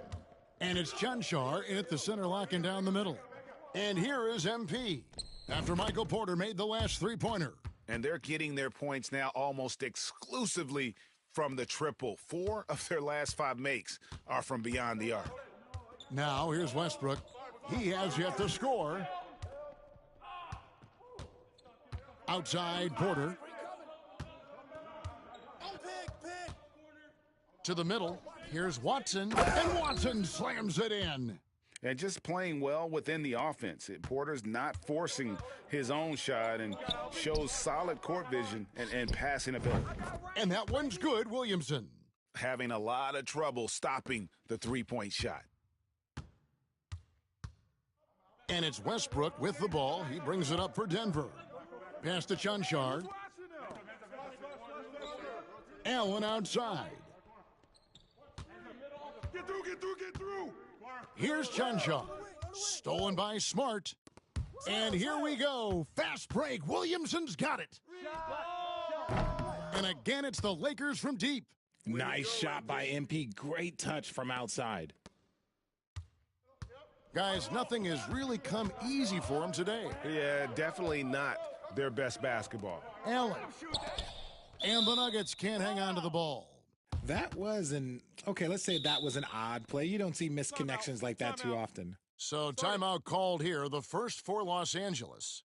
And it's Cancar in at the center, locking down the middle. And here is MP after Michael Porter made the last three-pointer.
And they're getting their points now almost exclusively from the triple. 4 of their last 5 makes are from beyond the arc.
Now here's Westbrook. He has yet to score. Outside Porter. To the middle. Here's Watson. And Watson slams it in.
And just playing well within the offense. Porter's not forcing his own shot and shows solid court vision and passing ability.
And that one's good, Williamson.
Having a lot of trouble stopping the three-point shot.
And it's Westbrook with the ball. He brings it up for Denver. Pass to Cancar. Allen outside.
Get through.
Here's Cancar. Stolen by Smart. And here we go. Fast break. Williamson's got it. And again, it's the Lakers from deep.
Nice shot by MP. Great touch from outside.
Guys, nothing has really come easy for him today.
Yeah, definitely not their best basketball.
Allen. And the Nuggets can't hang on to the ball.
That was let's say that was an odd play. You don't see missed connections like that too often.
So timeout called here, the first for Los Angeles.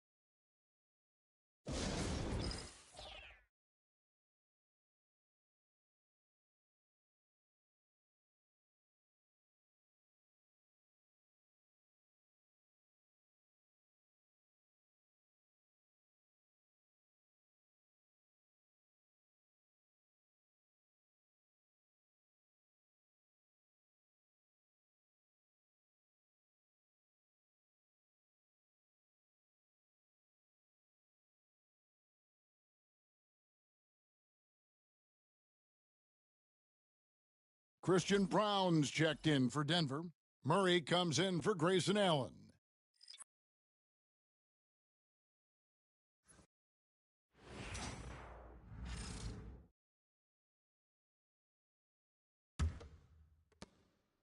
Christian Brown's checked in for Denver. Murray comes in for Grayson Allen.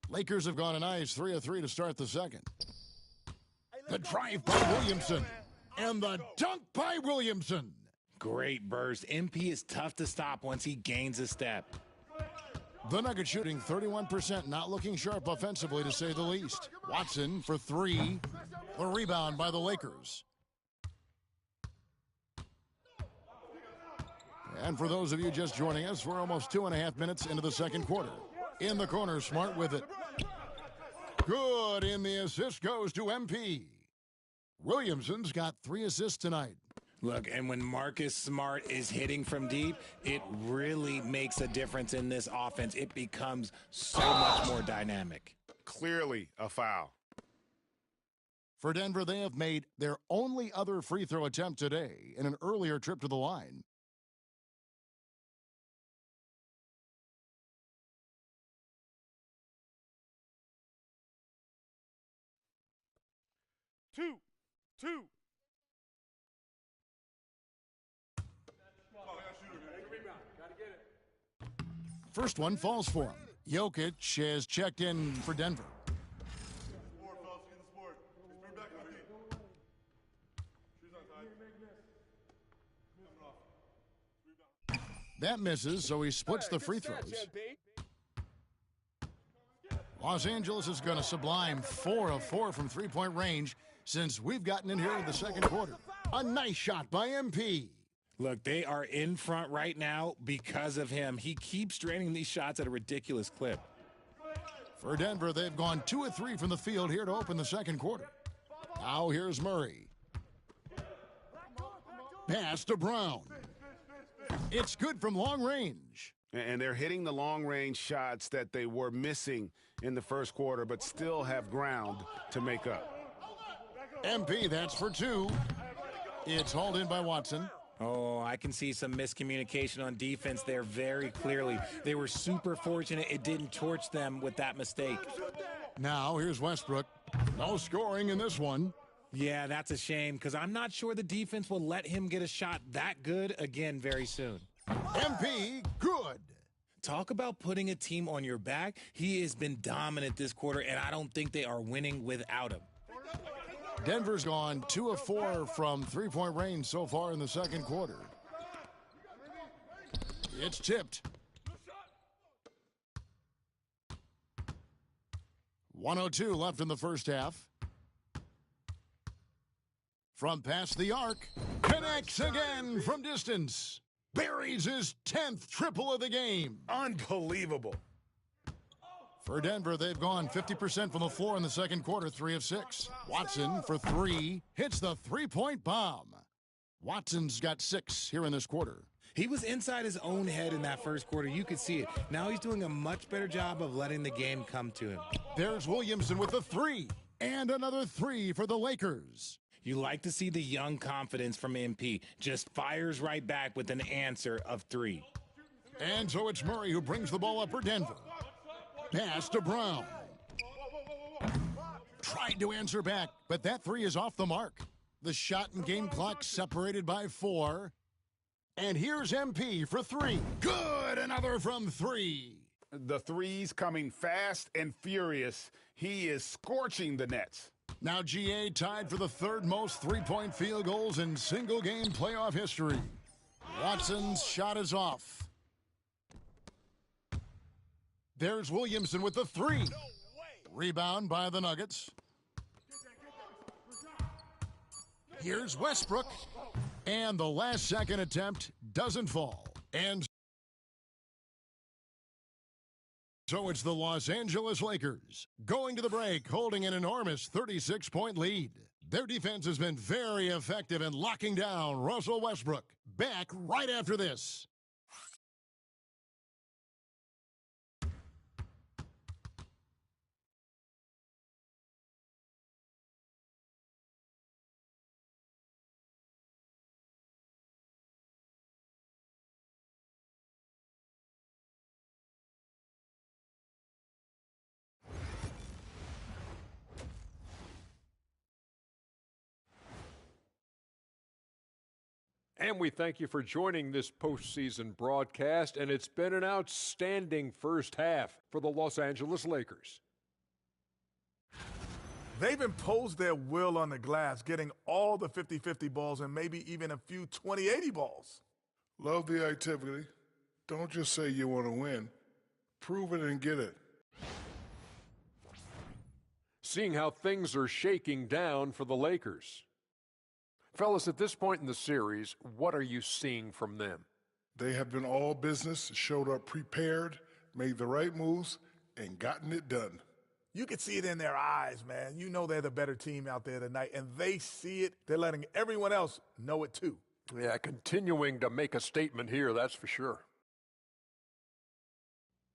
Lakers have gone a nice 3 of 3 to start the second. The drive by Williamson. And the dunk by Williamson.
Great burst. MP is tough to stop once he gains a step.
The Nuggets shooting 31%, not looking sharp offensively to say the least. Watson for 3. The rebound by the Lakers. And for those of you just joining us, we're almost 2.5 minutes into the second quarter. In the corner, Smart with it. Good, and the assist goes to MP. Williamson's got 3 assists tonight.
Look, and when Marcus Smart is hitting from deep, it really makes a difference in this offense. It becomes so much more dynamic.
Clearly a foul.
For Denver, they have made their only other free throw attempt today in an earlier trip to the line.
Two.
First one falls for him. Jokic has checked in for Denver. That misses, so he splits the free throws. Los Angeles is going to sublime 4 of 4 from three-point range since we've gotten in here in the second quarter. A nice shot by MP.
Look, they are in front right now because of him. He keeps draining these shots at a ridiculous clip.
For Denver, they've gone 2 of 3 from the field here to open the second quarter. Now here's Murray. Pass to Brown. It's good from long range.
And they're hitting the long-range shots that they were missing in the first quarter, but still have ground to make up.
MP, that's for two. It's hauled in by Watson.
Oh, I can see some miscommunication on defense there very clearly. They were super fortunate it didn't torch them with that mistake.
Now here's Westbrook. No scoring in this one.
Yeah, that's a shame because I'm not sure the defense will let him get a shot that good again very soon.
MP, good.
Talk about putting a team on your back. He has been dominant this quarter, and I don't think they are winning without him.
Denver's gone 2 of 4 from three-point range so far in the second quarter. It's tipped. 1:02 left in the first half. From past the arc, connects again from distance. Buries his 10th triple of the game.
Unbelievable.
For Denver, they've gone 50% from the floor in the second quarter, 3 of 6. Watson for 3, hits the three-point bomb. Watson's got 6 here in this quarter.
He was inside his own head in that first quarter. You could see it. Now he's doing a much better job of letting the game come to him.
There's Williamson with the 3, and another 3 for the Lakers.
You like to see the young confidence from MP. Just fires right back with an answer of 3.
And so it's Murray who brings the ball up for Denver. Pass to Brown. Tried to answer back, but that 3 is off the mark. The shot and game clock separated by 4. And here's MP for 3. Good, another from 3.
The threes coming fast and furious. He is scorching the Nets.
Now GA tied for the 3rd most three-point field goals in single-game playoff history. Watson's shot is off. There's Williamson with the 3. Rebound by the Nuggets. Here's Westbrook. And the last-second attempt doesn't fall. And so it's the Los Angeles Lakers going to the break, holding an enormous 36-point lead. Their defense has been very effective in locking down Russell Westbrook. Back right after this.
And we thank you for joining this postseason broadcast, and it's been an outstanding first half for the Los Angeles Lakers.
They've imposed their will on the glass, getting all the 50-50 balls and maybe even a few 20-80 balls.
Love the activity. Don't just say you want to win. Prove it and get it.
Seeing how things are shaking down for the Lakers. Fellas, at this point in the series, what are you seeing from them?
They have been all business, showed up prepared, made the right moves, and gotten it done.
You can see it in their eyes, man. You know they're the better team out there tonight, and they see it. They're letting everyone else know it too.
Yeah, continuing to make a statement here, that's for sure.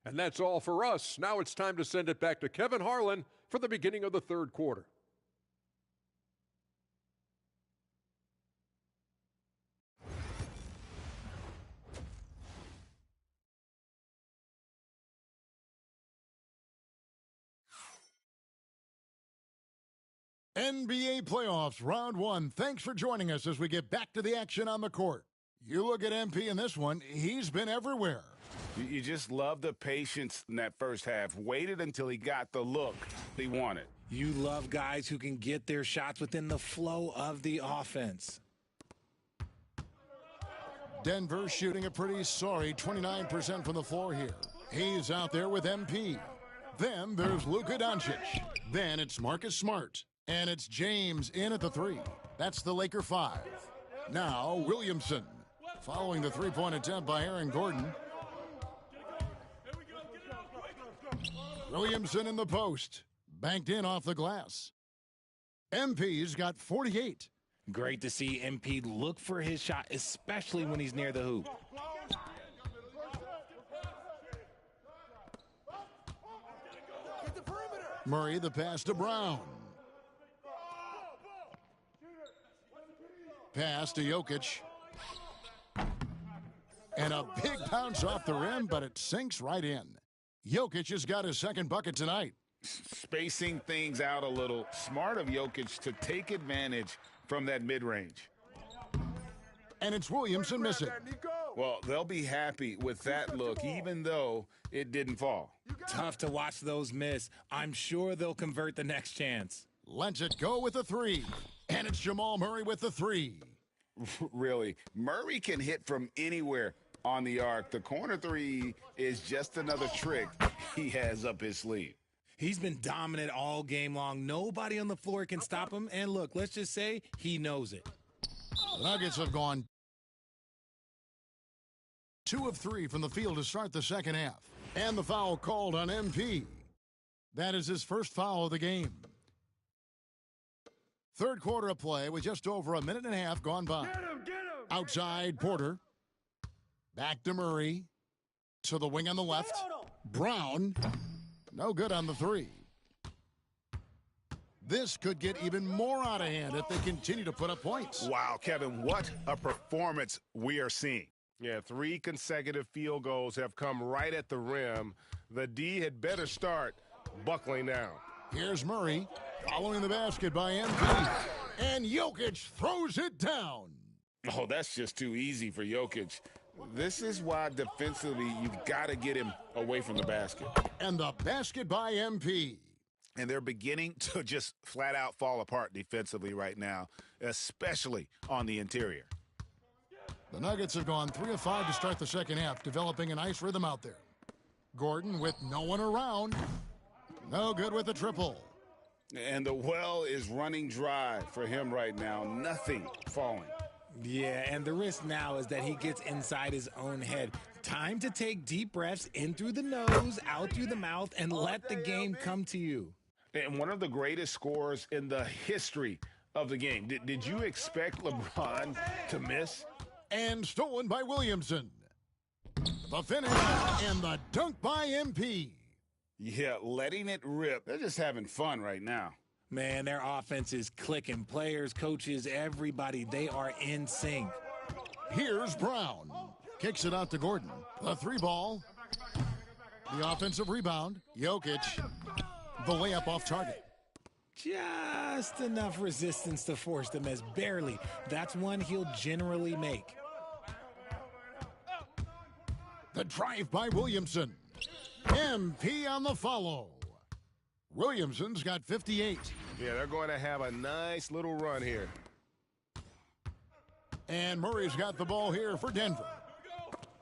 And that's all for us. Now it's time to send it back to Kevin Harlan for the beginning of the third quarter.
NBA playoffs, round 1. Thanks for joining us as we get back to the action on the court. You look at MP in this one, he's been everywhere.
You just love the patience in that first half. Waited until he got the look he wanted.
You love guys who can get their shots within the flow of the offense.
Denver shooting a pretty sorry 29% from the floor here. He's out there with MP. Then there's Luka Doncic. Then it's Marcus Smart. And it's James in at the 3. That's the Laker 5. Now Williamson. Following the three-point attempt by Aaron Gordon. Williamson in the post. Banked in off the glass. MP's got 48.
Great to see MP look for his shot, especially when he's near the hoop.
Murray the pass to Brown. Pass to Jokic. And a big bounce off the rim, but it sinks right in. Jokic has got his second bucket tonight.
Spacing things out a little. Smart of Jokic to take advantage from that mid-range.
And it's Williamson missing.
Well, they'll be happy with that look, even though it didn't fall.
Tough to watch those miss. I'm sure they'll convert the next chance.
Lets it go with a three. And it's Jamal Murray with the three.
Really, Murray can hit from anywhere on the arc. The corner three is just another trick he has up his sleeve.
He's been dominant all game long. Nobody on the floor can stop him. And look, let's just say he knows it.
The Nuggets have gone 2 of 3 from the field to start the second half. And the foul called on MP. That is his first foul of the game. Third quarter of play with just over a minute and a half gone by.
Get him.
Outside Porter. Back to Murray. To the wing on the left. Brown. No good on the three. This could get even more out of hand if they continue to put up points.
Wow, Kevin, what a performance we are seeing.
Yeah, 3 consecutive field goals have come right at the rim. The D had better start buckling down.
Here's Murray following the basket by MP. And Jokic throws it down.
Oh, that's just too easy for Jokic. This is why defensively you've got to get him away from the basket.
And the basket by MP.
And they're beginning to just flat out fall apart defensively right now, especially on the interior.
The Nuggets have gone 3 of 5 to start the second half, developing a nice rhythm out there. Gordon with no one around. No good with the triple.
And the well is running dry for him right now. Nothing falling.
Yeah, and the risk now is that he gets inside his own head. Time to take deep breaths in through the nose, out through the mouth, and let the game come to you.
And one of the greatest scorers in the history of the game. Did you expect LeBron to miss?
And stolen by Williamson. The finish and the dunk by MP.
Yeah, letting it rip. They're just having fun right now.
Man, their offense is clicking. Players, coaches, everybody, they are in sync.
Here's Brown. Kicks it out to Gordon. The 3 ball. The offensive rebound. Jokic. The layup off target.
Just enough resistance to force the miss. Barely. That's one he'll generally make.
The drive by Williamson. MP on the follow. Williamson's got 58.
Yeah, they're going to have a nice little run here.
And Murray's got the ball here for Denver.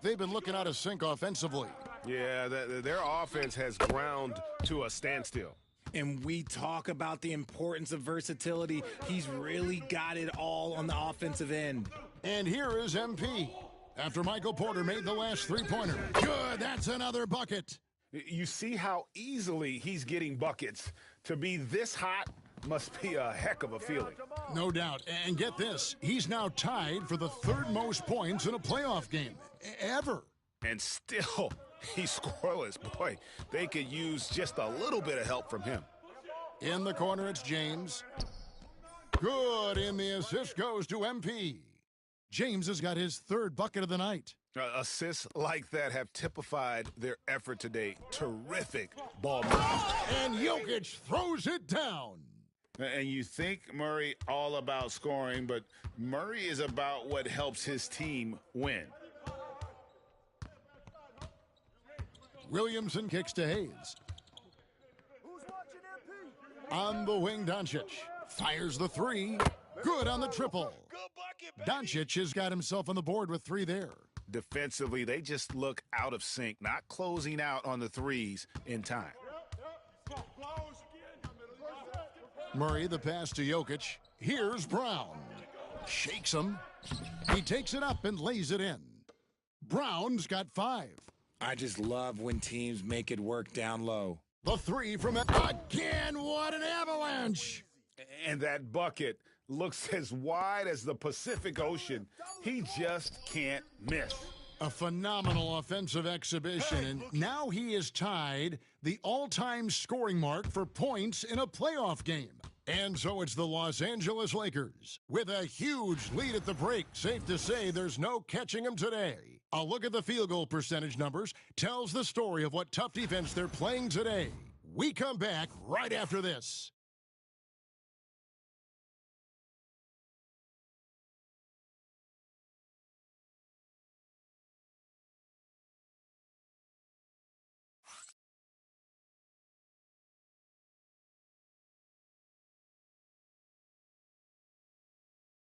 They've been looking out of sync offensively.
Yeah, their offense has ground to a standstill.
And we talk about the importance of versatility. He's really got it all on the offensive end.
And here is MP. After Michael Porter made the last three-pointer. Good, that's another bucket.
You see how easily he's getting buckets. To be this hot must be a heck of a feeling.
No doubt. And get this, he's now tied for the 3rd most points in a playoff game ever.
And still, he's scoreless. Boy, they could use just a little bit of help from him.
In the corner, it's James. Good, and the assist goes to MP. James has got his 3rd bucket of the night.
Assists like that have typified their effort today. Terrific ball movement.
And Jokic throws it down.
And you think Murray all about scoring, but Murray is about what helps his team win.
Williamson kicks to Hayes. On the wing, Doncic fires the 3. Good on the triple. Doncic has got himself on the board with 3 there.
Defensively, they just look out of sync, not closing out on the threes in time.
Murray, the pass to Jokic. Here's Brown. Shakes him. He takes it up and lays it in. Brown's got 5.
I just love when teams make it work down low.
The 3 from again. What an avalanche.
And that bucket looks as wide as the Pacific Ocean. He just can't miss.
A phenomenal offensive exhibition, and now he is tied the all-time scoring mark for points in a playoff game. And so it's the Los Angeles Lakers with a huge lead at the break. Safe to say there's no catching them today. A look at the field goal percentage numbers tells the story of what tough defense they're playing today. We come back right after this.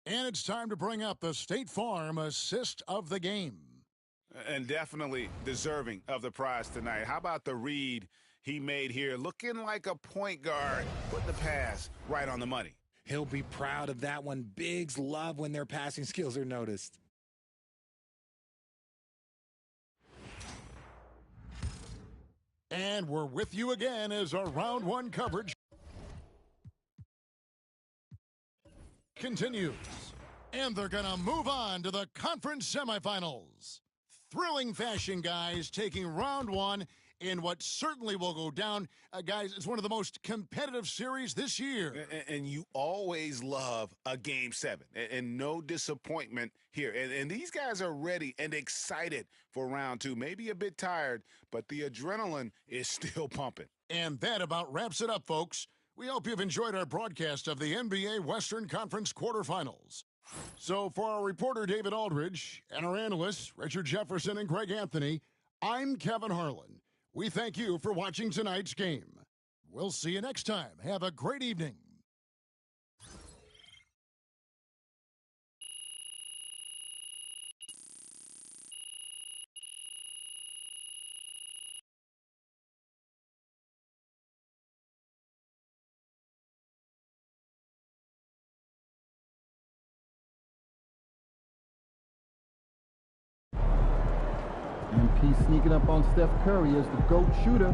And it's time to bring up the State Farm assist of the game.
And definitely deserving of the prize tonight. How about the read he made here? Looking like a point guard. Put the pass right on the money.
He'll be proud of that one. Bigs love when their passing skills are noticed.
And we're with you again as our round one coverage continues. And they're going to move on to the conference semifinals. Thrilling fashion, guys, taking round one in what certainly will go down. Guys, it's one of the most competitive series this year.
And you always love a Game 7. And no disappointment here. And these guys are ready and excited for round two. Maybe a bit tired, but the adrenaline is still pumping.
And that about wraps it up, folks. We hope you've enjoyed our broadcast of the NBA Western Conference quarterfinals. So for our reporter, David Aldridge, and our analysts, Richard Jefferson and Greg Anthony, I'm Kevin Harlan. We thank you for watching tonight's game. We'll see you next time. Have a great evening.
MP sneaking up on Steph Curry as the GOAT shooter.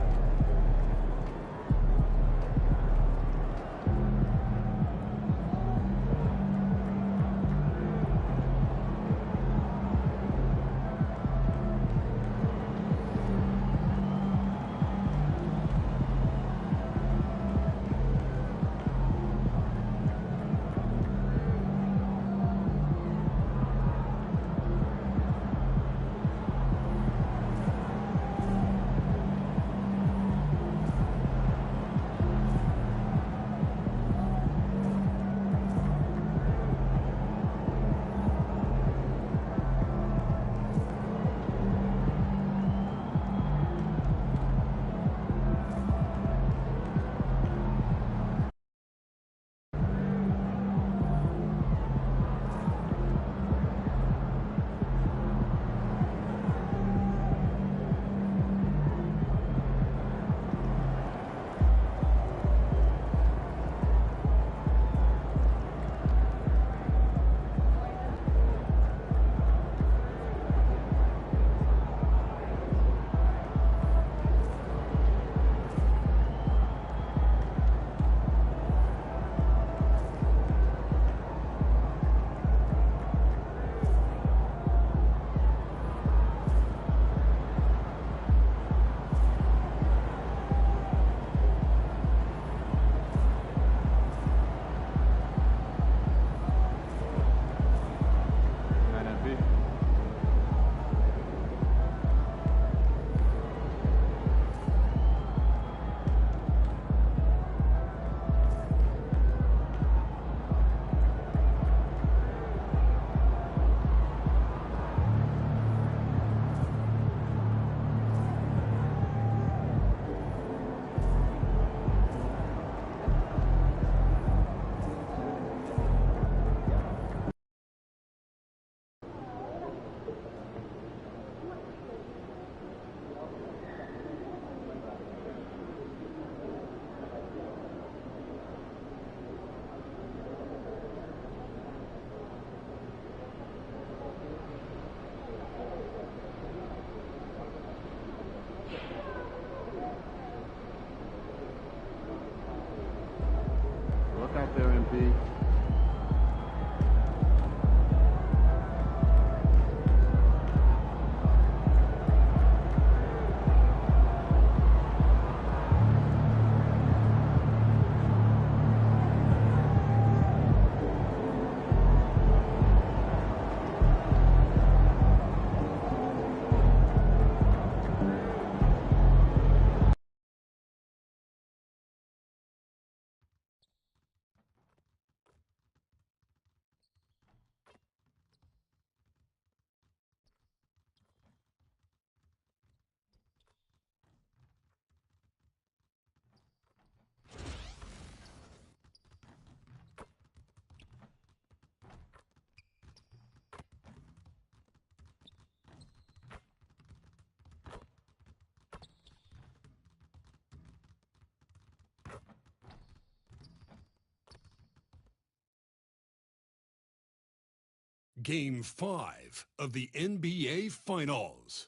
Game 5 of the NBA Finals.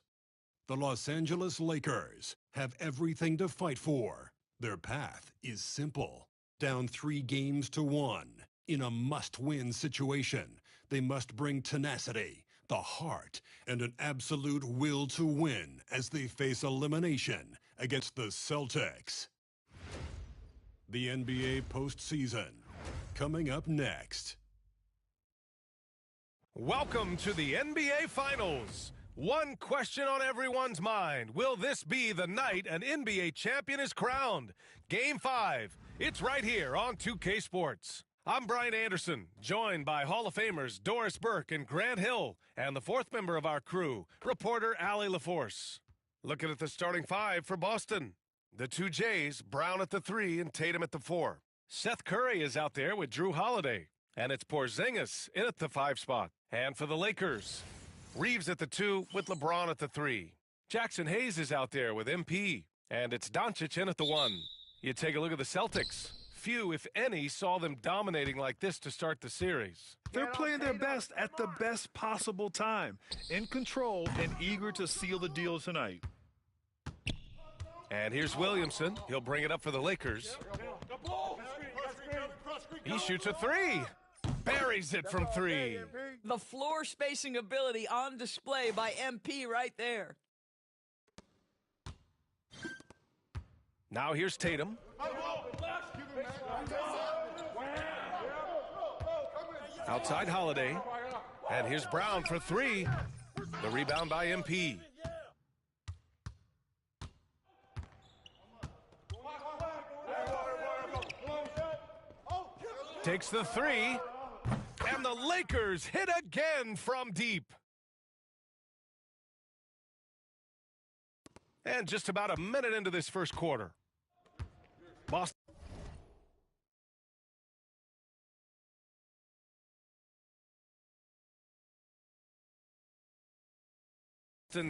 The Los Angeles Lakers have everything to fight for. Their path is simple. Down 3-1 in a must-win situation. They must bring tenacity, the heart, and an absolute will to win as they face elimination against the Celtics. The NBA postseason, coming up next.
Welcome to the NBA Finals. One question on everyone's mind. Will this be the night an NBA champion is crowned? Game 5. It's right here on 2K Sports. I'm Brian Anderson, joined by Hall of Famers Doris Burke and Grant Hill, and the fourth member of our crew, reporter Allie LaForce. Looking at the starting 5 for Boston. The 2 Jays, Brown at the 3 and Tatum at the 4. Seth Curry is out there with Drew Holiday, and it's Porzingis in at the 5 spot. And for the Lakers, Reeves at the 2 with LeBron at the 3. Jackson Hayes is out there with MP, and it's Doncic in at the 1. You take a look at the Celtics. Few, if any, saw them dominating like this to start the series.
They're playing their best at the best possible time, in control and eager to seal the deal tonight.
And here's Williamson. He'll bring it up for the Lakers. He shoots a 3. Buries it from 3.
The floor spacing ability on display by MP right there.
Now here's Tatum. Outside Holiday. And here's Brown for 3. The rebound by MP. Takes the 3. And the Lakers hit again from deep. And just about a minute into this first quarter. Boston's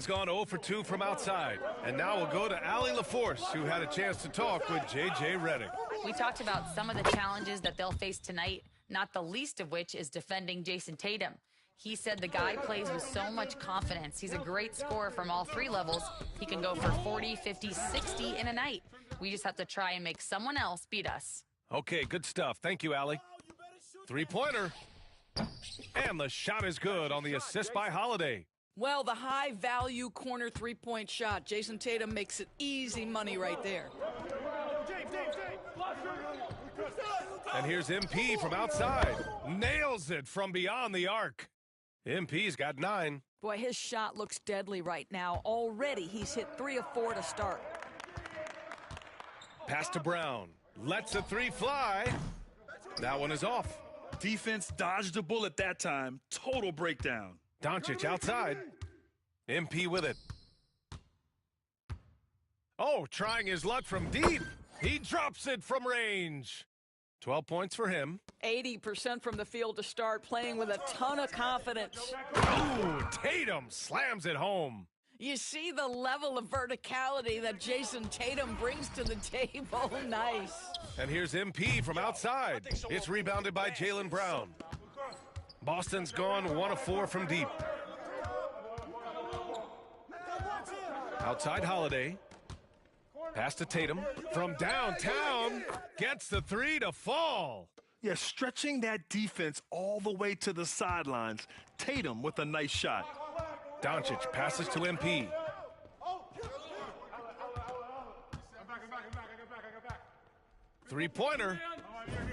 gone 0 for 2 from outside. And now we'll go to Allie LaForce, who had a chance to talk with J.J. Redick.
We talked about some of the challenges that they'll face tonight, not the least of which is defending Jason Tatum. He said the guy plays with so much confidence. He's a great scorer from all 3 levels. He can go for 40, 50, 60 in a night. We just have to try and make someone else beat us.
Okay, good stuff. Thank you, Allie. 3-pointer. And the shot is good on the assist by Holiday.
Well, the high-value corner three-point shot. Jason Tatum makes it easy money right there.
And here's MP from outside. Nails it from beyond the arc. MP's got 9.
Boy, his shot looks deadly right now. Already, he's hit 3 of 4 to start.
Pass to Brown. Lets a 3 fly. That one is off.
Defense dodged a bullet that time. Total breakdown.
Doncic outside. MP with it. Oh, trying his luck from deep. He drops it from range. 12 points for him.
80% from the field to start, playing with a ton of confidence.
Oh, Tatum slams it home.
You see the level of verticality that Jason Tatum brings to the table. Nice.
And here's MP from outside. It's rebounded by Jaylen Brown. Boston's gone 1 of 4 from deep. Outside Holiday. Pass to Tatum from downtown. Gets the 3 to fall.
Yeah, stretching that defense all the way to the sidelines. Tatum with a nice shot.
Doncic passes to MP. Three-pointer.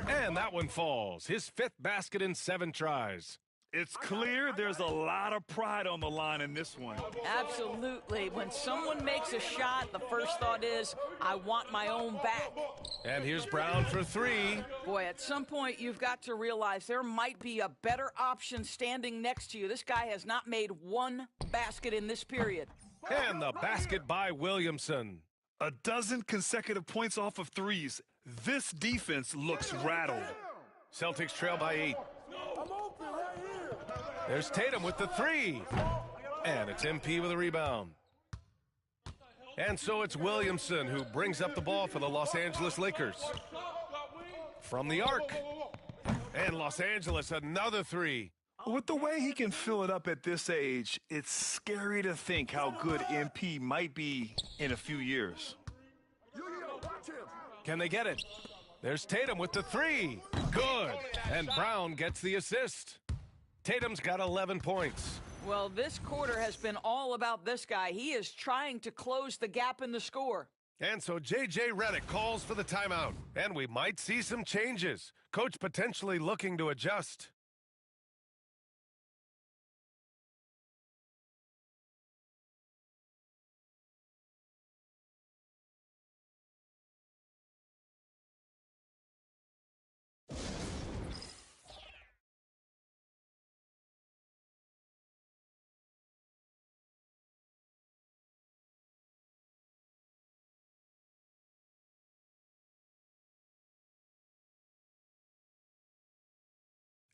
And that one falls. His 5th basket in 7 tries.
It's clear there's a lot of pride on the line in this one.
Absolutely. When someone makes a shot, the first thought is, I want my own back.
And here's Brown for 3.
Boy, at some point, you've got to realize there might be a better option standing next to you. This guy has not made 1 basket in this period.
And the basket by Williamson.
A dozen consecutive points off of 3s. This defense looks rattled.
Celtics trail by 8. There's Tatum with the 3. And it's MP with a rebound. And so it's Williamson who brings up the ball for the Los Angeles Lakers. From the arc. And Los Angeles, another 3.
With the way he can fill it up at this age, it's scary to think how good MP might be in a few years.
Can they get it? There's Tatum with the three. Good. And Brown gets the assist. Tatum's got 11 points.
Well, this quarter has been all about this guy. He is trying to close the gap in the score.
And so J.J. Redick calls for the timeout. And we might see some changes. Coach potentially looking to adjust.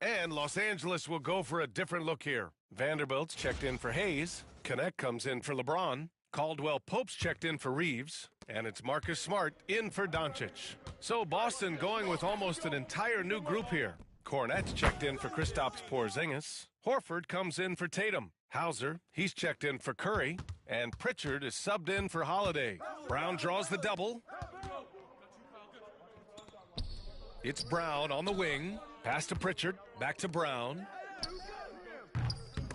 And Los Angeles will go for a different look here. Vanderbilt's checked in for Hayes. Connect comes in for LeBron. Caldwell Pope's checked in for Reeves. And it's Marcus Smart in for Doncic. So Boston going with almost an entire new group here. Kornet's checked in for Kristaps Porzingis. Horford comes in for Tatum. Hauser, he's checked in for Curry. And Pritchard is subbed in for Holiday. Brown draws the double. It's Brown on the wing. Pass to Pritchard, back to Brown.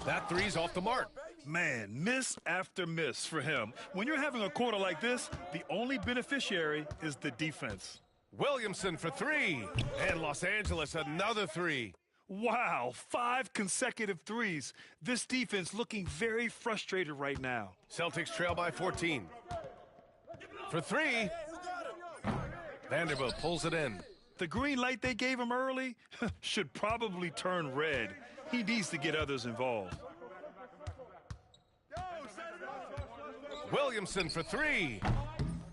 That three's off the mark.
Man, miss after miss for him. When you're having a quarter like this, the only beneficiary is the defense.
Williamson for three. And Los Angeles another three.
Wow, 5 consecutive threes. This defense looking very frustrated right now.
Celtics trail by 14. For three. Vanderbilt pulls it in.
The green light they gave him early should probably turn red. He needs to get others involved.
Williamson for three.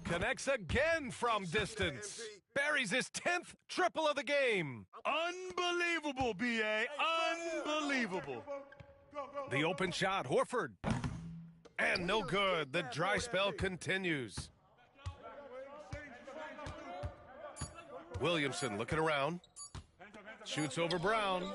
Connects again from distance. Buries his 10th triple of the game.
Unbelievable, B.A. Unbelievable.
The open shot, Horford. And no good. The dry spell continues. Williamson looking around. Shoots over Brown.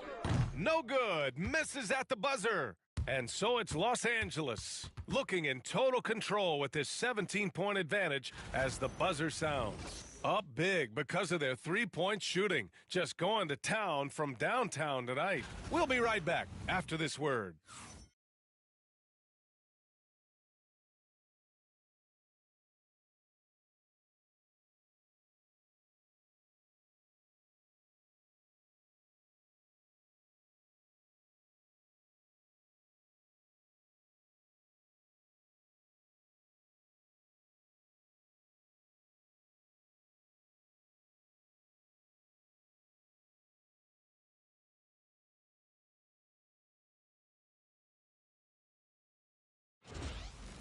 No good. Misses at the buzzer. And so it's Los Angeles looking in total control with this 17-point advantage as the buzzer sounds. Up big because of their three-point shooting. Just going to town from downtown tonight. We'll be right back after this word.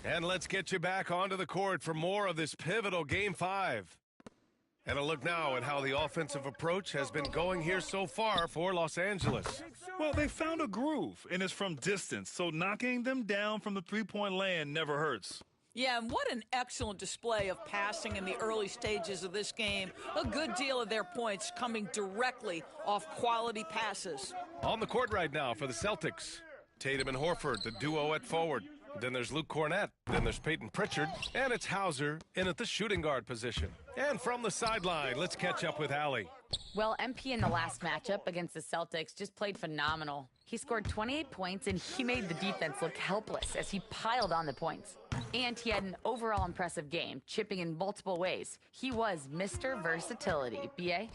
And let's get you back onto the court for more of this pivotal Game 5. And a look now at how the offensive approach has been going here so far for Los Angeles.
Well, they found a groove, and it's from distance, so knocking them down from the three-point land never hurts.
Yeah, and what an excellent display of passing in the early stages of this game. A good deal of their points coming directly off quality passes.
On the court right now for the Celtics, Tatum and Horford, the duo at forward. Then there's Luke Kornet. Then there's Peyton Pritchard. And it's Hauser in at the shooting guard position. And from the sideline, let's catch up with Allie.
Well, MP in the last matchup against the Celtics just played phenomenal. He scored 28 points, and he made the defense look helpless as he piled on the points. And he had an overall impressive game, chipping in multiple ways. He was Mr. Versatility. B.A.?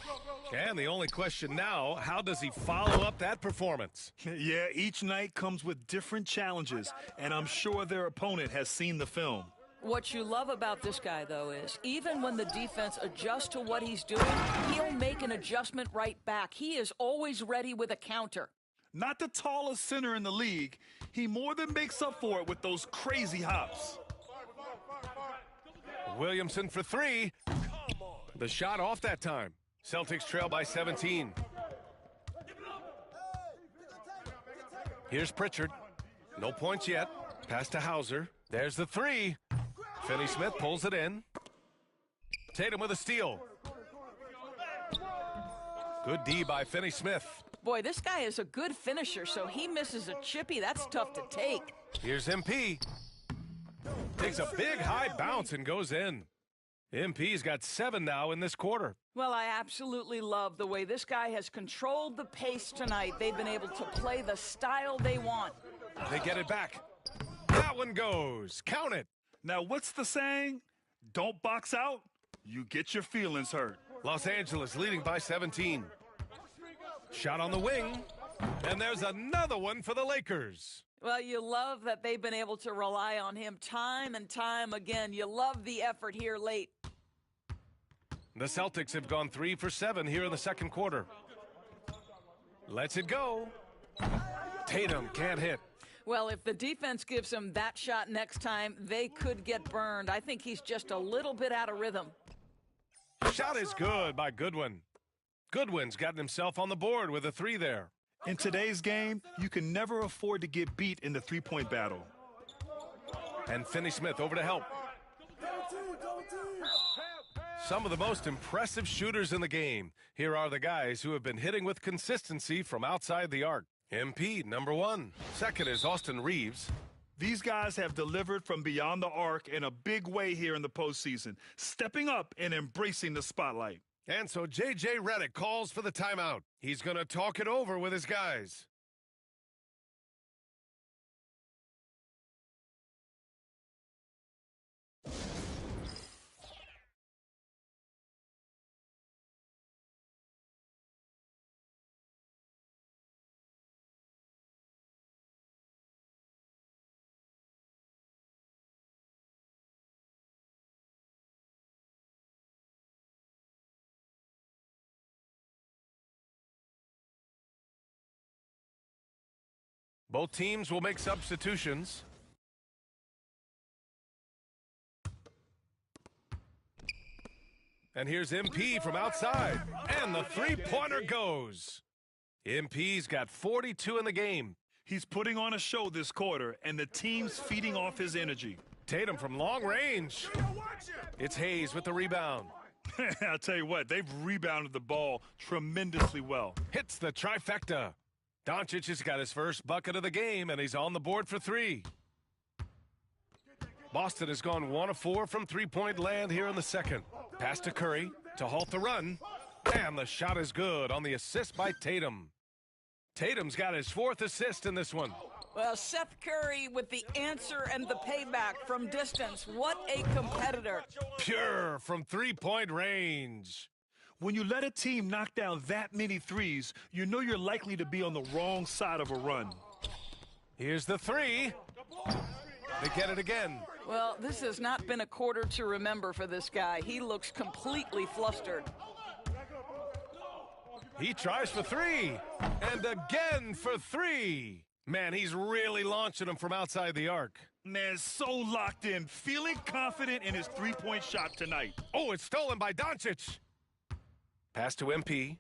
And the only question now, how does he follow up that performance?
Yeah, each night comes with different challenges, and I'm sure their opponent has seen the film.
What you love about this guy, though, is even when the defense adjusts to what he's doing, he'll make an adjustment right back. He is always ready with a counter.
Not the tallest center in the league, he more than makes up for it with those crazy hops.
Williamson for three. The shot off that time. Celtics trail by 17. Here's Pritchard. No points yet. Pass to Hauser. There's the three. Finney-Smith pulls it in. Tatum with a steal. Good D by Finney-Smith.
Boy, this guy is a good finisher, so he misses a chippy. That's tough to take.
Here's MP. Takes a big high bounce and goes in. MP's got 7 now in this quarter.
Well, I absolutely love the way this guy has controlled the pace tonight. They've been able to play the style they want.
They get it back. That one goes. Count it.
Now, what's the saying? Don't box out, you get your feelings hurt.
Los Angeles leading by 17. Shot on the wing. And there's another one for the Lakers.
Well, you love that they've been able to rely on him time and time again. You love the effort here late.
The Celtics have gone 3 for 7 here in the second quarter. Lets it go. Tatum can't hit.
Well, if the defense gives him that shot next time, they could get burned. I think he's just a little bit out of rhythm.
Shot is good by Goodwin. Goodwin's gotten himself on the board with a 3 there.
In today's game, you can never afford to get beat in the three-point battle.
And Finney-Smith over to help. Some of the most impressive shooters in the game. Here are the guys who have been hitting with consistency from outside the arc. MP, number 1. Second is Austin Reeves.
These guys have delivered from beyond the arc in a big way here in the postseason, stepping up and embracing the spotlight.
And so J.J. Redick calls for the timeout. He's going to talk it over with his guys. Both teams will make substitutions. And here's MP from outside. And the three-pointer goes. MP's got 42 in the game.
He's putting on a show this quarter, and the team's feeding off his energy.
Tatum from long range. It's Hayes with the rebound.
I'll tell you what, they've rebounded the ball tremendously well.
Hits the trifecta. Doncic has got his first bucket of the game, and he's on the board for 3. Boston has gone 1 of 4 from three-point land here in the second. Pass to Curry to halt the run. And the shot is good on the assist by Tatum. Tatum's got his 4th assist in this one.
Well, Seth Curry with the answer and the payback from distance. What a competitor.
Pure from three-point range.
When you let a team knock down that many threes, you know you're likely to be on the wrong side of a run.
Here's the 3. They get it again.
Well, this has not been a quarter to remember for this guy. He looks completely flustered.
He tries for 3. And again for 3. Man, he's really launching them from outside the arc.
Man, so locked in, feeling confident in his three-point shot tonight.
Oh, it's stolen by Doncic. Pass to MP.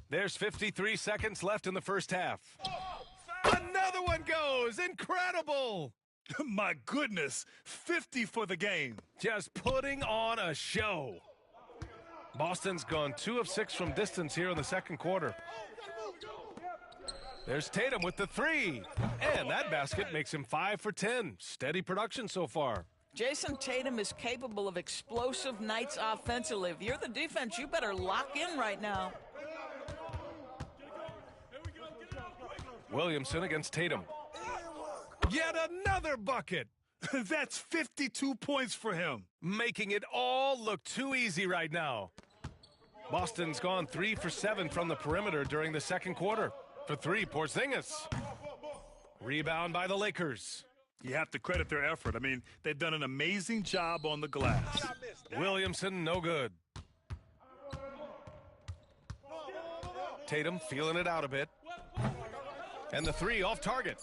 There's 53 seconds left in the first half. Another one goes. Incredible.
My goodness, 50 for the game.
Just putting on a show. Boston's gone 2 of 6 from distance here in the second quarter. There's Tatum with the 3. And that basket makes him 5 for 10. Steady production so far.
Jason Tatum is capable of explosive nights offensively. If you're the defense, you better lock in right now.
Williamson against Tatum. Yet another bucket.
That's 52 points for him.
Making it all look too easy right now. Boston's gone 3 for 7 from the perimeter during the second quarter. For 3, Porzingis. Rebound by the Lakers.
You have to credit their effort. I mean, they've done an amazing job on the glass.
Williamson, no good. Tatum feeling it out a bit. And the 3 off target.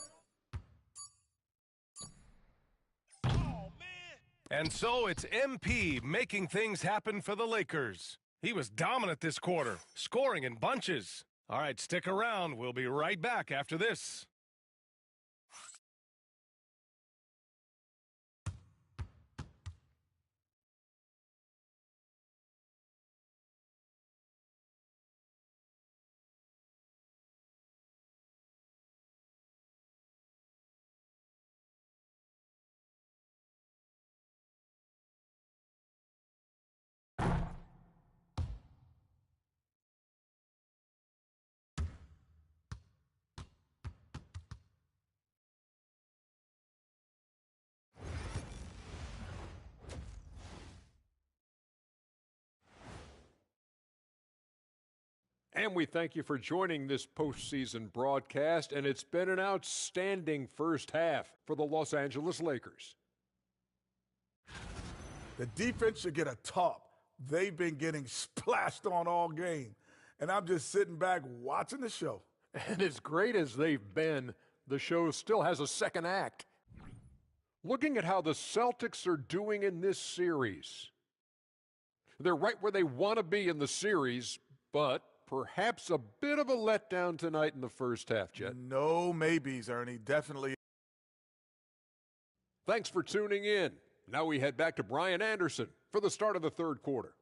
And so it's MP making things happen for the Lakers. He was dominant this quarter, scoring in bunches. All right, stick around. We'll be right back after this.
And we thank you for joining this postseason broadcast, and it's been an outstanding first half for the Los Angeles Lakers.
The defense should get a top. They've been getting splashed on all game, and I'm just sitting back watching the show.
And as great as they've been, the show still has a second act. Looking at how the Celtics are doing in this series, they're right where they want to be in the series, but perhaps a bit of a letdown tonight in the first half, Jet.
No maybes, Ernie. Definitely.
Thanks for tuning in. Now we head back to Brian Anderson for the start of the third quarter.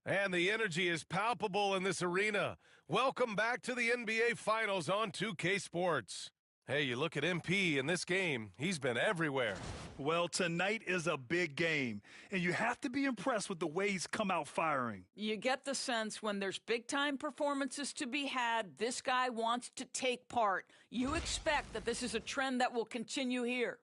And the energy is palpable in this arena. Welcome back to the NBA Finals on 2K Sports. Hey, you look at MP in this game, he's been everywhere.
Well, tonight is a big game, and you have to be impressed with the way he's come out firing.
You get the sense when there's big-time performances to be had, this guy wants to take part. You expect that this is a trend that will continue here.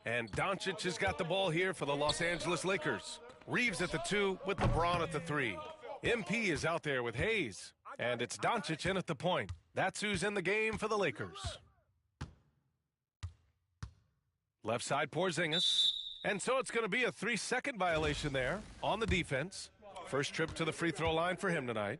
And Doncic has got the ball here for the Los Angeles Lakers. Reeves at the 2 with LeBron at the 3. MP is out there with Hayes. And it's Doncic in at the point. That's who's in the game for the Lakers. Left side Porzingis. And so it's going to be a 3-second violation there on the defense. First trip to the free throw line for him tonight.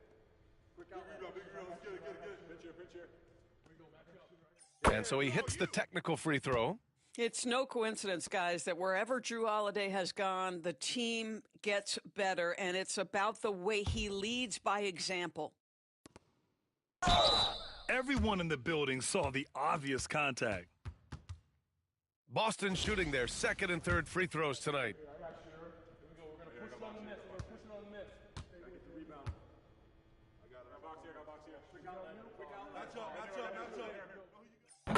And so he hits the technical free throw.
It's no coincidence, guys, that wherever Jrue Holiday has gone, the team gets better, and it's about the way he leads by example.
Everyone in the building saw the obvious contact.
Boston shooting their second and third free throws tonight.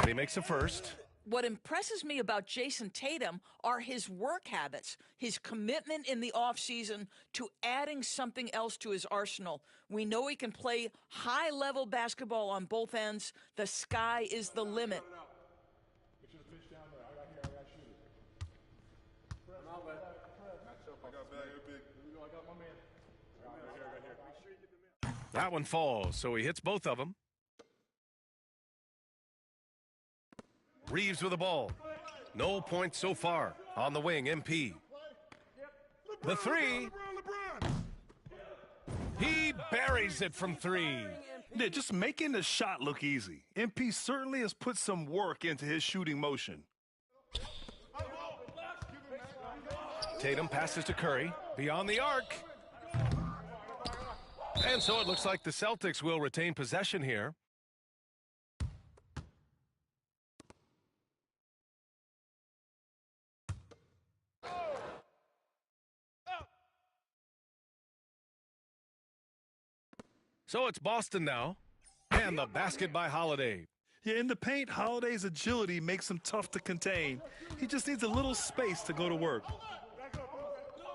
He makes a first.
What impresses me about Jason Tatum are his work habits, his commitment in the offseason to adding something else to his arsenal. We know he can play high-level basketball on both ends. The sky is the limit.
That one falls, so he hits both of them. Reeves with the ball. No points so far on the wing, MP. The 3. He buries it from 3.
Yeah, just making the shot look easy. MP certainly has put some work into his shooting motion.
Tatum passes to Curry. Beyond the arc. And so it looks like the Celtics will retain possession here. So it's Boston now, and the basket by Holiday.
Yeah, in the paint, Holiday's agility makes him tough to contain. He just needs a little space to go to work.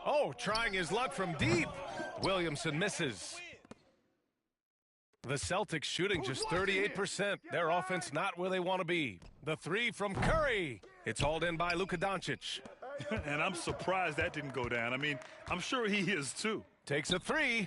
Oh, trying his luck from deep. Williamson misses. The Celtics shooting just 38%. Their offense not where they want to be. The 3 from Curry. It's hauled in by Luka Doncic.
And I'm surprised that didn't go down. I mean, I'm sure he is too.
Takes a 3.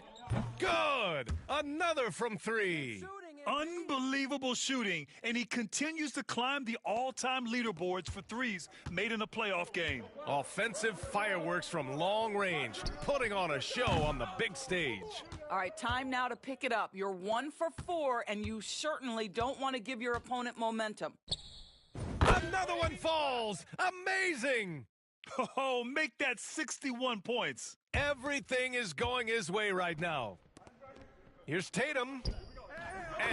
Good. Another from 3.
Unbelievable shooting, and he continues to climb the all-time leaderboards for threes made in a playoff game.
Offensive fireworks from long range, putting on a show on the big stage.
All right, time now to pick it up. You're 1 for 4, and you certainly don't want to give your opponent momentum.
Another one falls. Amazing.
Oh, make that 61 points.
Everything is going his way right now. Here's Tatum.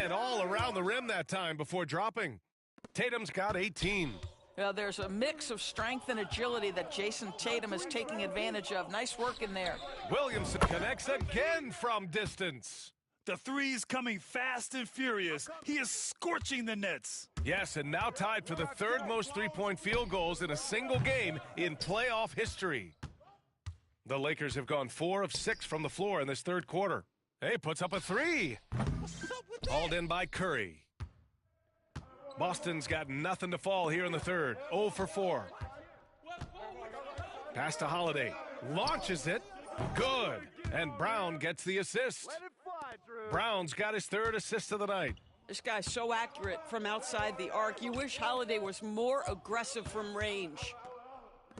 And all around the rim that time before dropping. Tatum's got 18.
Well, there's a mix of strength and agility that Jason Tatum is taking advantage of. Nice work in there.
Williamson connects again from distance.
The three's coming fast and furious. He is scorching the Nets.
Yes, and now tied for the third most three-point field goals in a single game in playoff history. The Lakers have gone 4 of 6 from the floor in this third quarter. Hey, puts up a 3. Hauled in by Curry. Boston's got nothing to fall here in the third. 0 for 4. Pass to Holiday. Launches it. Good. And Brown gets the assist. Brown's got his third assist of the night.
This guy's so accurate from outside the arc. You wish Holiday was more aggressive from range.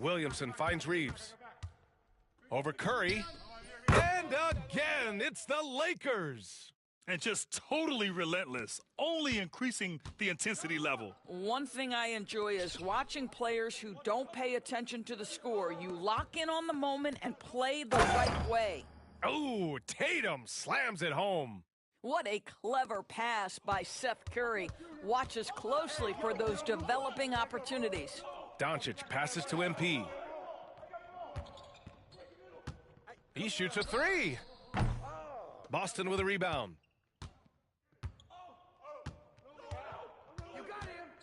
Williamson finds Reeves. Over Curry. And again, it's the Lakers.
And just totally relentless, only increasing the intensity level.
One thing I enjoy is watching players who don't pay attention to the score. You lock in on the moment and play the right way.
Oh, Tatum slams it home.
What a clever pass by Seth Curry. Watches closely for those developing opportunities.
Doncic passes to MP. He shoots a 3. Boston with a rebound.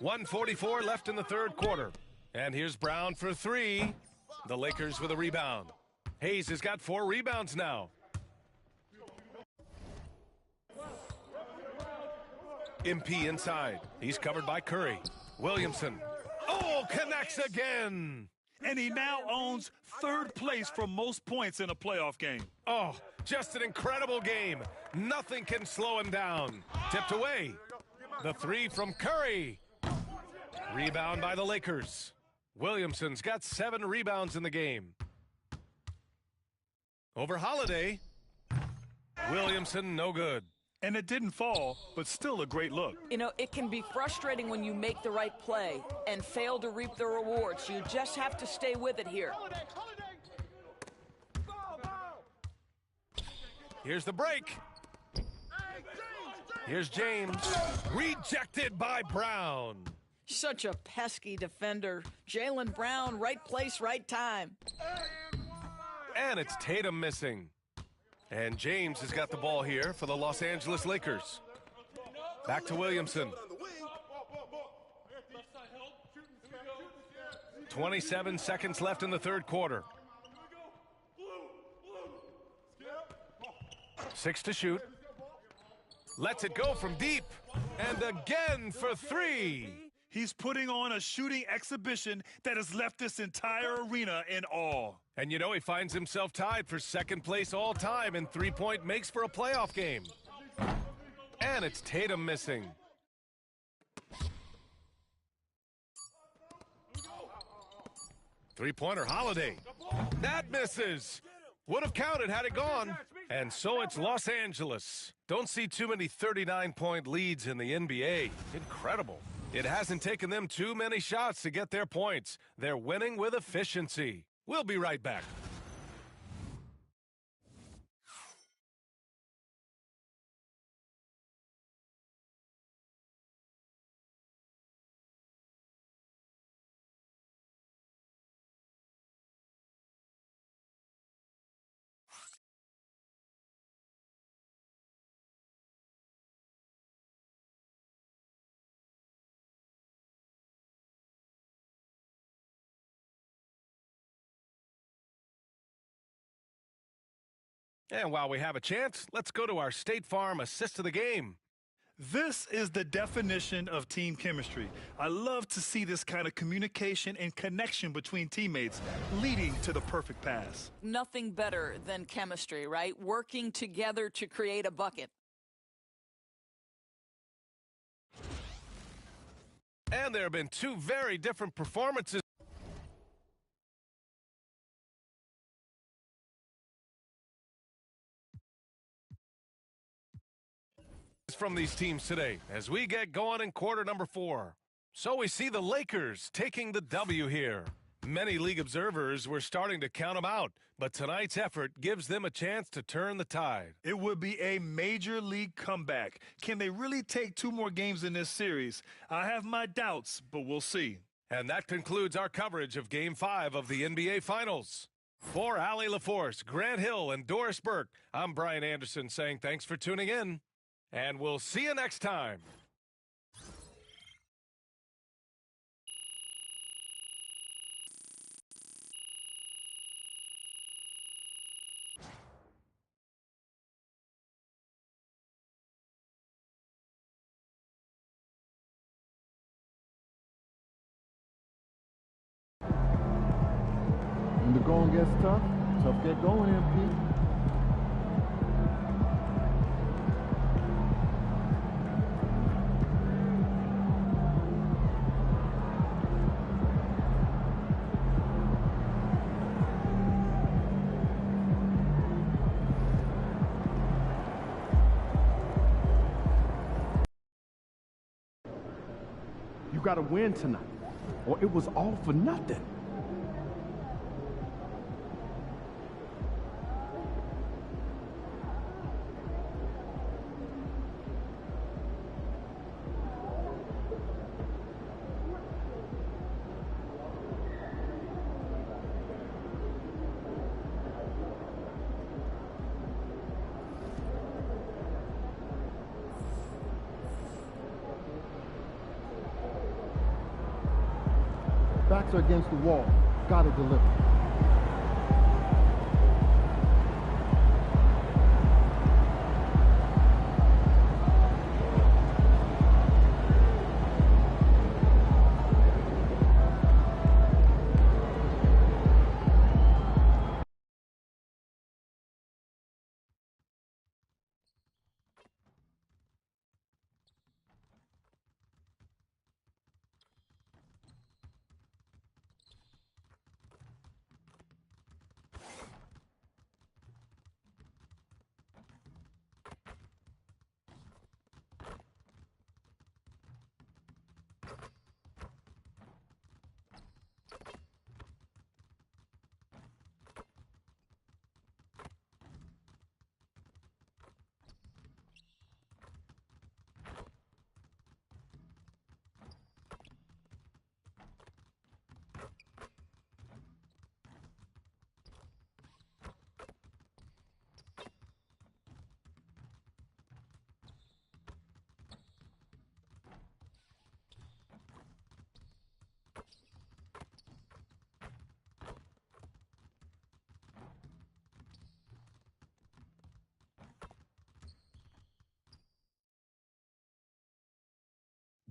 1:44 left in the third quarter. And here's Brown for 3. The Lakers with a rebound. Hayes has got 4 rebounds now. MP inside. He's covered by Curry. Williamson. Oh, connects again.
And he now owns third place for most points in a playoff game.
Oh, just an incredible game. Nothing can slow him down. Tipped away. The 3 from Curry. Rebound by the Lakers. Williamson's got 7 rebounds in the game. Over Holiday. Williamson, no good.
And it didn't fall, but still a great look.
You know, it can be frustrating when you make the right play and fail to reap the rewards. You just have to stay with it here.
Here's the break. Here's James. Rejected by Brown.
Such a pesky defender. Jaylen Brown, right place, right time.
And it's Tatum missing. And James has got the ball here for the Los Angeles Lakers. Back to Williamson. 27 seconds left in the third quarter. 6 to shoot. Lets it go from deep. And again for 3.
He's putting on a shooting exhibition that has left this entire arena in awe.
And you know, he finds himself tied for second place all time in three-point makes for a playoff game. And it's Tatum missing. Three-pointer Holiday. That misses. Would have counted had it gone. And so it's Los Angeles. Don't see too many 39-point leads in the NBA. Incredible. It hasn't taken them too many shots to get their points. They're winning with efficiency. We'll be right back. And while we have a chance, let's go to our State Farm assist of the game.
This is the definition of team chemistry. I love to see this kind of communication and connection between teammates leading to the perfect pass.
Nothing better than chemistry, right? Working together to create a bucket.
And there have been 2 very different performances from these teams today as we get going in quarter number 4. So we see the Lakers taking the W here. Many league observers were starting to count them out, but tonight's effort gives them a chance to turn the tide.
It would be a major league comeback. Can they really take 2 more games in this series? I have my doubts, but we'll see.
And that concludes our coverage of Game 5 of the NBA Finals. For Allie LaForce, Grant Hill, and Doris Burke, I'm Brian Anderson saying thanks for tuning in. And we'll see you next time.
going gets tough. Tough get going, MP.
You got to win tonight, or it was all for nothing.
Backs are against the wall. Gotta deliver.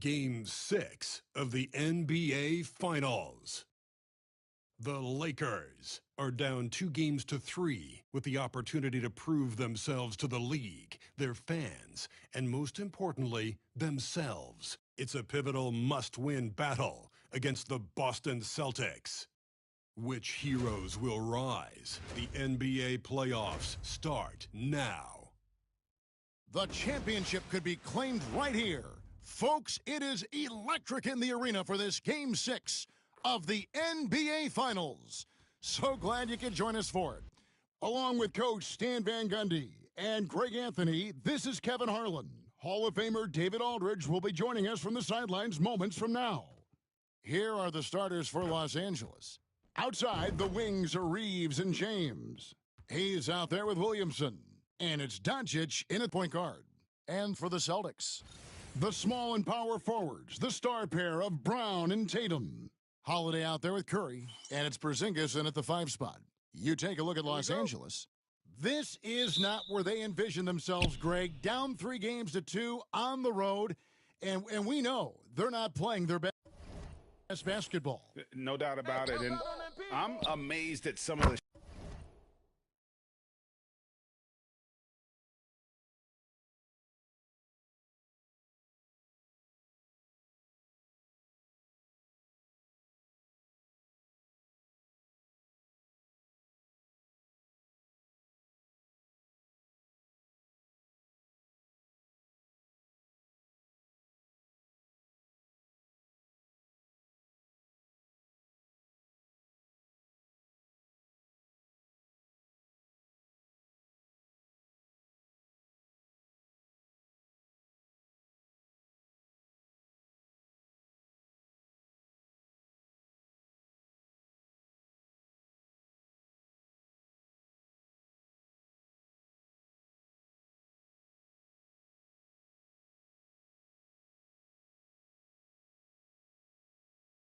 Game 6 of the NBA Finals. The Lakers are down 2-3 with the opportunity to prove themselves to the league, their fans, and most importantly, themselves. It's a pivotal must-win battle against the Boston Celtics. Which heroes will rise? The NBA playoffs start now.
The championship could be claimed right here. Folks, it is electric in the arena for this Game 6 of the NBA Finals. So glad you could join us for it. Along with Coach Stan Van Gundy and Greg Anthony, this is Kevin Harlan. Hall of Famer David Aldridge will be joining us from the sidelines moments from now. Here are the starters for Los Angeles. Outside, the wings are Reeves and James. He's out there with Williamson. And it's Doncic in at point guard. And for the Celtics, the small and power forwards, the star pair of Brown and Tatum. Holiday out there with Curry, and it's Porzingis in at the 5 spot. You take a look at Los Angeles. This is not where they envision themselves, Greg. Down 3-2 on the road, and we know they're not playing their best basketball.
No doubt about it, and I'm amazed at some of the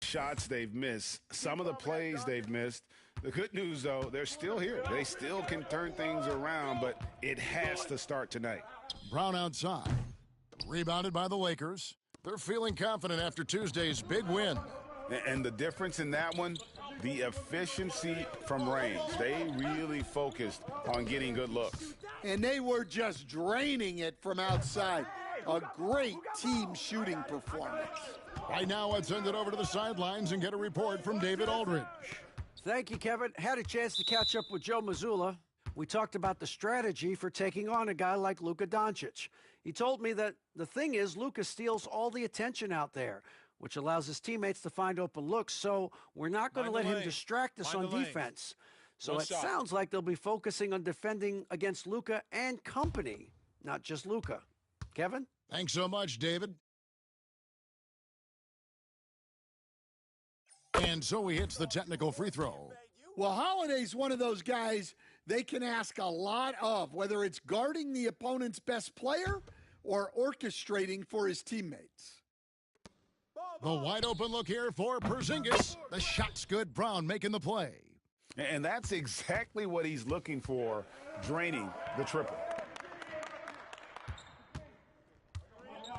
shots they've missed, some of the plays they've missed. The good news, though, they're still here. They still can turn things around, but it has to start tonight.
Brown outside. Rebounded by the Lakers. They're feeling confident after Tuesday's big win.
And the difference in that one, the efficiency from range. They really focused on getting good looks.
And they were just draining it from outside. A great team shooting performance.
Right now, let's send it over to the sidelines and get a report from David Aldridge.
Thank you, Kevin. Had a chance to catch up with Joe Mazzulla. We talked about the strategy for taking on a guy like Luka Doncic. He told me that the thing is Luka steals all the attention out there, which allows his teammates to find open looks, so we're not going to let him distract us on defense. So it sounds like they'll be focusing on defending against Luka and company, not just Luka. Kevin?
Thanks so much, David. And so he hits the technical free throw.
Well, Holiday's one of those guys they can ask a lot of, whether it's guarding the opponent's best player or orchestrating for his teammates.
The wide open look here for Porzingis. The shot's good. Brown making the play.
And that's exactly what he's looking for, draining the triple.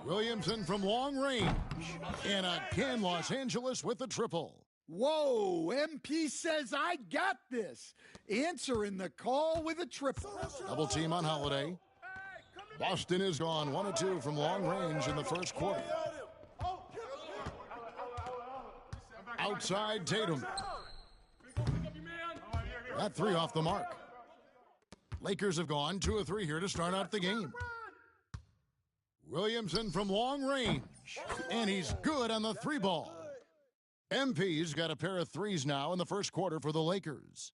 Williamson from long range. And again, Los Angeles with the triple.
Whoa, MP says I got this. Answering the call with a triple.
Double team on Holiday. Boston is gone 1 of 2 from long range in the first quarter. Outside Tatum. That 3 off the mark. Lakers have gone 2 of 3 here to start out the game. Williamson from long range. And he's good on the 3 ball. MP's got a pair of threes now in the first quarter for the Lakers.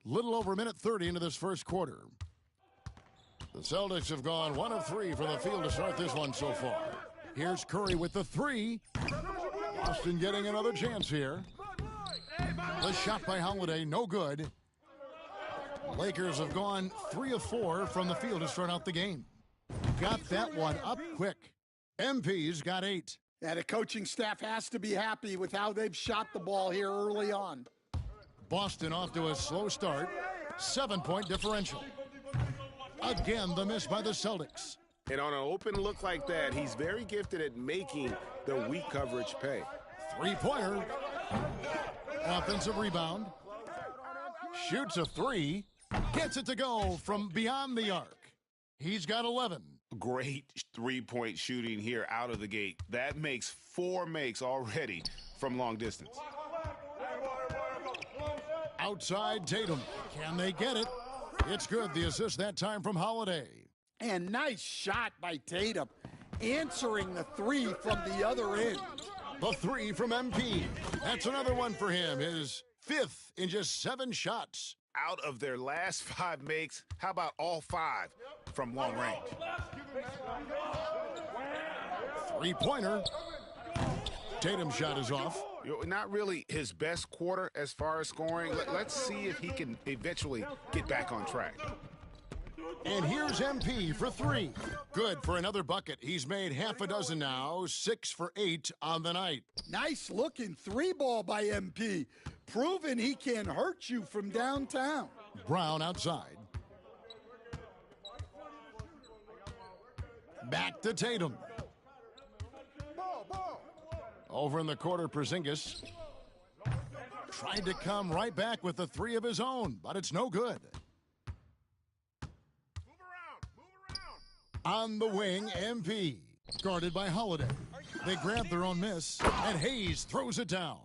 Little over a minute 30 into this first quarter. The Celtics have gone 1 of 3 from the field to start this one so far. Here's Curry with the 3. Boston getting another chance here. The shot by Holiday, no good. Lakers have gone 3 of 4 from the field to start out the game. Got that one up quick. MP's got 8.
Yeah, the coaching staff has to be happy with how they've shot the ball here early on.
Boston off to a slow start. 7-point differential. Again, the miss by the Celtics.
And on an open look like that, he's very gifted at making the weak coverage pay.
3-pointer. Offensive rebound. Shoots a 3. Gets it to go from beyond the arc. He's got 11.
Great 3-point shooting here out of the gate. That makes 4 makes already from long distance.
Outside Tatum. Can they get it? It's good. The assist that time from Holiday.
And nice shot by Tatum. Answering the 3 from the other end.
The 3 from MP. That's another one for him. His 5th in just 7 shots.
Out of their last 5 makes, how about all 5 from long range?
3-pointer. Tatum's shot is off.
Not really his best quarter as far as scoring. Let's see if he can eventually get back on track.
And here's MP for 3. Good for another bucket. He's made half a dozen now, 6 for 8 on the night.
Nice looking 3-ball by MP. Proving he can hurt you from downtown.
Brown outside. Back to Tatum. Over in the corner, Porzingis tried to come right back with the 3 of his own, but it's no good. On the wing, MP. Guarded by Holiday. They grab their own miss, and Hayes throws it down.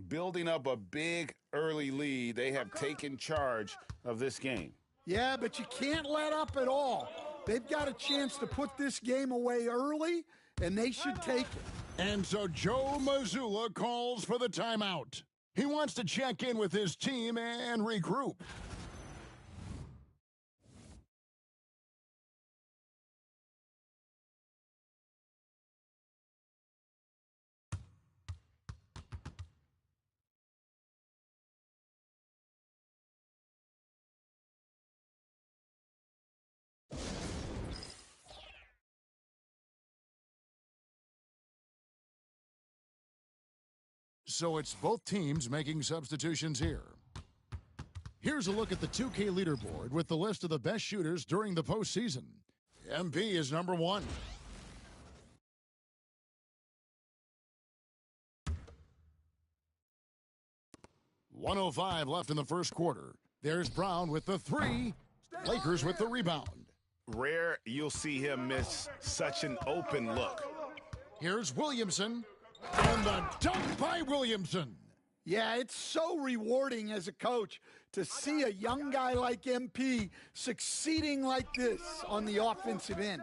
Building up a big early lead, they have taken charge of this game.
Yeah, but you can't let up at all. They've got a chance to put this game away early, and they should take it.
And so Joe Mazzulla calls for the timeout. He wants to check in with his team and regroup. So it's both teams making substitutions here. Here's a look at the 2K leaderboard with the list of the best shooters during the postseason. MP is number 1. 1:05 left in the first quarter. There's Brown with the three. Lakers with the rebound.
Rare you'll see him miss such an open look.
Here's Williamson. And the dunk by Williamson.
Yeah, it's so rewarding as a coach to see a young guy like MP succeeding like this on the offensive end.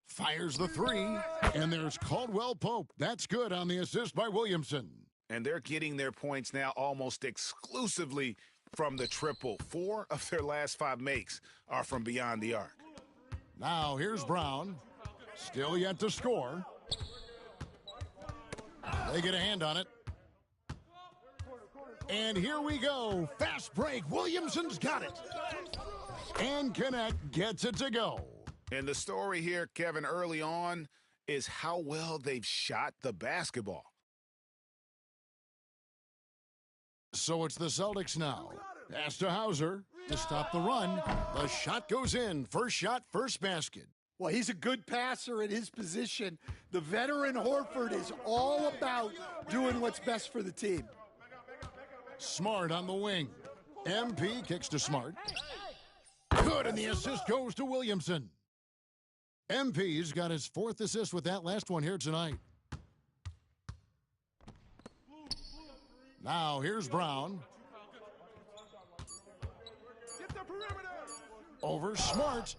Fires the three, and there's Caldwell Pope. That's good on the assist by Williamson.
And they're getting their points now almost exclusively from the triple. 4 of their last 5 makes are from beyond the arc.
Now here's Brown. Still yet to score. They get a hand on it. And here we go. Fast break. Williamson's got it. And Connect gets it to go.
And the story here, Kevin, early on is how well they've shot the basketball.
So it's the Celtics now. Pass to Hauser to stop the run. The shot goes in. First shot, first basket.
Well, he's a good passer at his position. The veteran Horford is all about doing what's best for the team.
Smart on the wing. MP kicks to Smart. Good, and the assist goes to Williamson. MP's got his 4th assist with that last one here tonight. Now here's Brown. Over Smart.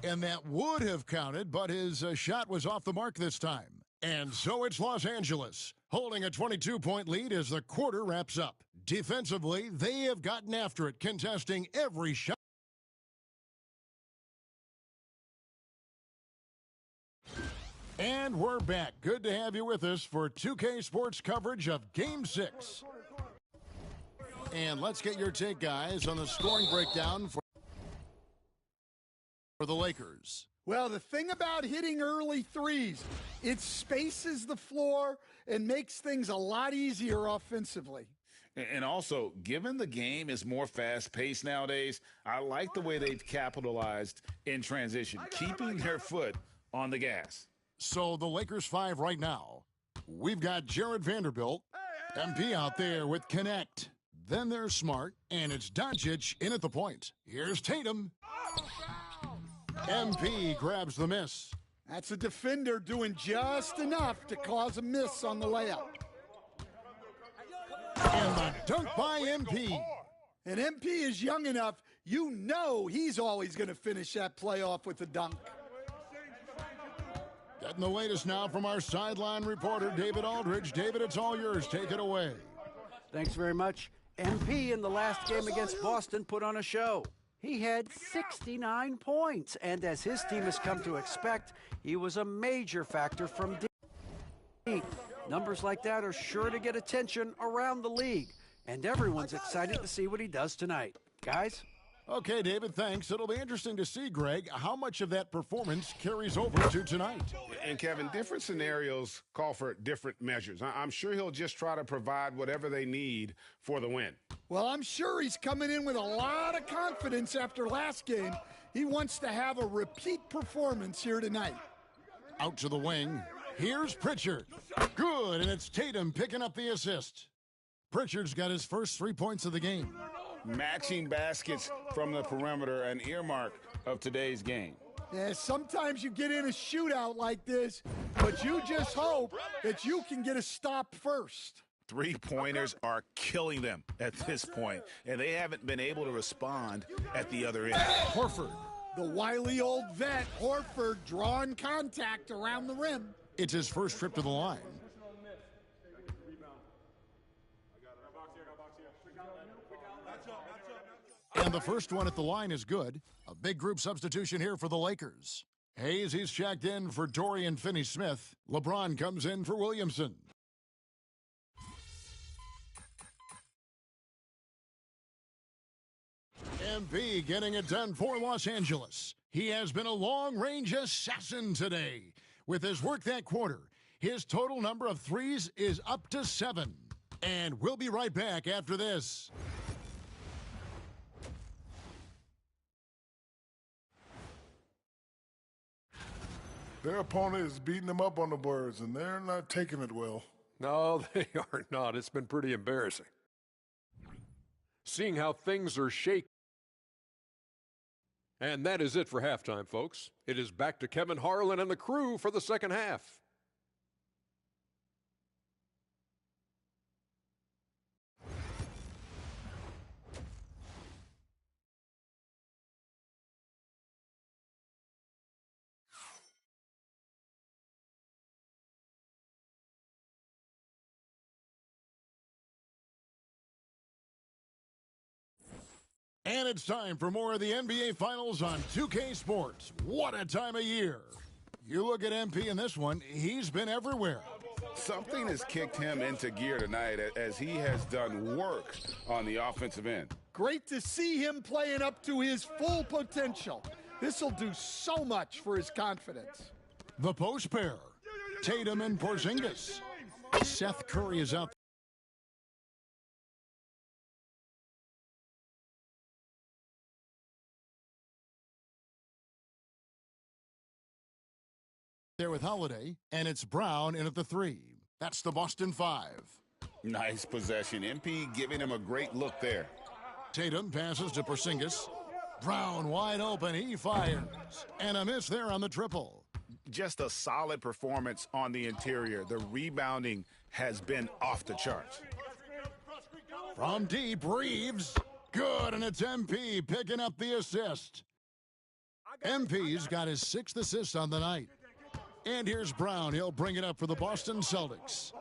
And that would have counted, but his shot was off the mark this time. And so it's Los Angeles, holding a 22-point lead as the quarter wraps up. Defensively, they have gotten after it, contesting every shot. And we're back. Good to have you with us for 2K Sports coverage of Game 6. And let's get your take, guys, on the scoring breakdown for the Lakers.
Well, the thing about hitting early threes, it spaces the floor and makes things a lot easier offensively.
And also, given the game is more fast-paced nowadays, I like the way they've capitalized in transition, keeping their foot on the gas.
So the Lakers 5 right now. We've got Jared Vanderbilt, MP out there with Connect. Then there's Smart, and it's Doncic in at the point. Here's Tatum. MP grabs the miss.
That's a defender doing just enough to cause a miss on the layup.
And the dunk by MP.
And MP is young enough, you know he's always going to finish that play off with a dunk.
Getting the latest now from our sideline reporter, David Aldridge. David, it's all yours. Take it away.
Thanks very much. MP in the last game against Boston put on a show. He had 69 points, and as his team has come to expect, he was a major factor from deep. Numbers like that are sure to get attention around the league, and everyone's excited to see what he does tonight. Guys?
Okay, David, thanks. It'll be interesting to see, Greg, how much of that performance carries over to tonight.
And, Kevin, different scenarios call for different measures. I'm sure he'll just try to provide whatever they need for the win.
Well, I'm sure he's coming in with a lot of confidence after last game. He wants to have a repeat performance here tonight.
Out to the wing. Here's Pritchard. Good, and it's Tatum picking up the assist. Pritchard's got his first 3 points of the game.
Matching baskets from the perimeter, an earmark of today's game.
Yeah, sometimes you get in a shootout like this, but you just hope that you can get a stop first.
3-pointers are killing them at this point, and they haven't been able to respond at the other end.
Horford, the wily old vet, Horford drawing contact around the rim.
It's his first trip to the line. And the first one at the line is good. A big group substitution here for the Lakers. Hayes, he's checked in for Dorian Finney-Smith. LeBron comes in for Williamson. MP getting it done for Los Angeles. He has been a long-range assassin today. With his work that quarter, his total number of threes is up to 7. And we'll be right back after this.
Their opponent is beating them up on the boards, and they're not taking it well.
No, they are not. It's been pretty embarrassing. Seeing how things are shaking. And that is it for halftime, folks. It is back to Kevin Harlan and the crew for the second half.
And it's time for more of the NBA Finals on 2K Sports. What a time of year. You look at MP in this one, he's been everywhere.
Something has kicked him into gear tonight as he has done work on the offensive end.
Great to see him playing up to his full potential. This will do so much for his confidence.
The post pair, Tatum and Porzingis. Seth Curry is out there with Holiday, and it's Brown in at the 3. That's the Boston 5.
Nice possession. MP giving him a great look there.
Tatum passes to Porzingis. Brown wide open. He fires. And a miss there on the triple.
Just a solid performance on the interior. The rebounding has been off the charts.
From deep, Reeves. Good, and it's MP picking up the assist. MP's got his 6th assist on the night. And here's Brown. He'll bring it up for the Boston Celtics.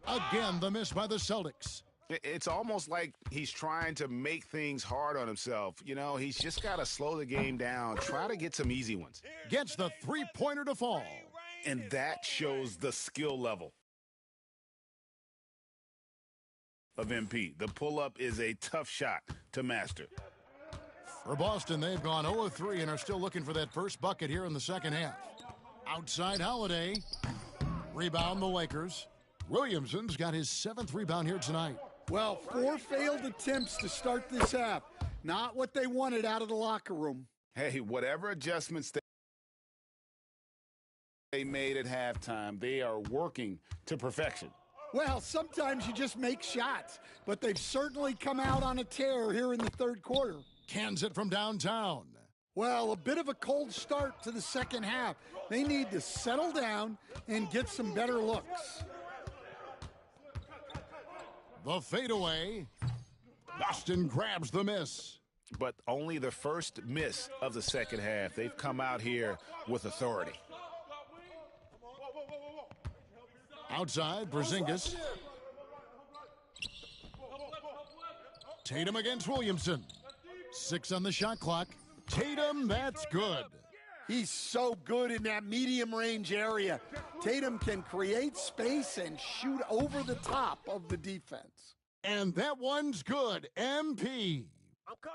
Again, the miss by the Celtics.
It's almost like he's trying to make things hard on himself. You know, he's just got to slow the game down, try to get some easy ones.
Gets the three-pointer to fall.
And that shows the skill level of MP. The pull-up is a tough shot to master.
For Boston, they've gone 0-3 and are still looking for that first bucket here in the second half. Outside Holiday. Rebound the Lakers. Williamson's got his 7th rebound here tonight.
Well, 4 failed attempts to start this half. Not what they wanted out of the locker room.
Hey, whatever adjustments they made at halftime, they are working to perfection.
Well, sometimes you just make shots, but they've certainly come out on a tear here in the third quarter.
Cans it from downtown.
Well, a bit of a cold start to the second half. They need to settle down and get some better looks.
The fadeaway. Boston grabs the miss.
But only the first miss of the second half. They've come out here with authority.
Outside, Porzingis. Tatum against Williamson. 6 on the shot clock. Tatum, that's good.
He's so good in that medium range area. Tatum can create space and shoot over the top of the defense.
And that one's good. MP.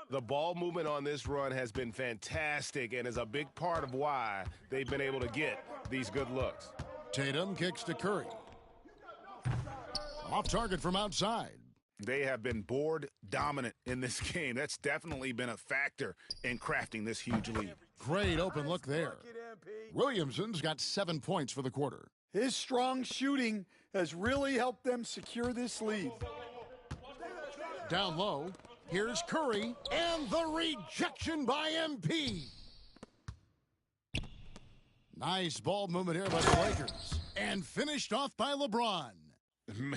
The ball movement on this run has been fantastic and is a big part of why they've been able to get these good looks.
Tatum kicks to Curry. Off target from outside.
They have been board dominant in this game. That's definitely been a factor in crafting this huge lead.
Great open look there. Williamson's got 7 points for the quarter.
His strong shooting has really helped them secure this lead.
Down low, here's Curry, and the rejection by MP. Nice ball movement here by the Lakers. And finished off by LeBron.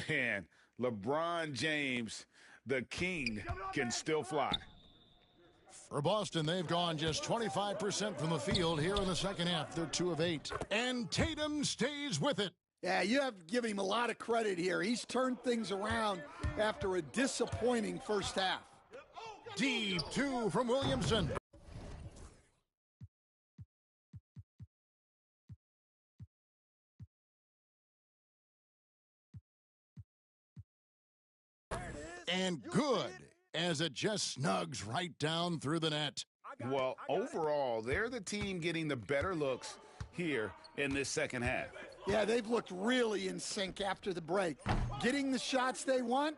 Man, LeBron James, the king, can still fly.
For Boston, they've gone just 25% from the field here in the second half. They're 2 of 8. And Tatum stays with it.
Yeah, you have to give him a lot of credit here. He's turned things around after a disappointing first half.
Deep 2 from Williamson. And good, as it just snugs right down through the net.
Well, overall, they're the team getting the better looks here in this second half.
Yeah, they've looked really in sync after the break, getting the shots they want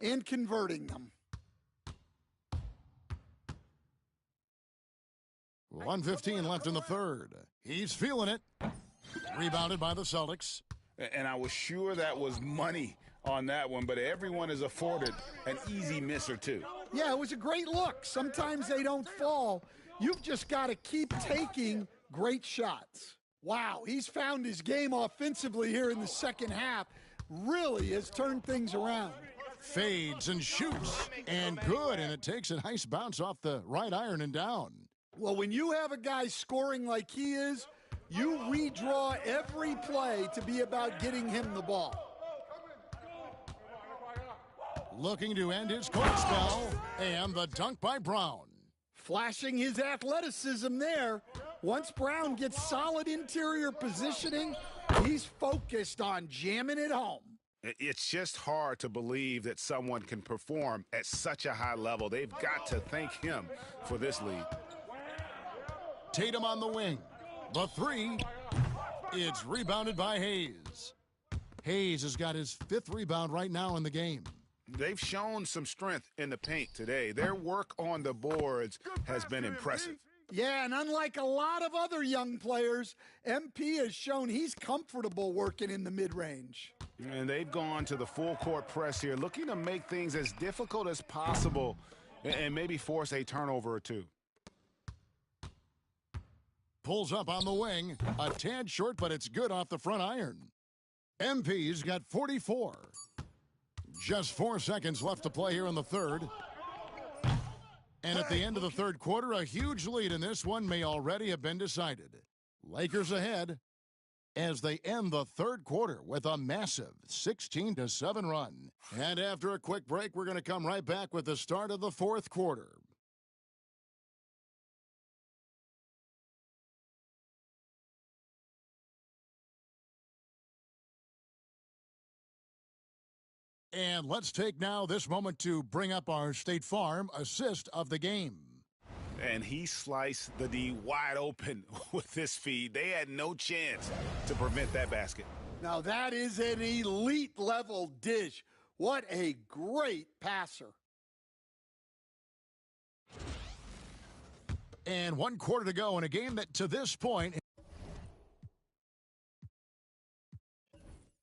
and converting them.
1:15 left in the third. He's feeling it. Rebounded by the Celtics.
And I was sure that was money on that one, but everyone is afforded an easy miss or two.
Yeah, it was a great look. Sometimes they don't fall. You've just got to keep taking great shots. Wow, he's found his game offensively here in the second half. Really has turned things around.
Fades and shoots, and good, and it takes a nice bounce off the right iron and down.
Well, when you have a guy scoring like he is, you redraw every play to be about getting him the ball.
Looking to end his cold spell, and the dunk by Brown.
Flashing his athleticism there. Once Brown gets solid interior positioning, he's focused on jamming it home.
It's just hard to believe that someone can perform at such a high level. They've got to thank him for this lead.
Tatum on the wing. The three. It's rebounded by Hayes. Hayes has got his 5th rebound right now in the game.
They've shown some strength in the paint today. Their work on the boards has been impressive.
Yeah, and unlike a lot of other young players, MP has shown he's comfortable working in the mid-range.
And they've gone to the full court press here, looking to make things as difficult as possible and maybe force a turnover or two.
Pulls up on the wing. A tad short, but it's good off the front iron. MP's got 44. Just 4 seconds left to play here in the third. And at the end of the third quarter, a huge lead in this one may already have been decided. Lakers ahead as they end the third quarter with a massive 16-7 run. And after a quick break, we're going to come right back with the start of the fourth quarter. And let's take now this moment to bring up our State Farm assist of the game.
And he sliced the D wide open with this feed. They had no chance to prevent that basket.
Now that is an elite level dish. What a great passer.
And 1 quarter to go in a game that to this point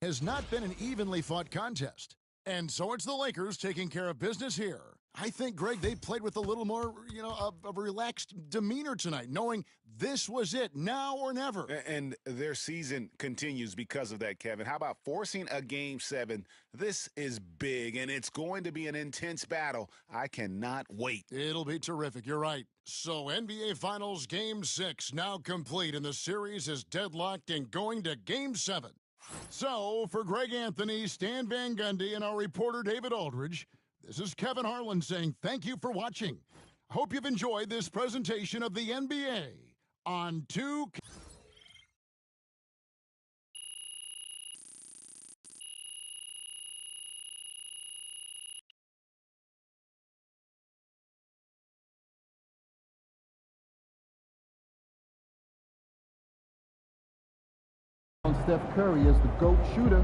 has not been an evenly fought contest. And so it's the Lakers taking care of business here. I think, Greg, they played with a little more, of a relaxed demeanor tonight, knowing this was it, now or never.
And their season continues because of that, Kevin. How about forcing a Game 7? This is big, and it's going to be an intense battle. I cannot wait.
It'll be terrific. You're right. So NBA Finals Game 6 now complete, and the series is deadlocked and going to Game 7. So, for Greg Anthony, Stan Van Gundy, and our reporter David Aldridge, this is Kevin Harlan saying thank you for watching. I hope you've enjoyed this presentation of the NBA on 2.
Steph Curry is the GOAT shooter.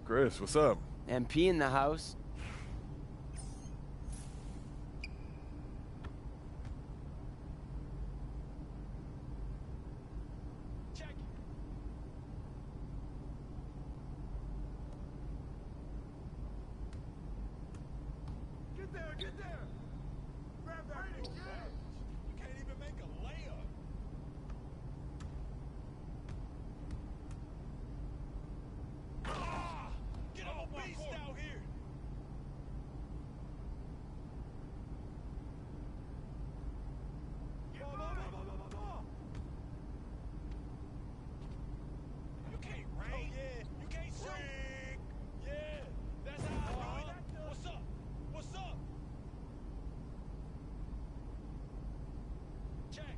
Chris, what's up?
MP in the house.
Get there, get there! Grab that ball. You can't even make a layup. Ah! Get off my beast out here! You can't rain. You can't shoot. Yeah, that's how I do it. What's up? What's up? Check.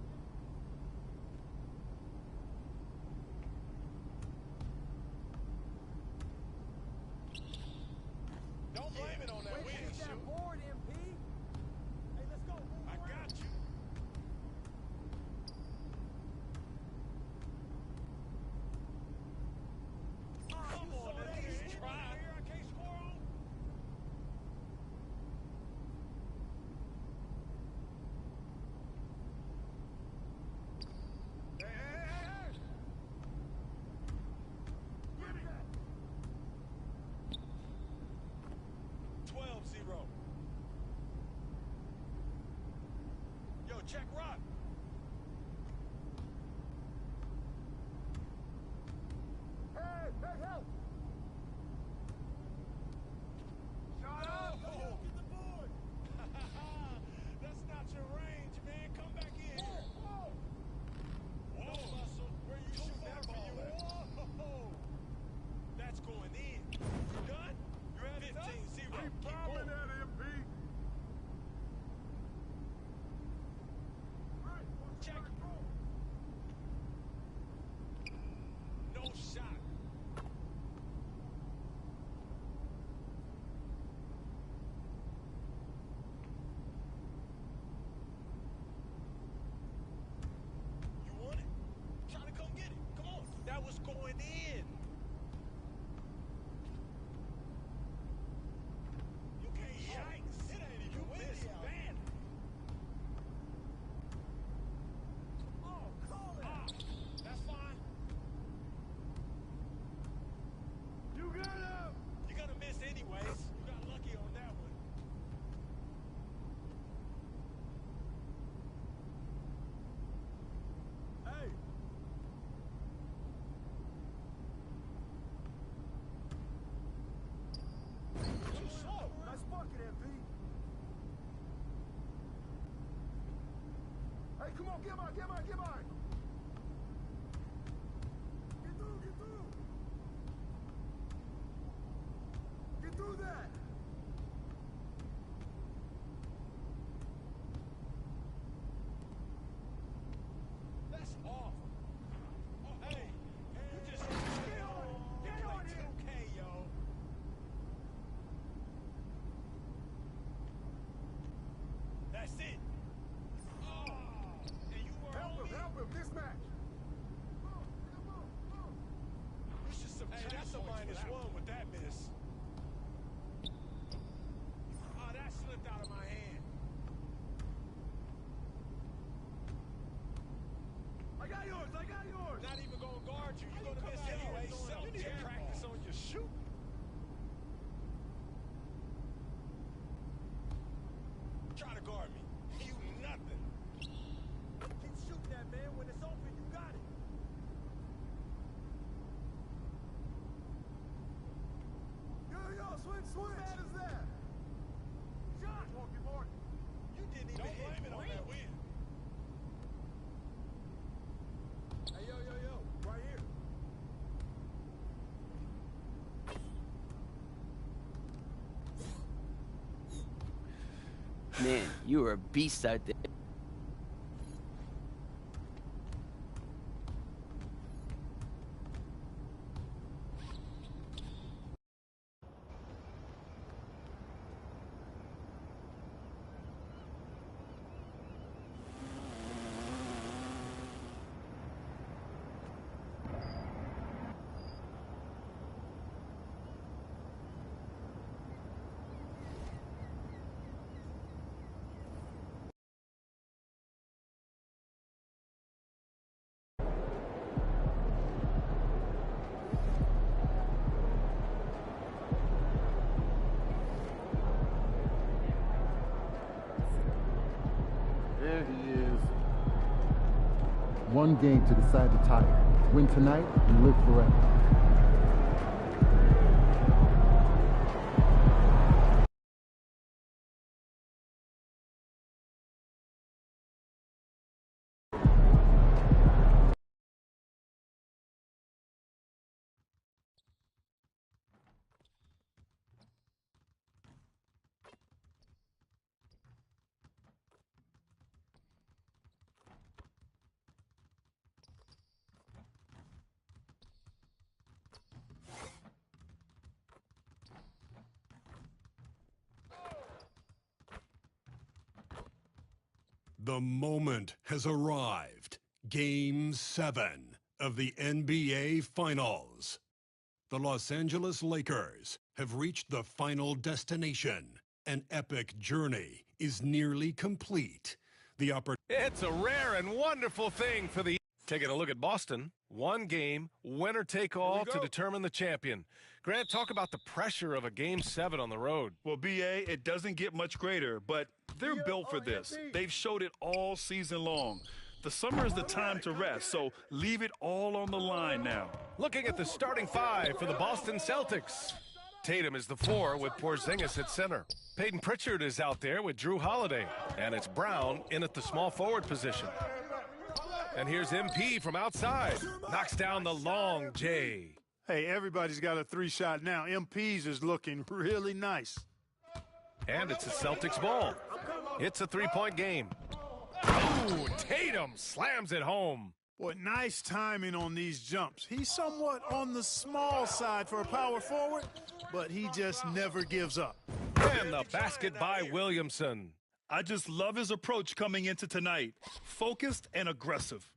Don't blame it on that winning shoot.
Board, MP. Hey, let's go.
I got you. Come on, at least try. I can't score on. Hey! 12-0. Yo, check rock.
Hey, help!
Shut up! Get the board. That's not your range, man. Come back in here. Whoa, Russell. Where you shooting that ball at? Whoa. That's going in. You done? You're at 15-0. Keep bombing that MP. Check. No shot. You want it? Try to come get it. Come on. That was going in. You can't yikes. It ain't even windy out. Bad. Oh, call it. That's fine. You got him. You're gonna miss anyways. You got lucky on that one. Hey. Too slow.
Nice bucket, MP. Hey, come on, get by. Get through. Get through that.
That's off. Oh, hey. You just get on it. 2K, yo. That's it. Oh, and you were
Help him. Mismatch.
You should subtract. Hey, that's a -1 with that miss. Oh, that slipped out of my hand.
I got yours.
Not even gonna guard you. You're gonna miss anyway. So you need to practice on your shoot. Try to guard me. You nothing.
Keep shooting that, man. When it's open, you got it. Yo, swing. Who bad is that? Shot. You didn't even
Don't blame it on that win.
Hey, yo. Right here.
Man, you were a beast out there.
one game to decide the title. Win tonight and live forever.
The moment has arrived. Game 7 of the NBA Finals. The Los Angeles Lakers have reached the final destination. An epic journey is nearly complete.
It's a rare and wonderful thing for the... Taking a look at Boston. One game, winner take all to determine the champion. Grant, talk about the pressure of a Game 7 on the road.
Well, B.A., it doesn't get much greater, but they're built for this. They've showed it all season long. The summer is the time to rest, so leave it all on the line now.
Looking at the starting five for the Boston Celtics. Tatum is the 4 with Porzingis at center. Peyton Pritchard is out there with Drew Holiday. And it's Brown in at the small forward position. And here's MP from outside. Knocks down the long J.
Hey, everybody's got a 3-shot now. MP's is looking really nice.
And it's a Celtics ball. It's a 3-point game. Ooh, Tatum slams it home.
Boy, nice timing on these jumps. He's somewhat on the small side for a power forward, but he just never gives up.
And the basket by Williamson.
I just love his approach coming into tonight. Focused and aggressive.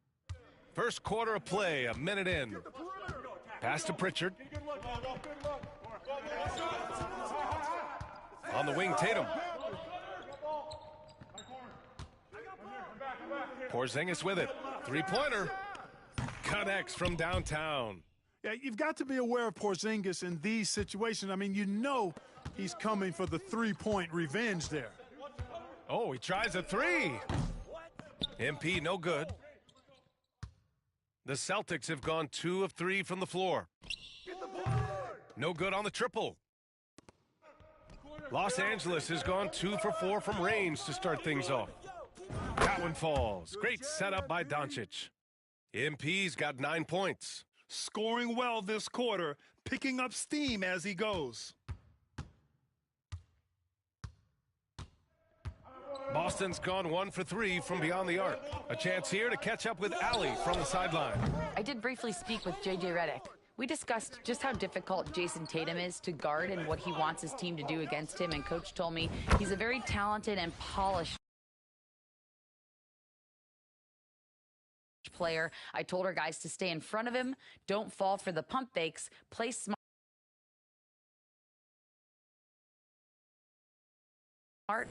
First quarter of play, a minute in. Pass to Pritchard. On the wing, Tatum. Porzingis with it. Three-pointer. Connects from downtown.
Yeah, you've got to be aware of Porzingis in these situations. I mean, you know he's coming for the 3-point revenge there.
Oh, he tries a 3. MP, no good. The Celtics have gone 2 of 3 from the floor. No good on the triple. Los Angeles has gone 2 for 4 from range to start things off. That one falls. Great setup by Doncic. MP's got 9 points.
Scoring well this quarter, picking up steam as he goes.
Boston's gone 1 for 3 from beyond the arc. A chance here to catch up with Allie from the sideline.
I did briefly speak with J.J. Redick. We discussed just how difficult Jason Tatum is to guard and what he wants his team to do against him, and Coach told me he's a very talented and polished player. I told our guys to stay in front of him, don't fall for the pump fakes, play smart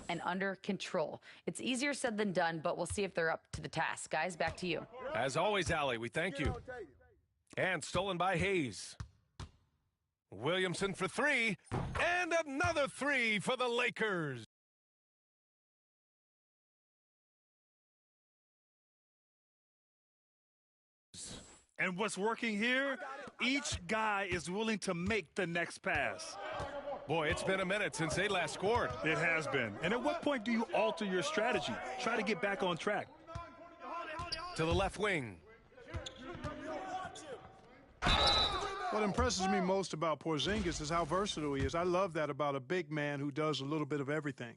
and under control. It's easier said than done, but we'll see if they're up to the task. Guys, back to you.
As always, Allie, we thank you. And stolen by Hayes. Williamson for 3, and another 3 for the Lakers.
And what's working here? Each guy is willing to make the next pass.
Boy, it's been a minute since they last scored.
It has been. And at what point do you alter your strategy? Try to get back on track.
To the left wing.
What impresses me most about Porzingis is how versatile he is. I love that about a big man who does a little bit of everything.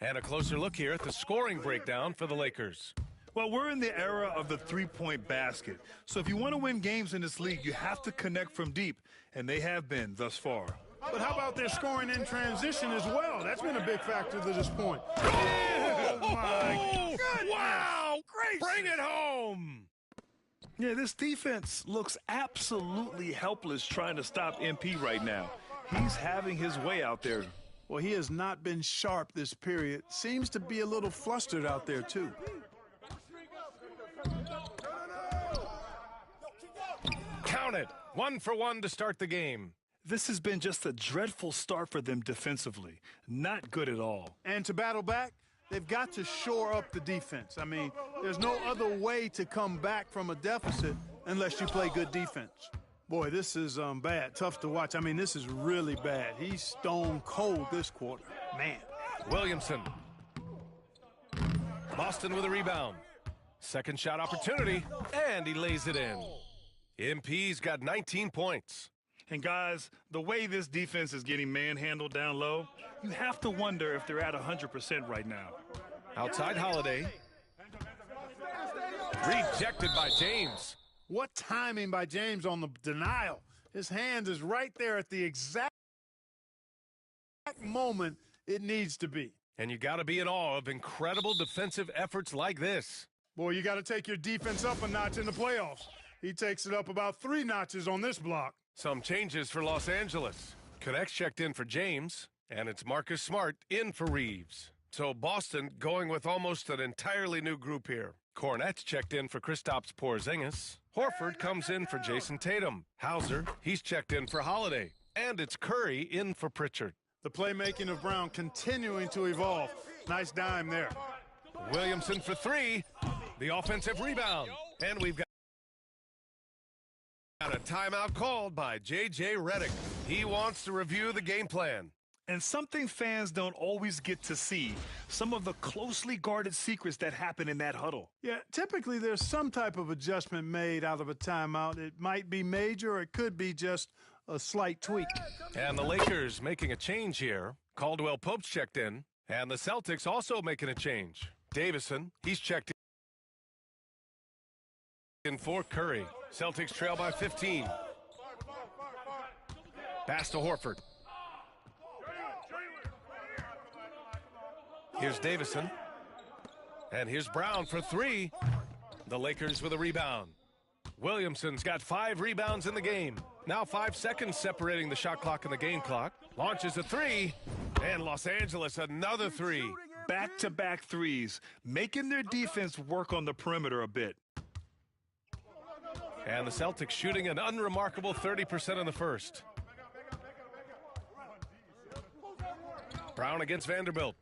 And a closer look here at the scoring breakdown for the Lakers.
Well, we're in the era of the three-point basket. So if you want to win games in this league, you have to connect from deep, and they have been thus far.
But how about their scoring in transition as well? That's been a big factor to this point.
Oh, my goodness. Wow! Great! Bring it home!
Yeah, this defense looks absolutely helpless trying to stop MP right now. He's having his way out there.
Well, he has not been sharp this period. Seems to be a little flustered out there, too.
Count it. 1 for 1 to start the game.
This has been just a dreadful start for them defensively. Not good at all.
And to battle back, they've got to shore up the defense. I mean, there's no other way to come back from a deficit unless you play good defense. Boy, this is bad. Tough to watch. I mean, this is really bad. He's stone cold this quarter. Man.
Williamson. Boston with a rebound. Second shot opportunity, and he lays it in. MP's got 19 points.
And guys, the way this defense is getting manhandled down low, you have to wonder if they're at 100% right now.
Outside Holiday. Rejected by James.
What timing by James on the denial. His hand is right there at the exact moment it needs to be.
And you got to be in awe of incredible defensive efforts like this.
Boy, you got to take your defense up a notch in the playoffs. He takes it up about 3 notches on this block.
Some changes for Los Angeles. Connects checked in for James, and it's Marcus Smart in for Reeves. So Boston going with almost an entirely new group here. Cornette's checked in for Kristaps Porzingis. Horford comes in for Jason Tatum. Hauser, he's checked in for Holiday. And it's Curry in for Pritchard.
The playmaking of Brown continuing to evolve. Nice dime there.
Williamson for 3. The offensive rebound. And we've got a timeout called by J.J. Redick. He wants to review the game plan.
And something fans don't always get to see, some of the closely guarded secrets that happen in that huddle.
Yeah, typically there's some type of adjustment made out of a timeout. It might be major or it could be just a slight tweak.
And the Lakers making a change here. Caldwell Pope's checked in. And the Celtics also making a change. Davison, he's checked in for Curry. Celtics trail by 15. Pass to Horford. Here's Davison. And here's Brown for 3. The Lakers with a rebound. Williamson's got 5 rebounds in the game. Now 5 seconds separating the shot clock and the game clock. Launches a 3. And Los Angeles another 3.
Back-to-back threes, making their defense work on the perimeter a bit.
And the Celtics shooting an unremarkable 30% in the first. Brown against Vanderbilt.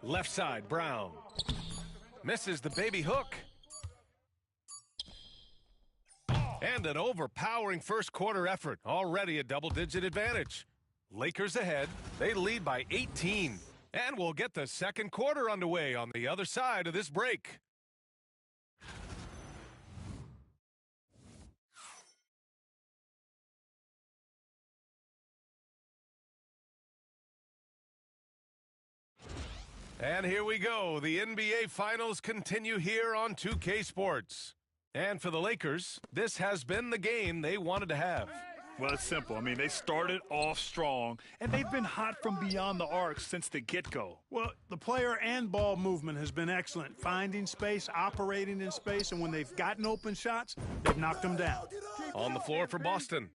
Left side, Brown. Misses the baby hook. And an overpowering first quarter effort. Already a double-digit advantage. Lakers ahead. They lead by 18. And we'll get the second quarter underway on the other side of this break. And here we go. The NBA Finals continue here on 2K Sports. And for the Lakers, this has been the game they wanted to have.
Well, it's simple. I mean, they started off strong, and they've been hot from beyond the arc since the get-go.
Well, the player and ball movement has been excellent. Finding space, operating in space, and when they've gotten open shots, they've knocked them down.
On the floor for Boston.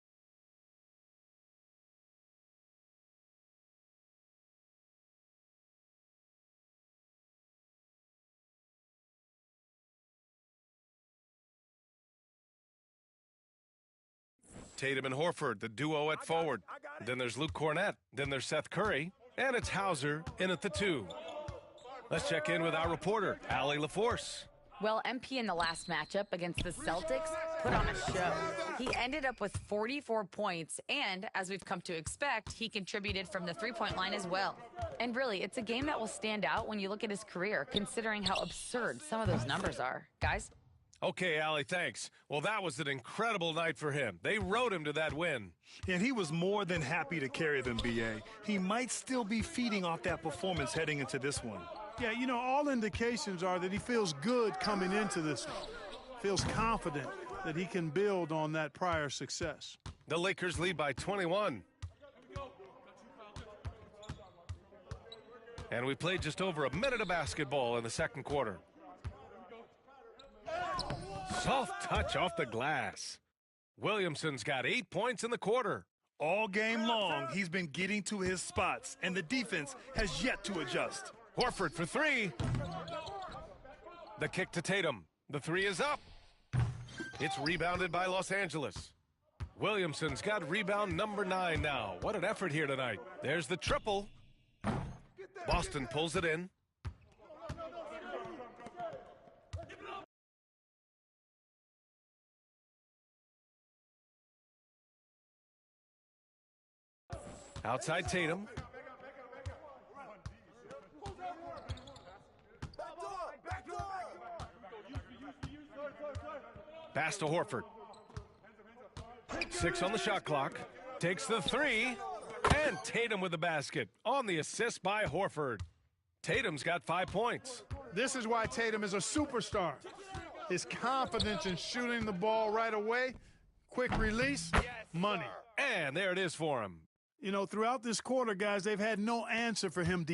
Tatum and Horford, the duo at forward. Then there's Luke Cornett. Then there's Seth Curry. And it's Hauser in at the 2. Let's check in with our reporter, Allie LaForce.
Well, MP in the last matchup against the Celtics put on a show. He ended up with 44 points, and as we've come to expect, he contributed from the three-point line as well. And really, it's a game that will stand out when you look at his career, considering how absurd some of those numbers are. Guys?
Okay, Allie, thanks. Well, that was an incredible night for him. They rode him to that win.
And he was more than happy to carry them, B.A. He might still be feeding off that performance heading into this one.
Yeah, you know, all indications are that he feels good coming into this one. Feels confident that he can build on that prior success.
The Lakers lead by 21. And we played just over a minute of basketball in the second quarter. Soft touch off the glass. Williamson's got 8 points in the quarter.
All game long, he's been getting to his spots, and the defense has yet to adjust.
Horford for 3. The kick to Tatum. The 3 is up. It's rebounded by Los Angeles. Williamson's got rebound number 9 now. What an effort here tonight. There's the triple. Boston pulls it in. Outside Tatum. Pass to Horford. 6 on the shot clock. Takes the 3. And Tatum with the basket on the assist by Horford. Tatum's got 5 points.
This is why Tatum is a superstar. His confidence in shooting the ball right away, quick release, money.
And there it is for him.
You know, throughout this quarter, guys, they've had no answer for him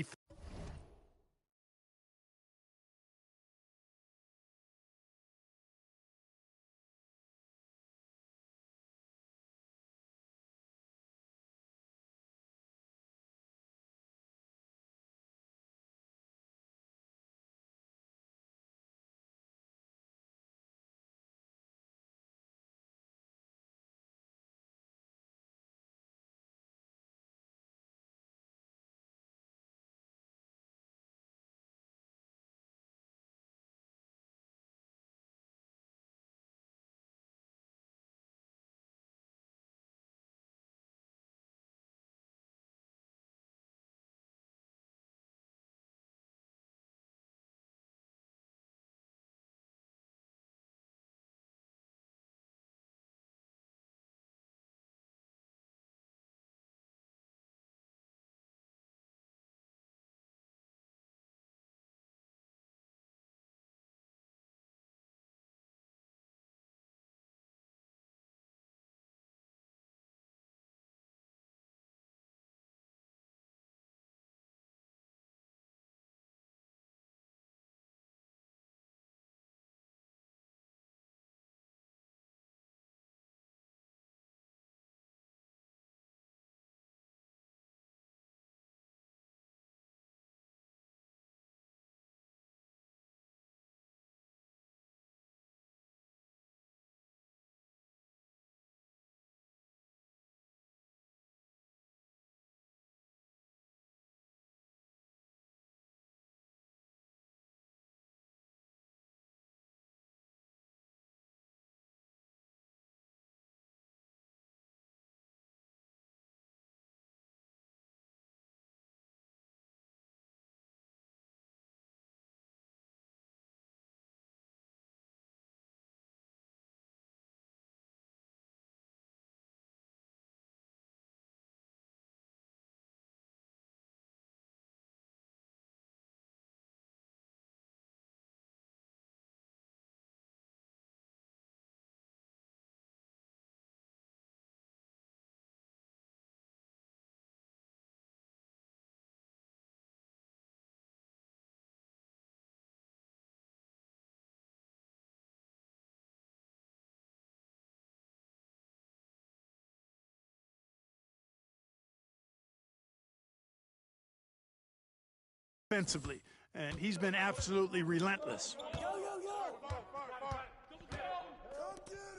defensively. And he's been absolutely relentless.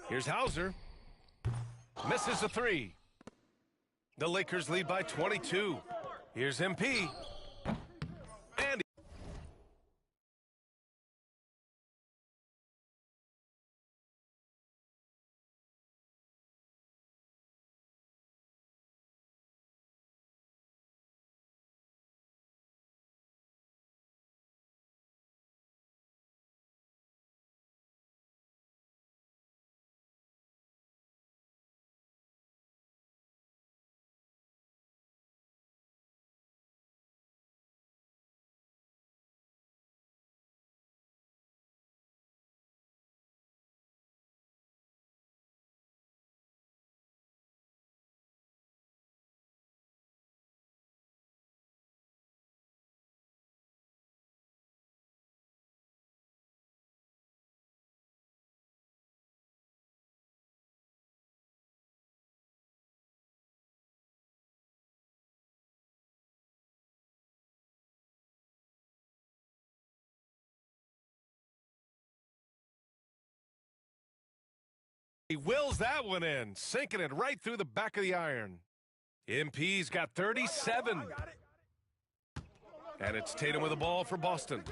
Here's Hauser. Misses the 3. The Lakers lead by 22. Here's MP. And he wills that one in, sinking it right through the back of the iron. MP's got 37. And it's Tatum with the ball for Boston.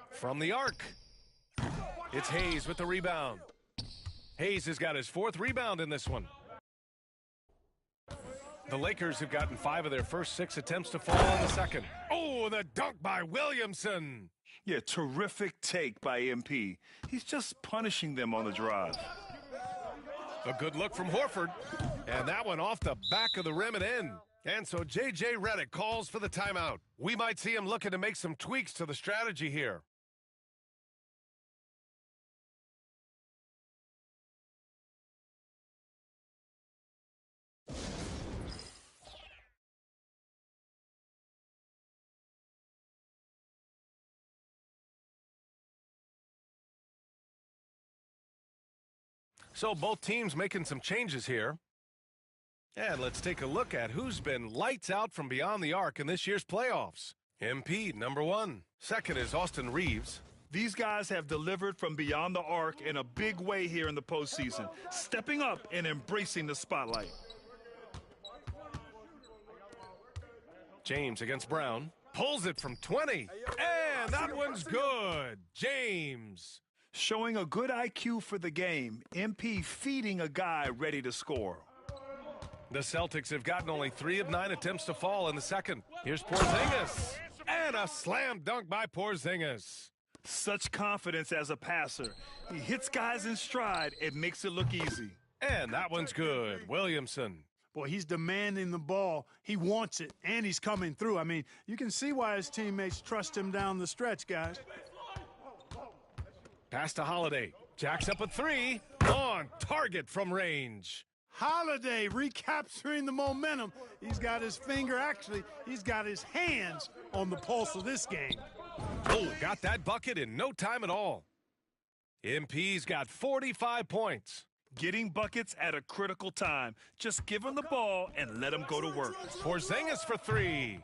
From the arc, it's Hayes with the rebound. Hayes has got his 4th rebound in this one. The Lakers have gotten 5 of their first 6 attempts to fall in the second. Oh, the dunk by Williamson.
Yeah, terrific take by MP. He's just punishing them on the drive.
A good look from Horford. And that one off the back of the rim and in. And so J.J. Redick calls for the timeout. We might see him looking to make some tweaks to the strategy here. So both teams making some changes here. And let's take a look at who's been lights out from beyond the arc in this year's playoffs. MP, number 1. Second is Austin Reeves.
These guys have delivered from beyond the arc in a big way here in the postseason, stepping up and embracing the spotlight.
James against Brown. Pulls it from 20. And that one's good. James.
Showing a good IQ for the game. MP feeding a guy ready to score.
The Celtics have gotten only 3 of 9 attempts to fall in the second. Here's Porzingis. And a slam dunk by Porzingis.
Such confidence as a passer. He hits guys in stride. It makes it look easy.
And that one's good. Williamson.
Boy, he's demanding the ball. He wants it, and he's coming through. I mean, you can see why his teammates trust him down the stretch, guys.
Pass to Holiday. Jacks up a 3. On target from range.
Holiday recapturing the momentum. He's got his finger, actually, he's got his hands on the pulse of this game.
Oh, got that bucket in no time at all. MP's got 45 points.
Getting buckets at a critical time. Just give him the ball and let him go to work.
Porzingis for 3.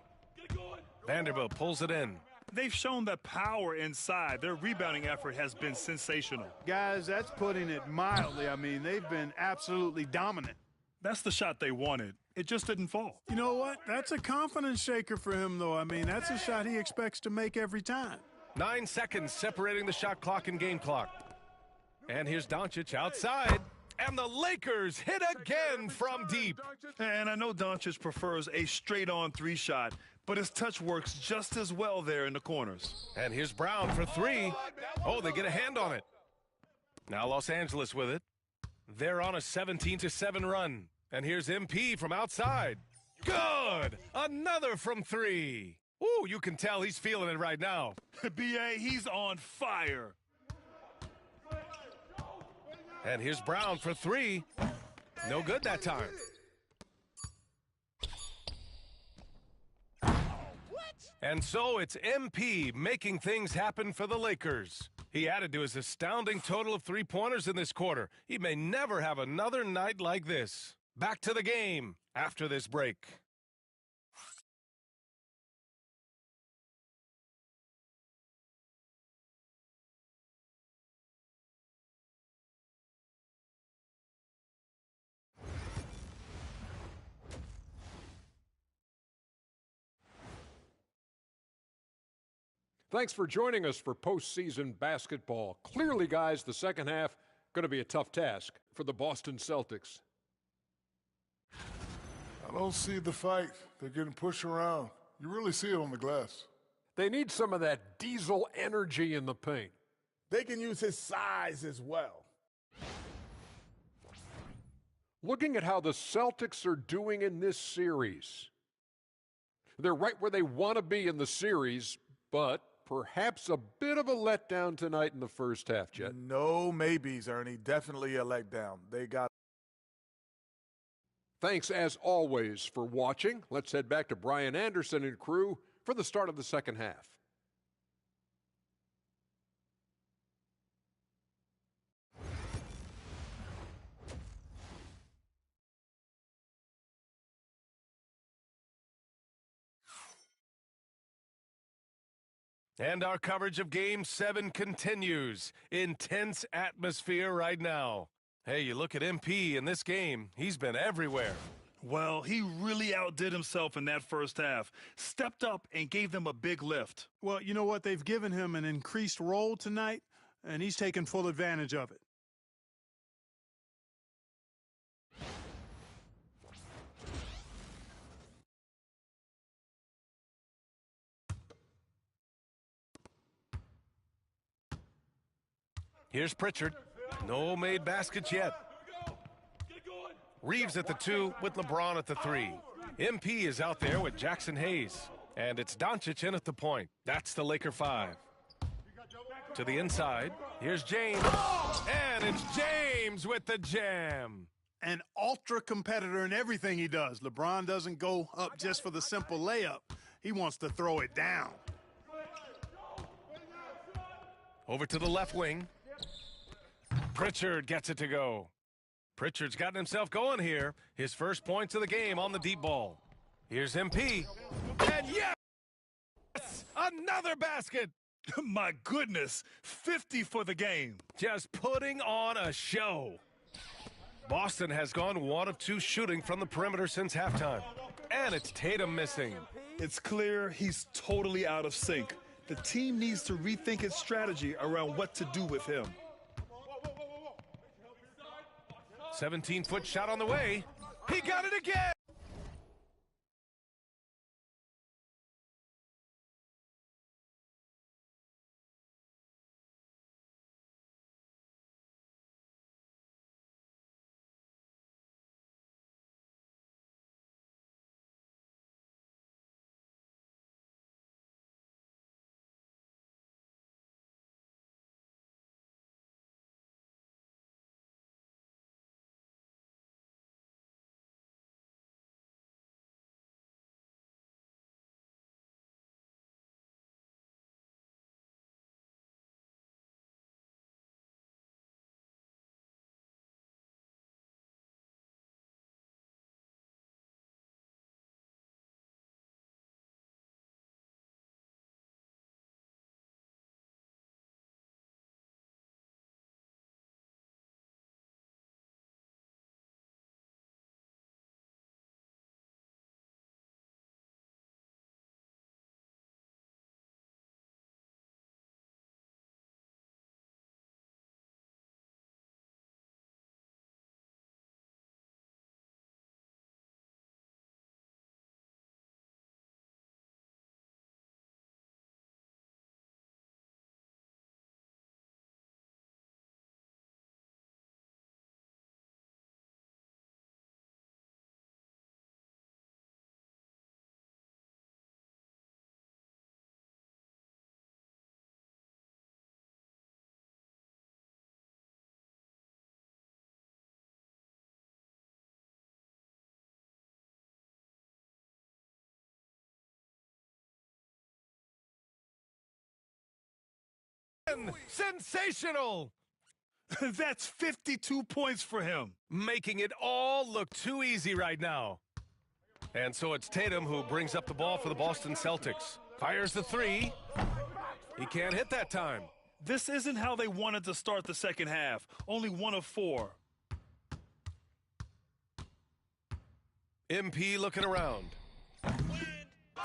Vanderbilt pulls it in.
They've shown that power inside. Their rebounding effort has been sensational.
Guys, that's putting it mildly. I mean, they've been absolutely dominant.
That's the shot they wanted. It just didn't fall.
You know what? That's a confidence shaker for him, though. I mean, that's a shot he expects to make every time.
9 seconds separating the shot clock and game clock. And here's Doncic outside. And the Lakers hit again from deep.
And I know Doncic prefers a straight-on 3 shot, but his touch works just as well there in the corners.
And here's Brown for 3. Oh, they get a hand on it. Now Los Angeles with it. They're on a 17-7 run. And here's MP from outside. Good! Another from 3. Ooh, you can tell he's feeling it right now.
B.A., he's on fire.
And here's Brown for 3. No good that time. And so it's MP making things happen for the Lakers. He added to his astounding total of 3-pointers in this quarter. He may never have another night like this. Back to the game after this break.
Thanks for joining us for postseason basketball. Clearly, guys, the second half going to be a tough task for the Boston Celtics.
I don't see the fight. They're getting pushed around. You really see it on the glass.
They need some of that diesel energy in the paint.
They can use his size as well.
Looking at how the Celtics are doing in this series. They're right where they want to be in the series, but perhaps a bit of a letdown tonight in the first half, Jet.
No maybes, Ernie. Definitely a letdown. They got.
Thanks, as always, for watching. Let's head back to Brian Anderson and crew for the start of the second half.
And our coverage of Game 7 continues. Intense atmosphere right now. Hey, you look at MP in this game, he's been everywhere.
Well, he really outdid himself in that first half. Stepped up and gave them a big lift.
Well, you know what? They've given him an increased role tonight, and he's taken full advantage of it.
Here's Pritchard. No made baskets yet. Reeves at the 2 with LeBron at the 3. MP is out there with Jackson Hayes. And it's Doncic in at the point. That's the Laker 5. To the inside. Here's James. And it's James with the jam.
An ultra competitor in everything he does. LeBron doesn't go up just for the simple layup. He wants to throw it down.
Over to the left wing. Pritchard gets it to go. Pritchard's gotten himself going here. His first points of the game on the deep ball. Here's MP. And yes! Another basket!
My goodness, 50 for the game.
Just putting on a show. Boston has gone 1 of 2 shooting from the perimeter since halftime. And it's Tatum missing.
It's clear he's totally out of sync. The team needs to rethink its strategy around what to do with him.
17-foot shot on the way. He got it again. Sensational!
That's 52 points for him.
Making it all look too easy right now. And so it's Tatum who brings up the ball for the Boston Celtics. Fires the 3. He can't hit that time.
This isn't how they wanted to start the second half. Only 1 of 4.
MP looking around.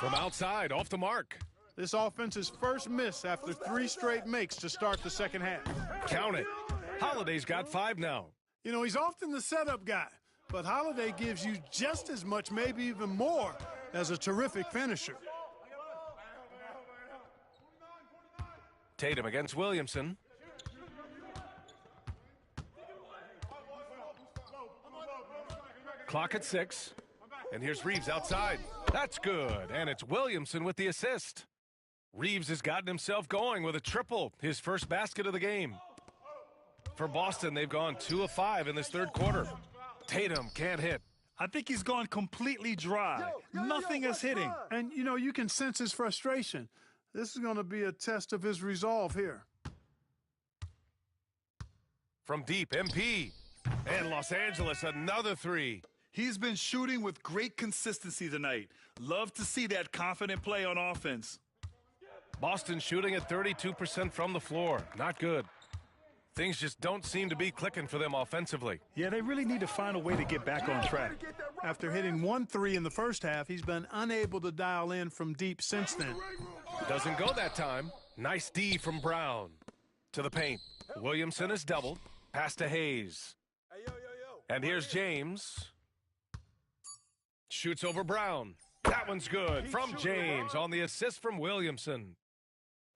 From outside, off the mark.
This offense's first miss after 3 straight makes to start the second half.
Count it. Holiday's got 5 now.
You know, he's often the setup guy, but Holiday gives you just as much, maybe even more, as a terrific finisher.
Tatum against Williamson. Clock at 6. And here's Reeves outside. That's good. And it's Williamson with the assist. Reeves has gotten himself going with a triple, his first basket of the game. For Boston, they've gone 2 of 5 in this third quarter. Tatum can't hit.
I think he's gone completely dry. Nothing is hitting.
And, you know, you can sense his frustration. This is going to be a test of his resolve here.
From deep, MP. And Los Angeles, another 3.
He's been shooting with great consistency tonight. Love to see that confident play on offense.
Boston shooting at 32% from the floor. Not good. Things just don't seem to be clicking for them offensively.
Yeah, they really need to find a way to get back on track.
After hitting 1 3 in the first half, he's been unable to dial in from deep since then.
Doesn't go that time. Nice D from Brown. To the paint. Williamson is doubled. Pass to Hayes. And here's James. Shoots over Brown. That one's good from James on the assist from Williamson.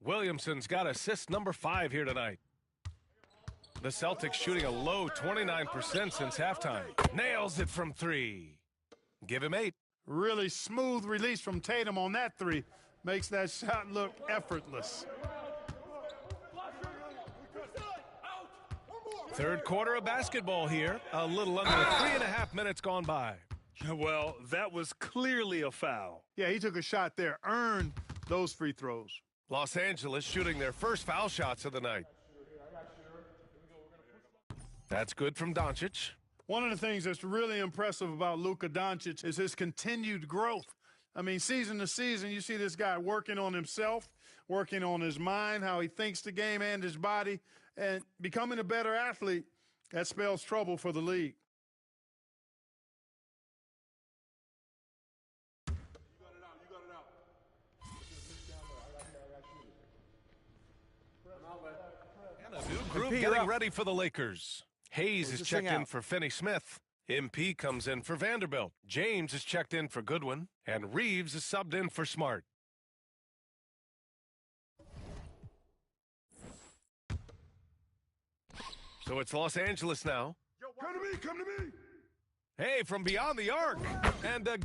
Williamson's got assist number 5 here tonight. The Celtics shooting a low 29% since halftime. Nails it from 3. Give him 8.
Really smooth release from Tatum on that 3. Makes that shot look effortless.
Third quarter of basketball here. A little under 3.5 minutes gone by.
Well, that was clearly a foul.
Yeah, he took a shot there. Earned those free throws.
Los Angeles shooting their first foul shots of the night. That's good from Doncic.
One of the things that's really impressive about Luka Doncic is his continued growth. I mean, season to season, you see this guy working on himself, working on his mind, how he thinks the game and his body, and becoming a better athlete. That spells trouble for the league.
And a new group getting ready for the Lakers. Hayes is checked in for Finney-Smith. MP comes in for Vanderbilt. James is checked in for Goodwin. And Reeves is subbed in for Smart. So it's Los Angeles now.
Come to me, come to me.
Hey, from beyond the arc. And again.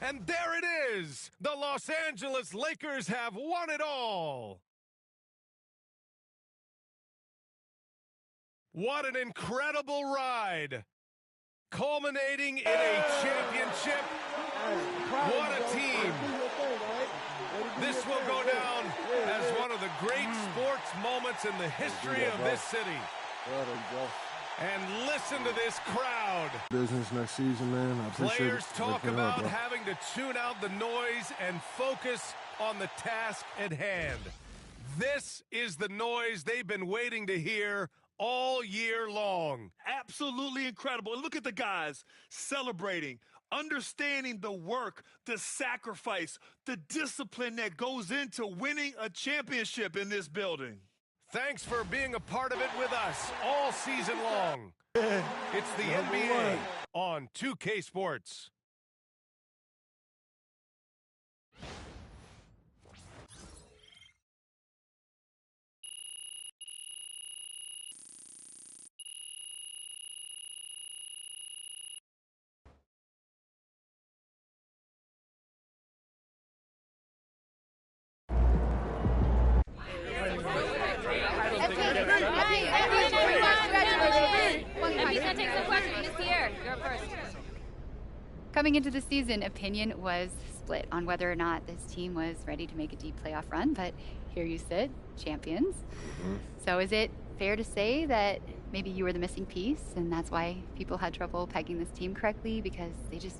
And there it is. The Los Angeles Lakers have won it all. What an incredible ride. Culminating in a championship. What a team. This will go down as one of the great sports moments in the history of this city. And listen to this crowd.
Business next season, man. I appreciate
Players
it.
talk about having to tune out the noise and focus on the task at hand. This is the noise they've been waiting to hear all year long.
Absolutely incredible. And look at the guys celebrating, understanding the work, the sacrifice, the discipline that goes into winning a championship in this building.
Thanks for being a part of it with us all season long. It's the NBA on 2K Sports.
Coming into the season, opinion was split on whether or not this team was ready to make a deep playoff run, but here you sit, champions. So is it fair to say that maybe you were the missing piece and that's why people had trouble pegging this team correctly because they just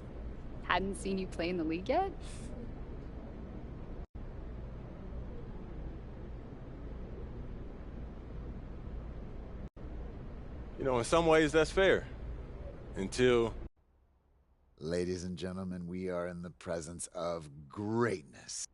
hadn't seen you play in the league yet?
You know, in some ways that's fair. Until...
Ladies and gentlemen, we are in the presence of greatness.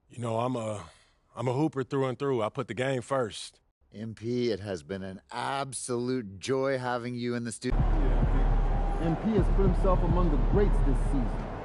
You know, I'm a hooper through and through. I put the game first.
MP, it has been an absolute joy having you in the studio.
MP has put himself among the greats this season.